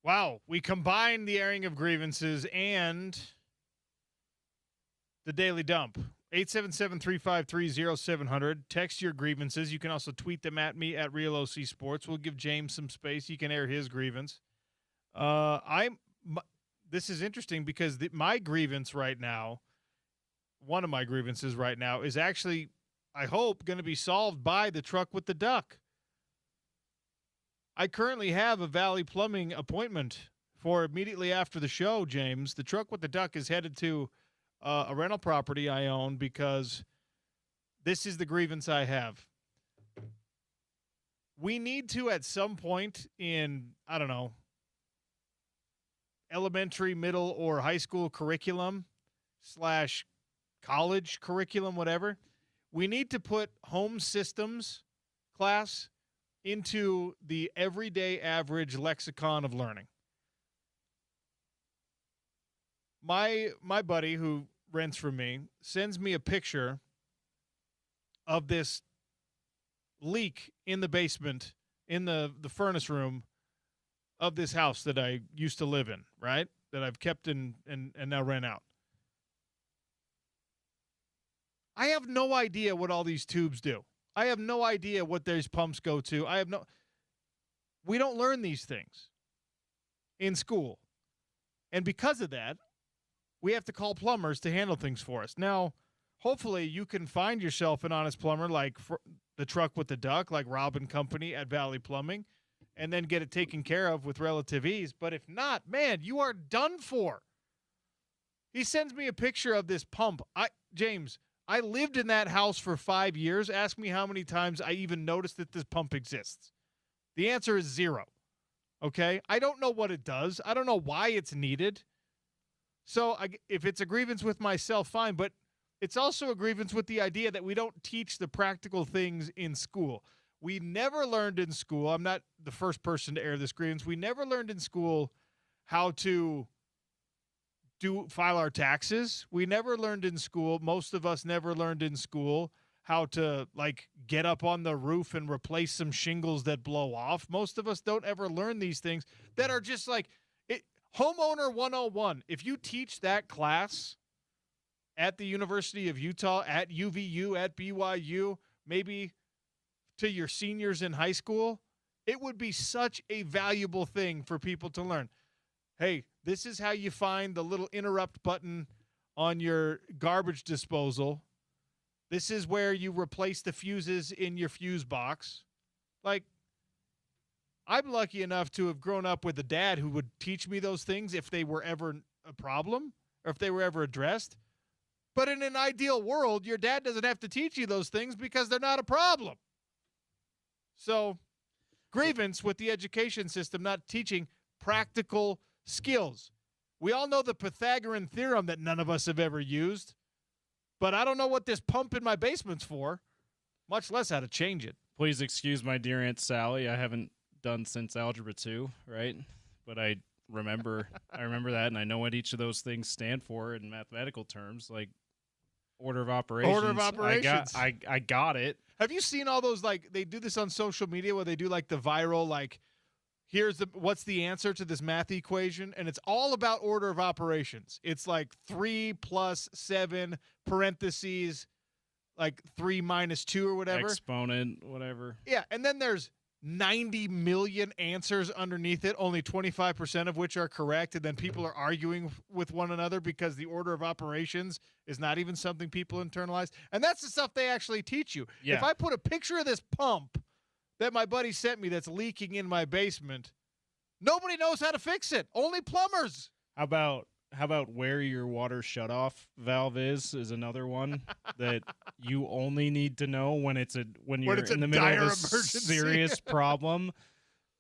Wow, we combined the airing of grievances and the Daily Dump. 877-353-0700. Text your grievances. You can also tweet them at me at Real OC Sports. We'll give James some space. He can air his grievance. This is interesting because my grievance right now, one of my grievances right now, is actually, I hope, going to be solved by the truck with the duck. I currently have a Valley Plumbing appointment for immediately after the show, James. The truck with the duck is headed to a rental property I own because this is the grievance I have. We need to, at some point in, I don't know, elementary, middle, or high school curriculum / college curriculum, whatever, we need to put home systems class into the everyday average lexicon of learning. My buddy who rents from me sends me a picture of this leak in the basement, in the furnace room of this house that I used to live in, right? That I've kept and now rent out. I have no idea what all these tubes do. I have no idea what these pumps go to. We don't learn these things in school. And because of that, we have to call plumbers to handle things for us. Now, hopefully you can find yourself an honest plumber like the truck with the duck, like Rob and Company at Valley Plumbing, and then get it taken care of with relative ease. But if not, man, you are done for. He sends me a picture of this pump. James, I lived in that house for 5 years. Ask me how many times I even noticed that this pump exists. The answer is 0. Okay? I don't know what it does. I don't know why it's needed. So if it's a grievance with myself, fine. But it's also a grievance with the idea that we don't teach the practical things in school. We never learned in school, I'm not the first person to air this grievance, we never learned in school how to file our taxes. We never learned in school, most of us never learned in school how to, get up on the roof and replace some shingles that blow off. Most of us don't ever learn these things that are just Homeowner 101. If you teach that class at the University of Utah, at UVU, at BYU, maybe to your seniors in high school, it would be such a valuable thing for people to learn. Hey, this is how you find the little interrupt button on your garbage disposal. This is where you replace the fuses in your fuse box. I'm lucky enough to have grown up with a dad who would teach me those things if they were ever a problem or if they were ever addressed. But in an ideal world, your dad doesn't have to teach you those things because they're not a problem. So, grievance with the education system not teaching practical skills. We all know the Pythagorean theorem that none of us have ever used, but I don't know what this pump in my basement's for, much less how to change it. Please excuse my dear Aunt Sally. I haven't done since Algebra 2, right? But I remember that, and I know what each of those things stand for in mathematical terms, like order of operations. Order of operations. I got it. Have you seen all those, they do this on social media where they do, the viral, what's the answer to this math equation? And it's all about order of operations. It's 3 + 7 parentheses, 3 - 2 or whatever. Exponent, whatever. Yeah, and then there's 90 million answers underneath it, only 25% of which are correct, and then people are arguing with one another because the order of operations is not even something people internalize. And that's the stuff they actually teach you. Yeah. If I put a picture of this pump that my buddy sent me that's leaking in my basement, nobody knows how to fix it. Only plumbers. How about where your water shutoff valve is another one that you only need to know when you're in the middle of a emergency. serious problem,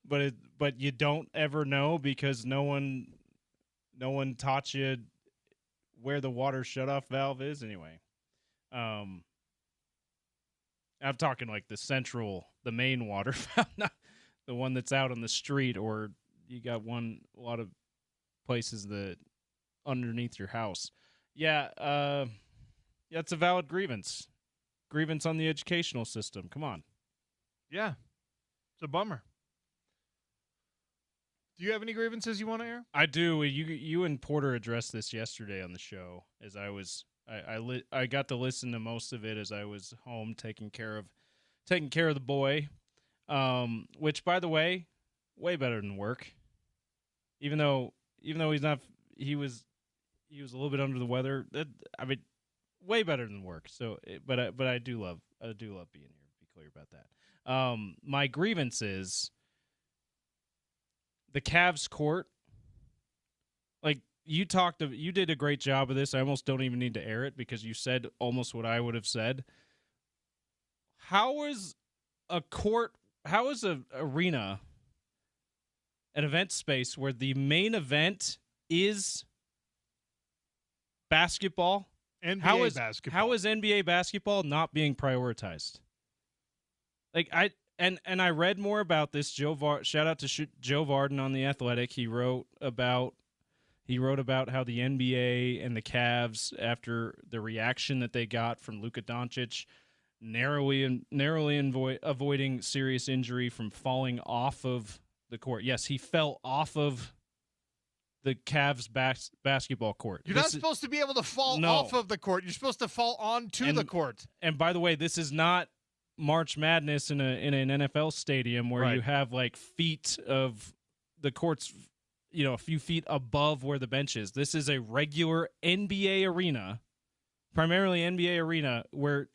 but you don't ever know because no one taught you where the water shutoff valve is anyway. I'm talking the main water valve, not the one that's out on the street, or you got a lot of places that underneath your house. Yeah, it's a valid grievance. Grievance on the educational system. Come on. Yeah. It's a bummer. Do you have any grievances you want to air? I do. You and Porter addressed this yesterday on the show as I got to listen to most of it as I was home taking care of the boy, which, by the way better than work. Even though he's not, he was a little bit under the weather. Way better than work. So, but I do love being here. Be clear about that. My grievance is the Cavs court. Like you did a great job of this. I almost don't even need to air it because you said almost what I would have said. How is an arena an event space where the main event is basketball? NBA basketball. How is NBA basketball not being prioritized? Like I read more about this. Shout out to Joe Varden on The Athletic. He wrote about how the NBA and the Cavs, after the reaction that they got from Luka Doncic, narrowly avoiding serious injury from falling off of the court. Yes, he fell off of the Cavs basketball court. You're not supposed to be able to fall off of the court. You're supposed to fall onto the court. And by the way, this is not March Madness in an NFL stadium where you have like feet of the courts, a few feet above where the bench is. This is a regular NBA arena, primarily NBA arena, where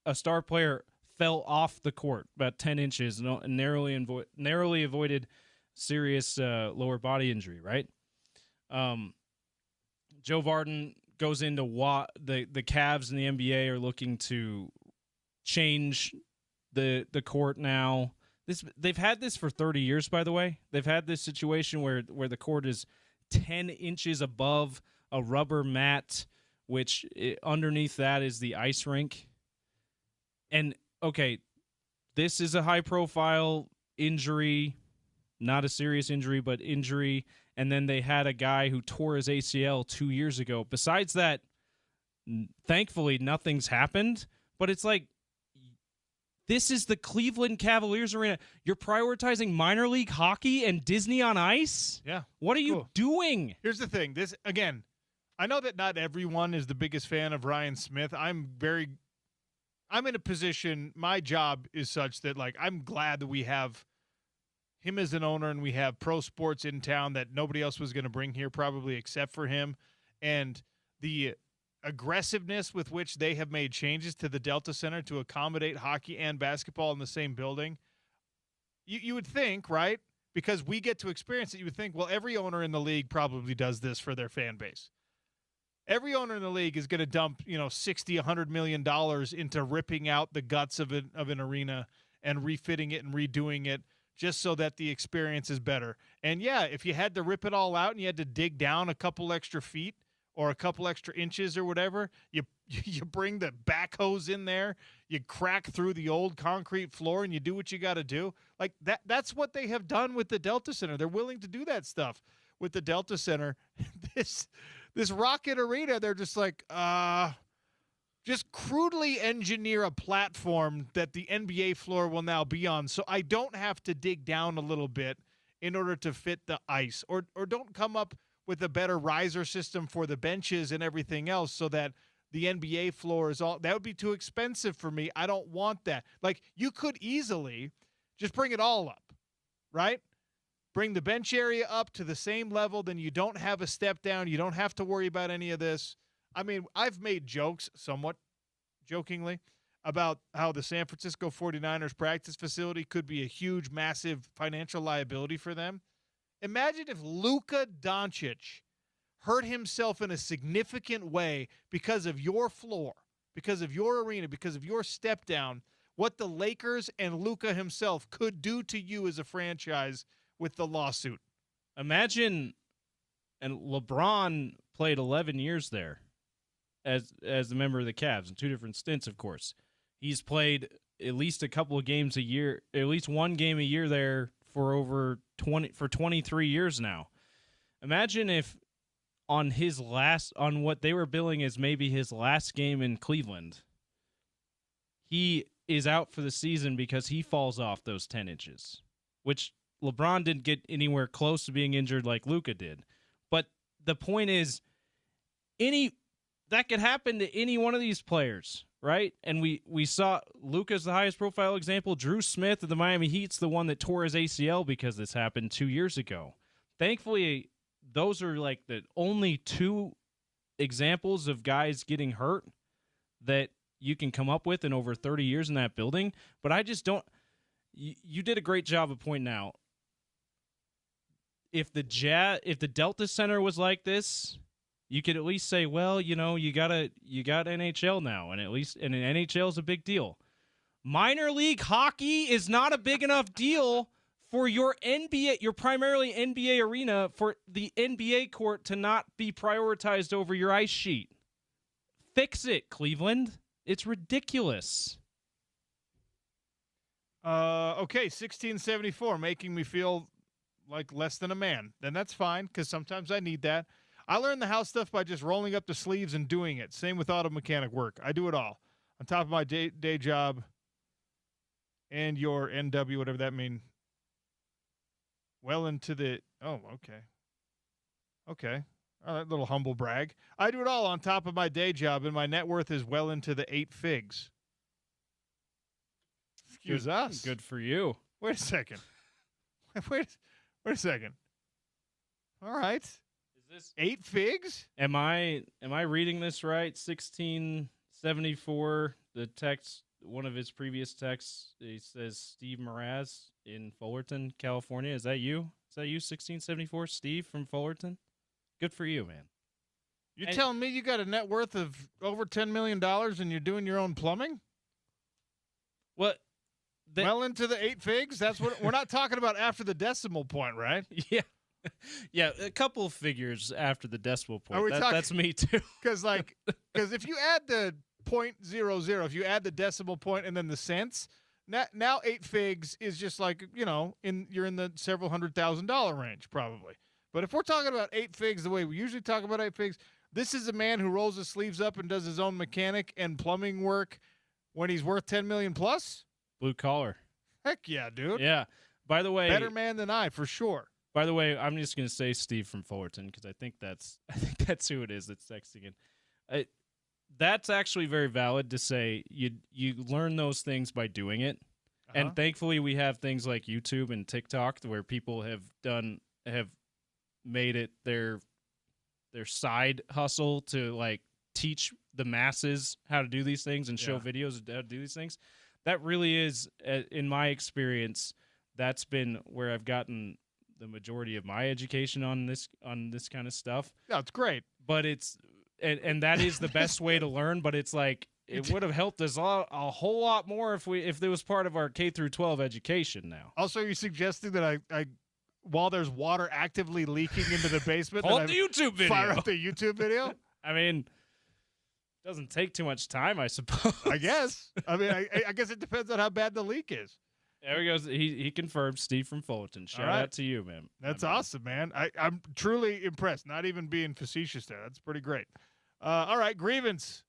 a star player fell off the court about 10 inches and narrowly avoided serious lower body injury, right? Joe Varden goes into what the Cavs and the NBA are looking to change the court now. They've had this for 30 years, by the way. They've had this situation where the court is 10 inches above a rubber mat, which underneath that is the ice rink. And okay, this is a high-profile injury, not a serious injury, but injury. And then they had a guy who tore his ACL 2 years ago. Besides that, thankfully, nothing's happened. But it's like, this is the Cleveland Cavaliers arena. You're prioritizing minor league hockey and Disney on Ice? Yeah. What are you doing? Here's the thing. This, again, I know that not everyone is the biggest fan of Ryan Smith. I'm in a position, my job is such that, like, I'm glad that we have him as an owner and we have pro sports in town that nobody else was going to bring here probably except for him. And the aggressiveness with which they have made changes to the Delta Center to accommodate hockey and basketball in the same building, you would think, right? Because we get to experience it, you would think, well, every owner in the league probably does this for their fan base. Every owner in the league is going to dump, $60, $100 million into ripping out the guts of an arena and refitting it and redoing it just so that the experience is better. And yeah, if you had to rip it all out and you had to dig down a couple extra feet or a couple extra inches or whatever, you bring the backhoes in there, you crack through the old concrete floor, and you do what you got to do. Like that's what they have done with the Delta Center. They're willing to do that stuff with the Delta Center. This Rocket Arena, they're just like, just crudely engineer a platform that the NBA floor will now be on, so I don't have to dig down a little bit in order to fit the ice, or don't come up with a better riser system for the benches and everything else so that the NBA floor is all – that would be too expensive for me. I don't want that. Like, you could easily just bring it all up, right? Bring the bench area up to the same level, then you don't have a step down. You don't have to worry about any of this. I mean, I've made jokes, somewhat jokingly, about how the San Francisco 49ers practice facility could be a huge, massive financial liability for them. Imagine if Luka Doncic hurt himself in a significant way because of your floor, because of your arena, because of your step down, what the Lakers and Luka himself could do to you as a franchise with the lawsuit. Imagine, and LeBron played 11 years there as a member of the Cavs in two different stints, of course. He's played at least a couple of games a year, at least one game a year there for 23 years now. Imagine if on what they were billing as maybe his last game in Cleveland, he is out for the season because he falls off those 10 inches, which LeBron didn't get anywhere close to being injured like Luka did. But the point is, that could happen to any one of these players, right? And we saw Luka's the highest profile example. Drew Smith of the Miami Heat's the one that tore his ACL because this happened 2 years ago. Thankfully, those are like the only two examples of guys getting hurt that you can come up with in over 30 years in that building. But I just don't. You did a great job of pointing out. If the Delta Center was like this, you could at least say, well, you got NHL now, and an NHL is a big deal. Minor league hockey is not a big enough deal for your NBA, your primarily NBA arena, for the NBA court to not be prioritized over your ice sheet. Fix it, Cleveland. It's ridiculous. Okay, 1674, making me feel like less than a man. Then that's fine, because sometimes I need that. I learned the house stuff by just rolling up the sleeves and doing it. Same with auto mechanic work. I do it all. On top of my day job and your NW, whatever that means. Well into the... Oh, okay. Okay. All right, little humble brag. I do it all on top of my day job, and my net worth is well into the 8 figs. Excuse us. Good for you. Wait a second. Wait a second. All right. Is this 8 figs? Am I reading this right? 1674. The text, one of his previous texts, he says Steve Mraz in Fullerton, California. Is that you? 1674, Steve from Fullerton? Good for you, man. You're telling me you got a net worth of over $10 million and you're doing your own plumbing? What? Well into the 8 figs? That's what we're not talking about after the decimal point, right? Yeah. Yeah, a couple of figures after the decimal point. That's me too. Because if you add the 0.00, if you add the decimal point and then the cents, now 8 figs is just like, you're in the several $100,000 range probably. But if we're talking about 8 figs the way we usually talk about 8 figs, this is a man who rolls his sleeves up and does his own mechanic and plumbing work when he's worth $10 million plus. Blue collar. Heck yeah, dude. Yeah. By the way, better man than I, for sure. By the way, I'm just going to say Steve from Fullerton because I think that's who it is that's texting in. That's actually very valid to say you learn those things by doing it. Uh-huh. And thankfully we have things like YouTube and TikTok where people have made it their side hustle to like teach the masses how to do these things and show videos of how to do these things. That really is, in my experience, that's been where I've gotten the majority of my education on this kind of stuff. Yeah, it's great. But it's and that is the best way to learn, but it's like it would have helped us a whole lot more if it was part of our K through 12 education now. Also, you're suggesting that I while there's water actively leaking into the basement, hold the YouTube video. Fire up the YouTube video? I mean, it doesn't take too much time, I suppose. I guess. I mean, I guess it depends on how bad the leak is. There he goes. He confirmed. Steve from Fullerton. Shout out to you, man. That's awesome, man. I'm truly impressed. Not even being facetious there. That's pretty great. All right, grievance.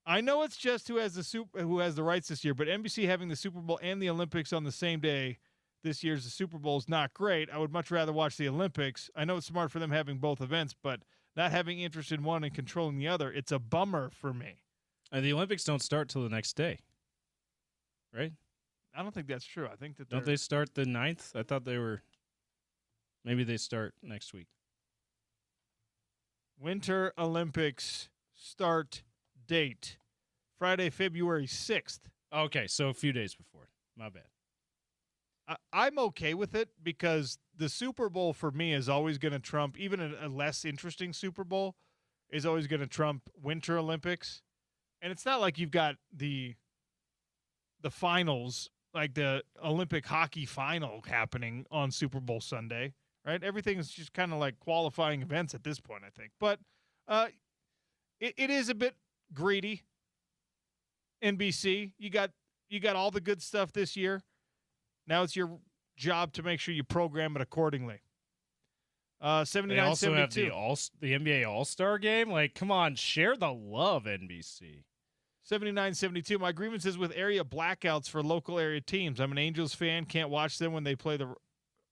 I know it's just who has the rights this year, but NBC having the Super Bowl and the Olympics on the same day this year's the Super Bowl is not great. I would much rather watch the Olympics. I know it's smart for them having both events, but not having interest in one and controlling the other, it's a bummer for me. And the Olympics don't start till the next day, right? I don't think that's true. I think that don't they start the 9th? I thought they were. Maybe they start next week. Winter Olympics start date Friday, February 6th. Okay, so a few days before. My bad. I'm okay with it because the Super Bowl for me is always going to trump, even a less interesting Super Bowl is always going to trump Winter Olympics. And it's not like you've got the finals, like the Olympic hockey final happening on Super Bowl Sunday, right? Everything is just kind of like qualifying events at this point, I think. But it is a bit greedy. NBC, you got all the good stuff this year. Now it's your job to make sure you program it accordingly. 79-72. They also have the NBA All-Star game. Like, come on, share the love, NBC. 79-72. My grievance is with area blackouts for local area teams. I'm an Angels fan. Can't watch them when they play the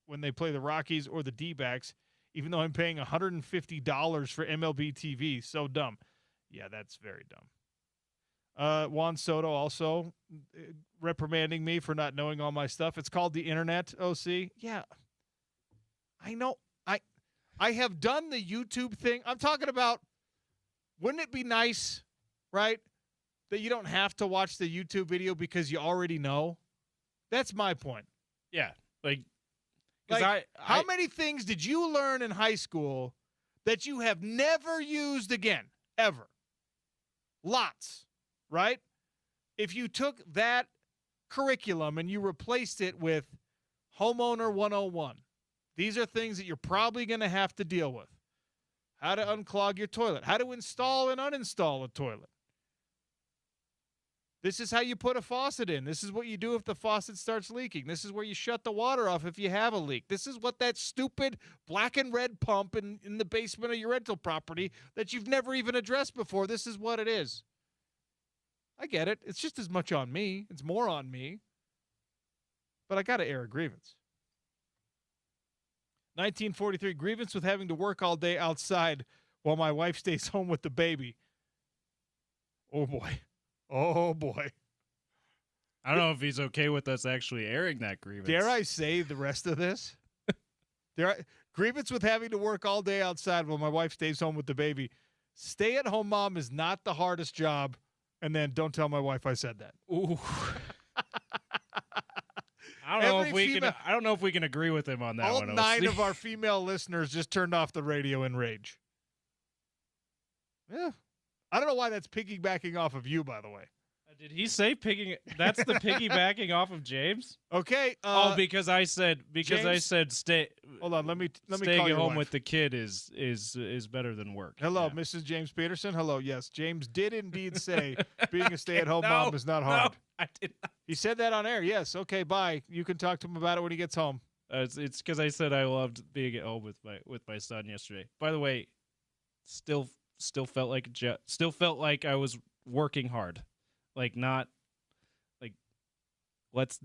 when they play the Rockies or the D-backs, even though I'm paying $150 for MLB TV. So dumb. Yeah, that's very dumb. Juan Soto also reprimanding me for not knowing all my stuff. It's called the internet, OC. Yeah, I know. I have done the YouTube thing. I'm talking about, wouldn't it be nice, right, that you don't have to watch the YouTube video because you already know? That's my point. Yeah. Like how many things did you learn in high school that you have never used again, ever? Lots, right? If you took that curriculum and you replaced it with Homeowner 101, these are things that you're probably going to have to deal with. How to unclog your toilet. How to install and uninstall a toilet. This is how you put a faucet in. This is what you do if the faucet starts leaking. This is where you shut the water off if you have a leak. This is what that stupid black and red pump in the basement of your rental property that you've never even addressed before, this is what it is. I get it. It's just as much on me. It's more on me. But I got to air a grievance. 1943, grievance with having to work all day outside while my wife stays home with the baby. Oh, boy. Oh, boy. I don't know if he's okay with us actually airing that grievance. Dare I say the rest of this? Grievance with having to work all day outside while my wife stays home with the baby. Stay-at-home mom is not the hardest job. And then don't tell my wife I said that. Ooh. I don't know if we can agree with him on that all one. All 9 of our female listeners just turned off the radio in rage. Yeah. I don't know why that's piggybacking off of you, by the way. Did he say that's the piggybacking off of James? Okay. Because I said stay. Hold on, let me staying call at home wife. with the kid is better than work. Hello, yeah. Mrs. James Peterson. Hello. Yes, James did indeed say being a stay-at-home mom is not hard. No, I did not. He said that on air. Yes. Okay. Bye. You can talk to him about it when he gets home. It's because I said I loved being at home with my son yesterday. By the way, still felt like I was working hard. Like let's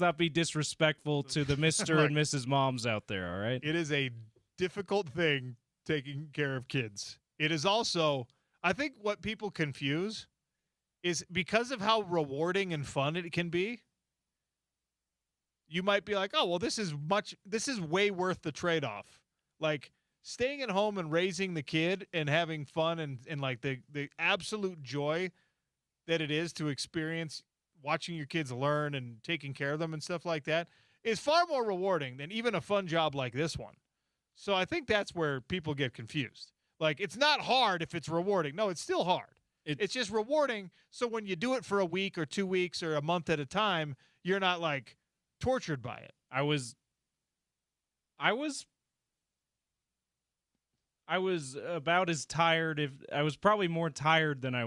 not be disrespectful to the Mr. and Mrs. Moms out there, all right? It is a difficult thing taking care of kids. It is also, I think what people confuse is because of how rewarding and fun it can be, you might be like, oh, well, this is way worth the trade-off. Like staying at home and raising the kid and having fun and like the absolute joy that it is to experience watching your kids learn and taking care of them and stuff like that is far more rewarding than even a fun job like this one. So I think that's where people get confused. Like, it's not hard if it's rewarding. No, it's still hard. It's just rewarding. So when you do it for a week or 2 weeks or a month at a time, you're not like tortured by it. I was about as tired. I was probably more tired than I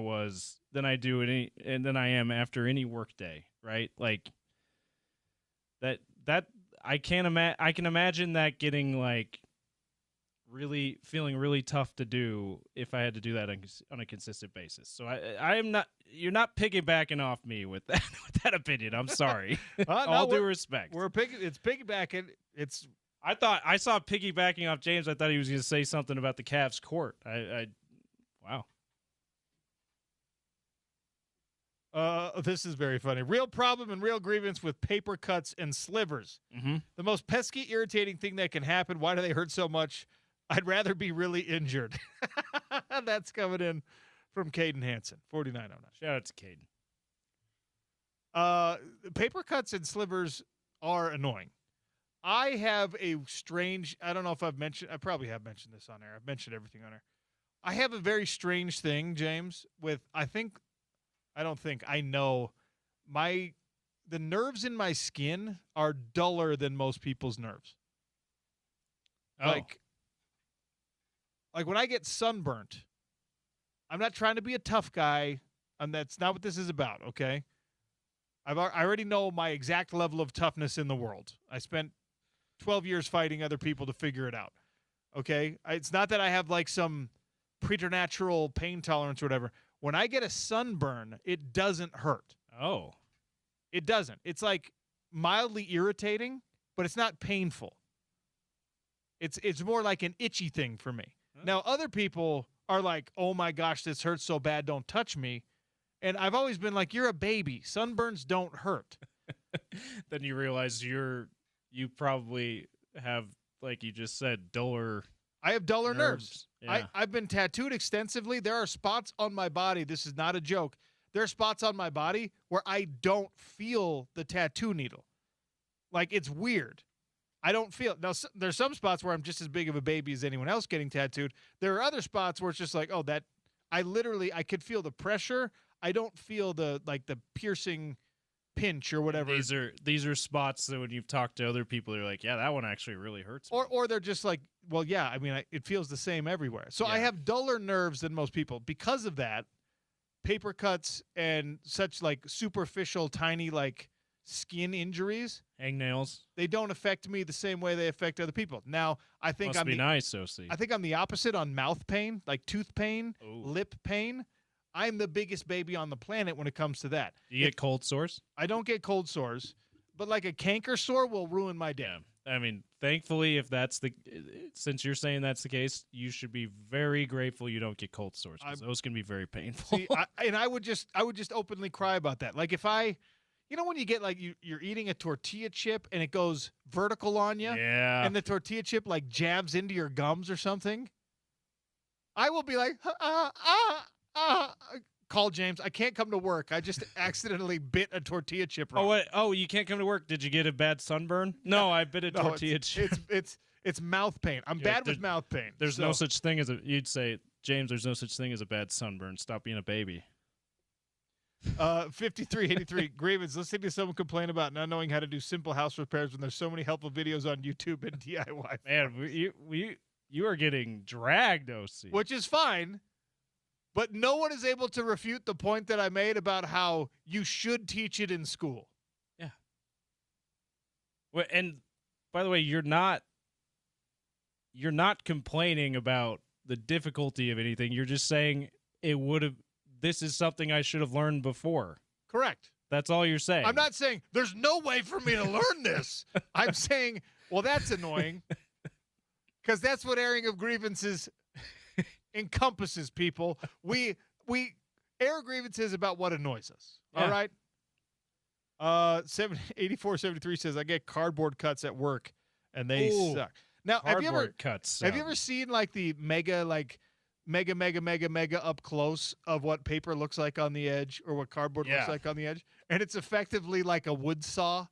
am after any work day, right? Like that I can imagine that getting like really feeling really tough to do if I had to do that on a consistent basis. So you're not piggybacking off me with that opinion. I'm sorry. All due respect. It's piggybacking. I thought I saw piggybacking off James. I thought he was going to say something about the Cavs court. Wow. This is very funny. Real problem and real grievance with paper cuts and slivers. Mm-hmm. The most pesky, irritating thing that can happen. Why do they hurt so much? I'd rather be really injured. That's coming in from Caden Hansen, 4909. Shout out to Caden. Paper cuts and slivers are annoying. I have a strange, I don't know if I probably have mentioned this on air. I've mentioned everything on air. I have a very strange thing, James, with, I know the nerves in my skin are duller than most people's nerves. Oh. Like when I get sunburnt, I'm not trying to be a tough guy, and that's not what this is about, okay? I already know my exact level of toughness in the world. I spent 12 years fighting other people to figure it out, okay? It's not that I have like some preternatural pain tolerance or whatever. When I get a sunburn, it doesn't hurt. Oh. It doesn't. It's like mildly irritating, but it's not painful. It's more like an itchy thing for me. Now, other people are like, oh, my gosh, this hurts so bad, don't touch me. And I've always been like, you're a baby. Sunburns don't hurt. Then you realize you probably have, like you just said, duller I have duller nerves. Yeah. I've been tattooed extensively. There are spots on my body. This is not a joke. There are spots on my body where I don't feel the tattoo needle. Like, it's weird. I don't feel. Now, there's some spots where I'm just as big of a baby as anyone else getting tattooed. There are other spots where it's just like, oh, that I could feel the pressure. I don't feel the piercing pinch or whatever. These are spots that when you've talked to other people, they're like, yeah, that one actually really hurts me. Or they're just like, well, yeah, I mean, it feels the same everywhere. So I have duller nerves than most people. Because of that, paper cuts and such like superficial, tiny like skin injuries, hangnails, they don't affect me the same way they affect other people. Now, I think must be nice, OC. I think I'm the opposite on mouth pain, like tooth pain, Ooh. lip pain. I'm the biggest baby on the planet when it comes to that. Do you get cold sores? I don't get cold sores, but like a canker sore will ruin my day. I mean, thankfully, since you're saying that's the case, you should be very grateful you don't get cold sores, because those can be very painful. See, I would just openly cry about that. Like if when you get like you're eating a tortilla chip and it goes vertical on you, yeah, and the tortilla chip like jabs into your gums or something, I will be like, call James. I can't come to work. I just accidentally bit a tortilla chip. Wrong. Oh, you can't come to work. Did you get a bad sunburn? No, I bit a tortilla chip. It's mouth pain. I'm bad with mouth pain. There's no such thing as you'd say, James, there's no such thing as a bad sunburn. Stop being a baby. 5383 grievance. Listening to someone complain about not knowing how to do simple house repairs when there's so many helpful videos on YouTube and DIY. Man, you are getting dragged, OC. Which is fine. But no one is able to refute the point that I made about how you should teach it in school. Yeah. Well, and by the way, you're not complaining about the difficulty of anything. You're just saying this is something I should have learned before. Correct. That's all you're saying. I'm not saying there's no way for me to learn this. I'm saying, well, that's annoying. Because that's what airing of grievances encompasses, people. We air grievances about what annoys us. Yeah. All right. 8473 says I get cardboard cuts at work and they suck. Now, have you ever seen like the mega up close of what paper looks like on the edge or what cardboard looks like on the edge? And it's effectively like a wood saw.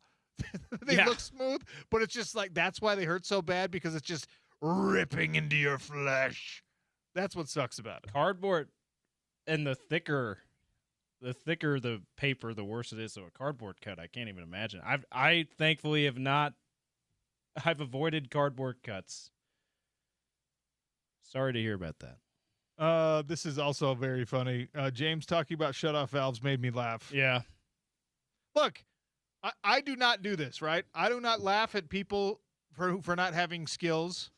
They look smooth, but it's just like that's why they hurt so bad, because it's just ripping into your flesh. That's what sucks about it. Cardboard, and the thicker the paper, the worse it is. So a cardboard cut, I can't even imagine. I thankfully have not. I've avoided cardboard cuts. Sorry to hear about that. This is also very funny. James talking about shutoff valves made me laugh. Yeah. Look, I do not do this, right? I do not laugh at people for not having skills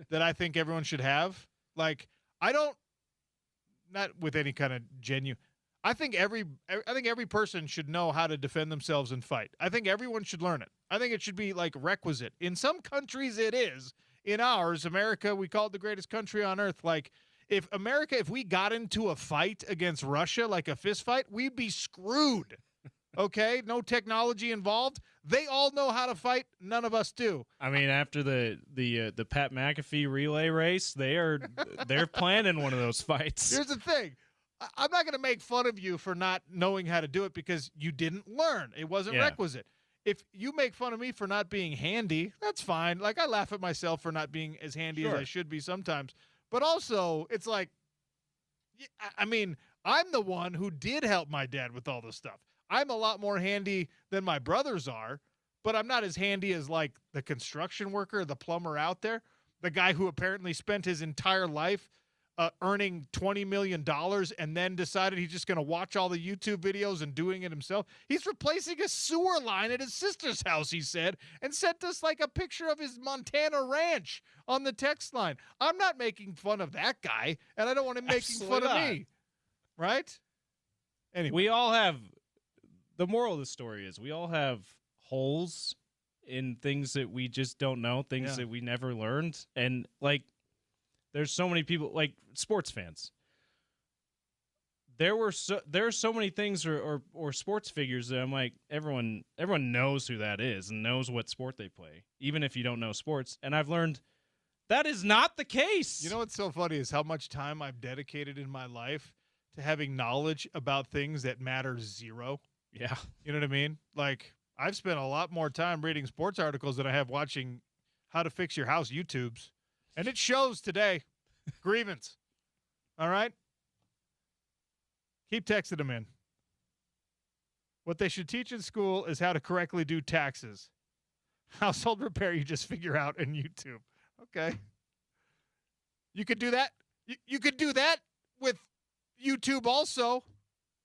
that I think everyone should have. Like, not with any kind of genuine. I think every person should know how to defend themselves and fight. I think everyone should learn it. I think it should be like requisite. In some countries it is. In ours, America, we call it the greatest country on earth. Like, if we got into a fight against Russia, like a fist fight, we'd be screwed. Okay? No technology involved. They all know how to fight. None of us do. I mean, after the Pat McAfee relay race, they're planning one of those fights. Here's the thing. I'm not going to make fun of you for not knowing how to do it because you didn't learn. It wasn't requisite. If you make fun of me for not being handy, that's fine. Like, I laugh at myself for not being as handy as I should be sometimes. But also, it's like, I mean, I'm the one who did help my dad with all this stuff. I'm a lot more handy than my brothers are, but I'm not as handy as, like, the construction worker, the plumber out there, the guy who apparently spent his entire life earning $20 million and then decided he's just going to watch all the YouTube videos and doing it himself. He's replacing a sewer line at his sister's house, he said, and sent us like a picture of his Montana ranch on the text line. I'm not making fun of that guy, and I don't want him making fun of me. Right? Anyway. The moral of the story is we all have holes in things that we just don't know, things Yeah. that we never learned. And like, there's so many people, like sports fans. There are so many things or sports figures that I'm like, everyone knows who that is and knows what sport they play, even if you don't know sports. And I've learned that is not the case. You know what's so funny is how much time I've dedicated in my life to having knowledge about things that matter zero. Yeah. You know what I mean? Like, I've spent a lot more time reading sports articles than I have watching How to Fix Your House YouTubes. And it shows today. Grievance. All right? Keep texting them in. What they should teach in school is how to correctly do taxes. Household repair you just figure out in YouTube. Okay. You could do that. You could do that with YouTube also.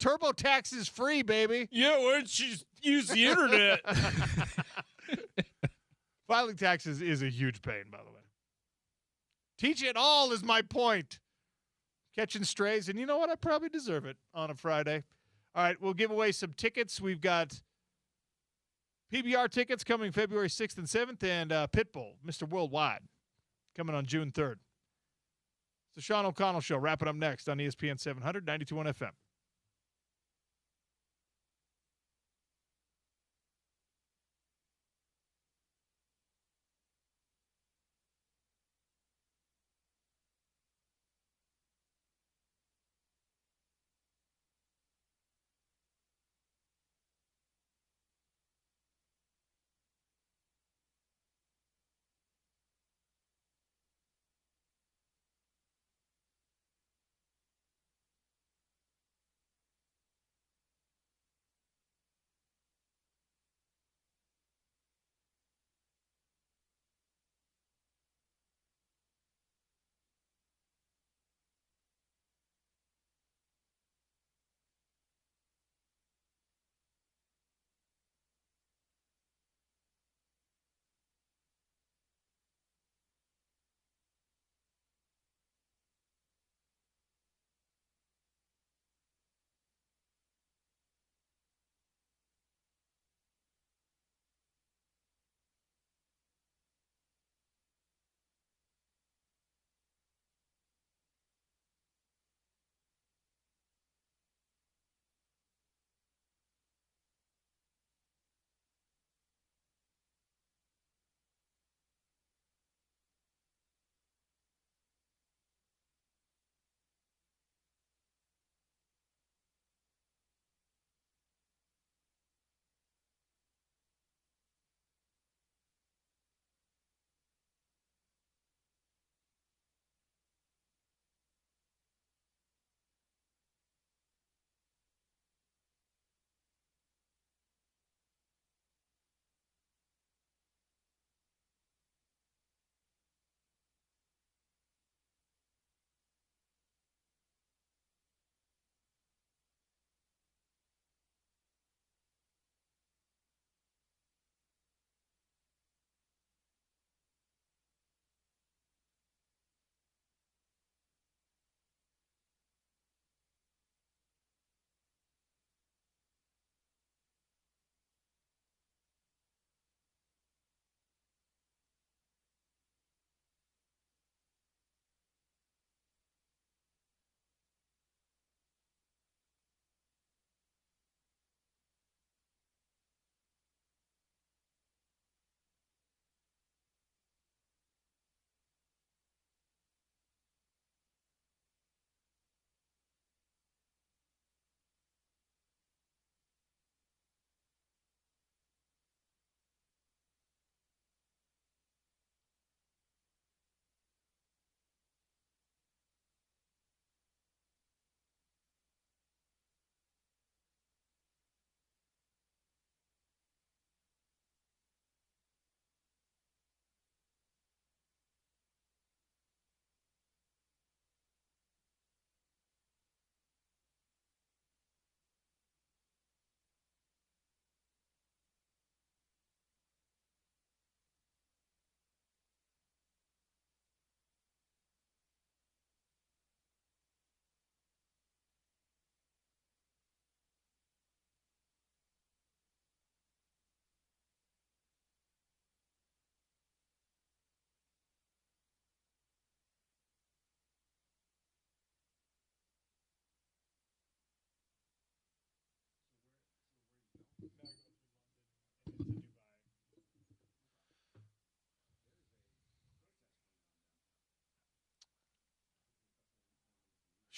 TurboTax is free, baby. Yeah, why don't you use the internet? Filing taxes is a huge pain, by the way. Teach it all is my point. Catching strays, and you know what? I probably deserve it on a Friday. All right, we'll give away some tickets. We've got PBR tickets coming February 6th and 7th, and Pitbull, Mr. Worldwide, coming on June 3rd. It's the Sean O'Connell Show. Wrapping up next on ESPN 700, 92.1 FM.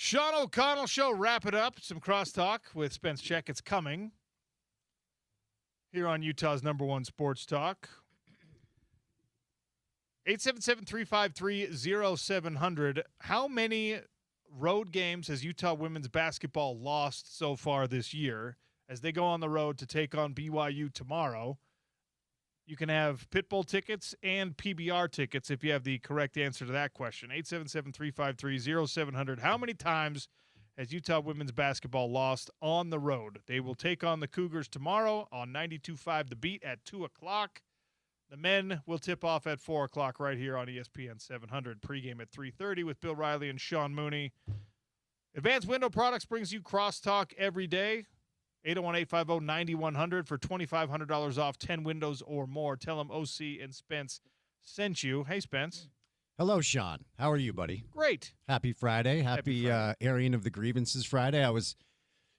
Sean O'Connell Show, wrap it up. Some crosstalk with Spence Checketts coming here on Utah's #1 sports talk. 877-353-0700. How many road games has Utah women's basketball lost so far this year as they go on the road to take on BYU tomorrow? You can have Pitbull tickets and PBR tickets if you have the correct answer to that question. 877-353-0700. How many times has Utah women's basketball lost on the road? They will take on the Cougars tomorrow on 92.5 The Beat at 2 o'clock. The men will tip off at 4 o'clock right here on ESPN 700. Pregame at 3:30 with Bill Riley and Sean Mooney. Advanced Window Products brings you crosstalk every day. 801-850-9100 for $2,500 off 10 windows or more. Tell them OC and Spence sent you. Hey, Spence. Hello, Sean. How are you, buddy? Great. Happy Friday. Happy Friday. Airing of the grievances Friday. I was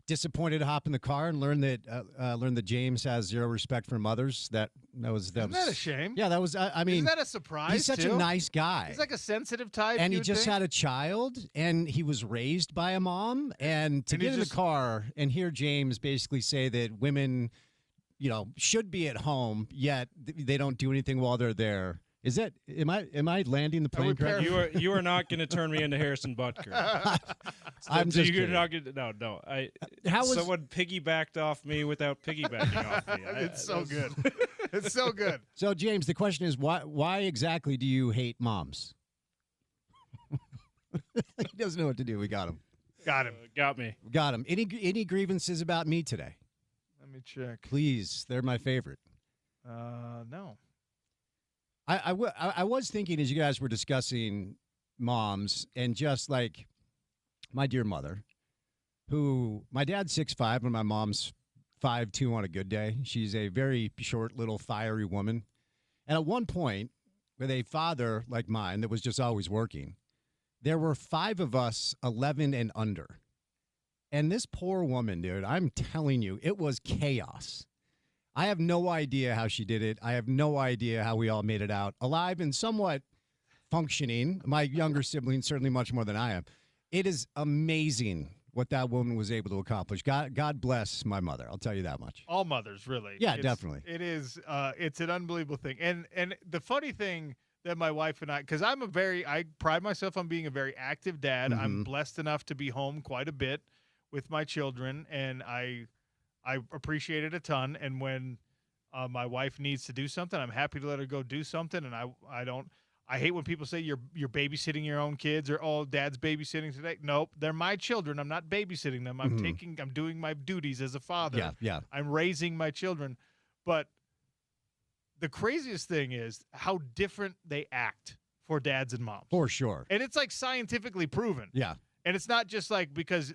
disappointed to hop in the car and learn that James has zero respect for mothers. That was Isn't that a shame? Yeah, that was. I mean, isn't that a surprise? he's such too? a nice guy. He's like a sensitive type, and he you'd just think? had a child, and he was raised by a mom. And to And he get in just- the car and hear James basically say that women, should be at home, yet they don't do anything while they're there. Is that am I landing the plane correctly? You are not going to turn me into Harrison Butker. I'm just You're kidding. not gonna, no. How was Someone piggybacked off me without piggybacking off me. It's so good. It's so good. So, James, the question is, why exactly do you hate moms? He doesn't know what to do. We got him. Got him. Got me. Got him. Any grievances about me today? Let me check. Please, they're my favorite. No. I was thinking as you guys were discussing moms and just like my dear mother, who my dad's 6'5" and my mom's 5'2" on a good day. She's a very short, little, fiery woman. And at one point, with a father like mine that was just always working, there were 5 of us 11 and under. And this poor woman, dude, I'm telling you, it was chaos. I have no idea how she did it. I have no idea how we all made it out alive and somewhat functioning. My younger siblings, certainly much more than I am. It is amazing what that woman was able to accomplish. God bless my mother. I'll tell you that much. All mothers, really. Yeah, definitely. It is. It's an unbelievable thing. And the funny thing that my wife and I, because I pride myself on being a very active dad. Mm-hmm. I'm blessed enough to be home quite a bit with my children, and I appreciate it a ton. And when my wife needs to do something, I'm happy to let her go do something. And I hate when people say you're babysitting your own kids or, oh, dad's babysitting today. Nope, they're my children. I'm not babysitting them. I'm doing my duties as a father. Yeah. I'm raising my children. But the craziest thing is how different they act for dads and moms. For sure. And it's like scientifically proven. Yeah. And it's not just like because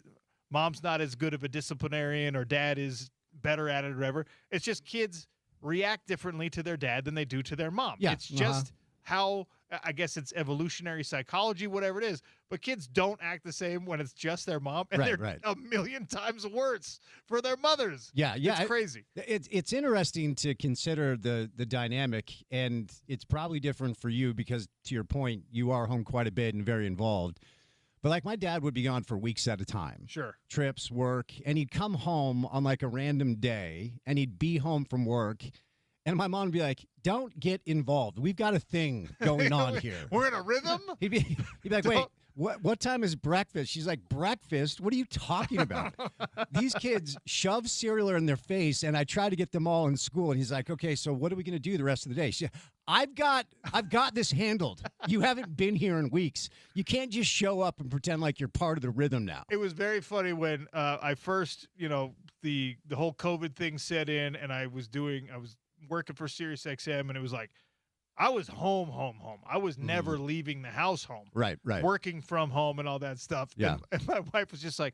mom's not as good of a disciplinarian or dad is better at it or whatever. It's just kids react differently to their dad than they do to their mom. Yeah. It's just how, I guess it's evolutionary psychology, whatever it is. But kids don't act the same when it's just their mom. And they're a million times worse for their mothers. Yeah. It's crazy. It's interesting to consider the dynamic, and it's probably different for you because, to your point, you are home quite a bit and very involved. But like my dad would be gone for weeks at a time. Sure. Trips, work, and he'd come home on like a random day, and he'd be home from work, and my mom would be like, "Don't get involved. We've got a thing going on here." We're in a rhythm? He'd be like, "Wait, what time is breakfast?" She's like, "Breakfast? What are you talking about?" These kids shove cereal in their face, and I try to get them all in school, and he's like, "Okay, so what are we going to do the rest of the day?" I've got this handled. You haven't been here in weeks. You can't just show up and pretend like you're part of the rhythm now. It was very funny when I first, the whole COVID thing set in, and I was working for SiriusXM, and it was like I was home. I was never leaving the house home. Right. Working from home and all that stuff. Yeah. And my wife was just like,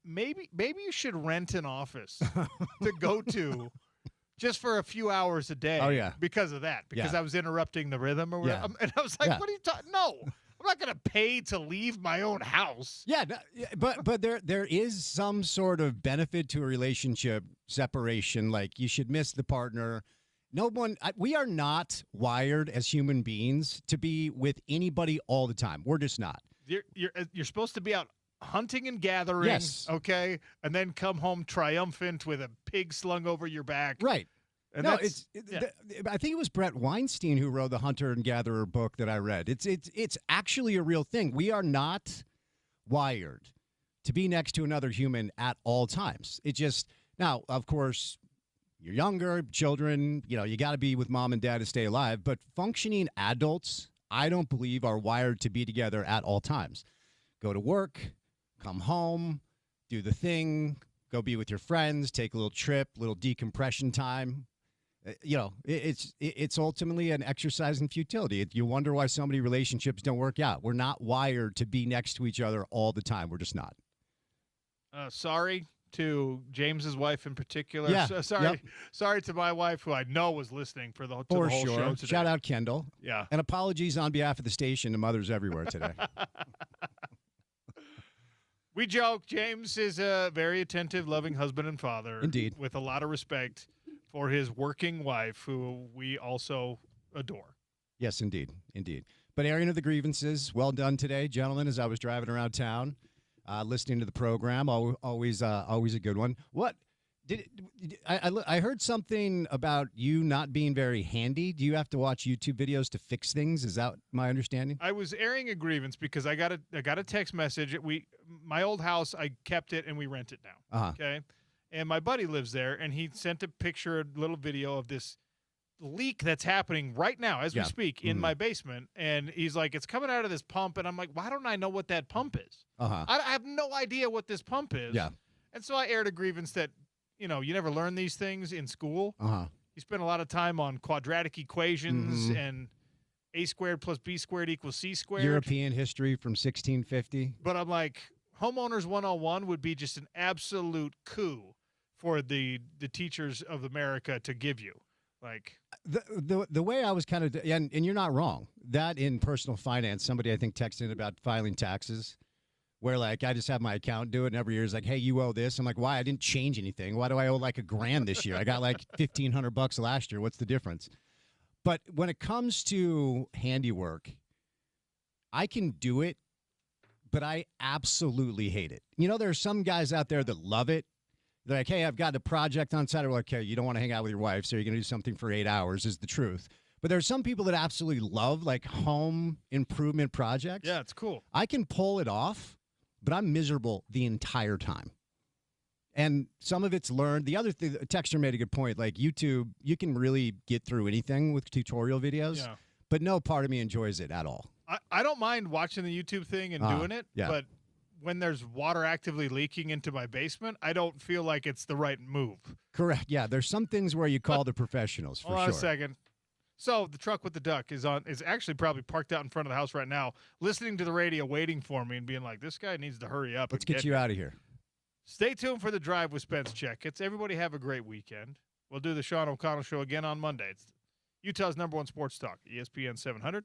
maybe you should rent an office to go to just for a few hours a day. Oh, yeah. Because of that. Because Yeah. I was interrupting the rhythm or whatever. Yeah. And I was like, Yeah. what are you talking? No, I'm not going to pay to leave my own house. Yeah, but there is some sort of benefit to a relationship separation. Like you should miss the partner. We are not wired as human beings to be with anybody all the time. We're just not. You're supposed to be out hunting and gathering, Yes. okay, and then come home triumphant with a pig slung over your back. Right. And No, that's, I think it was Brett Weinstein who wrote the Hunter and Gatherer book that I read. It's actually a real thing. We are not wired to be next to another human at all times. It just now, of course, you're younger, children, you got to be with mom and dad to stay alive. But functioning adults, I don't believe, are wired to be together at all times. Go to work, come home, do the thing, go be with your friends, take a little trip, little decompression time. It's ultimately an exercise in futility. You wonder why so many relationships don't work out. We're not wired to be next to each other all the time. We're just not. Sorry to James's wife in particular. Yeah. Sorry to my wife, who I know was listening for the whole show today. Shout out Kendall. Yeah. And apologies on behalf of the station to mothers everywhere today. We joke. James is a very attentive, loving husband and father. Indeed. With a lot of respect for his working wife, who we also adore. Yes, indeed. But airing of the grievances, well done today, gentlemen, as I was driving around town, listening to the program. Always a good one. What? I heard something about you not being very handy. Do you have to watch YouTube videos to fix things? Is that my understanding? I was airing a grievance because I got a text message. My old house, I kept it and we rent it now. Uh-huh. Okay. And my buddy lives there, and he sent a picture, a little video of this leak that's happening right now as we speak in my basement. And he's like, it's coming out of this pump. And I'm like, why don't I know what that pump is? Uh-huh. I have no idea what this pump is. Yeah. And so I aired a grievance that, you never learn these things in school. Uh-huh. You spend a lot of time on quadratic equations and a squared plus b squared equals c squared. European history from 1650. But I'm like, Homeowners 101 would be just an absolute coup for the teachers of America to give you. Like the way I was kind of, and you're not wrong, that in personal finance, somebody I think texted in about filing taxes, where like I just have my account do it, and every year is like, hey, you owe this. I'm like, why? I didn't change anything. Why do I owe like $1,000 this year? I got like $1,500 last year. What's the difference? But when it comes to handiwork, I can do it, but I absolutely hate it. There are some guys out there that love it. They're like, hey, I've got a project on Saturday. We're like, okay, you don't want to hang out with your wife, so you're going to do something for 8 hours is the truth. But there's some people that absolutely love like home improvement projects. Yeah, it's cool. I can pull it off, but I'm miserable the entire time. And some of it's learned. The other thing, Texter made a good point. Like YouTube, you can really get through anything with tutorial videos, but no part of me enjoys it at all. I don't mind watching the YouTube thing and doing it, but when there's water actively leaking into my basement, I don't feel like it's the right move. Correct. Yeah, there's some things where you call the professionals for sure. Hold on a second. So the truck with the duck is actually probably parked out in front of the house right now, listening to the radio, waiting for me and being like, this guy needs to hurry up. Let's get you out of here. Stay tuned for the drive with Spence Checketts. Everybody have a great weekend. We'll do the Sean O'Connell Show again on Monday. It's Utah's #1 sports talk, ESPN 700.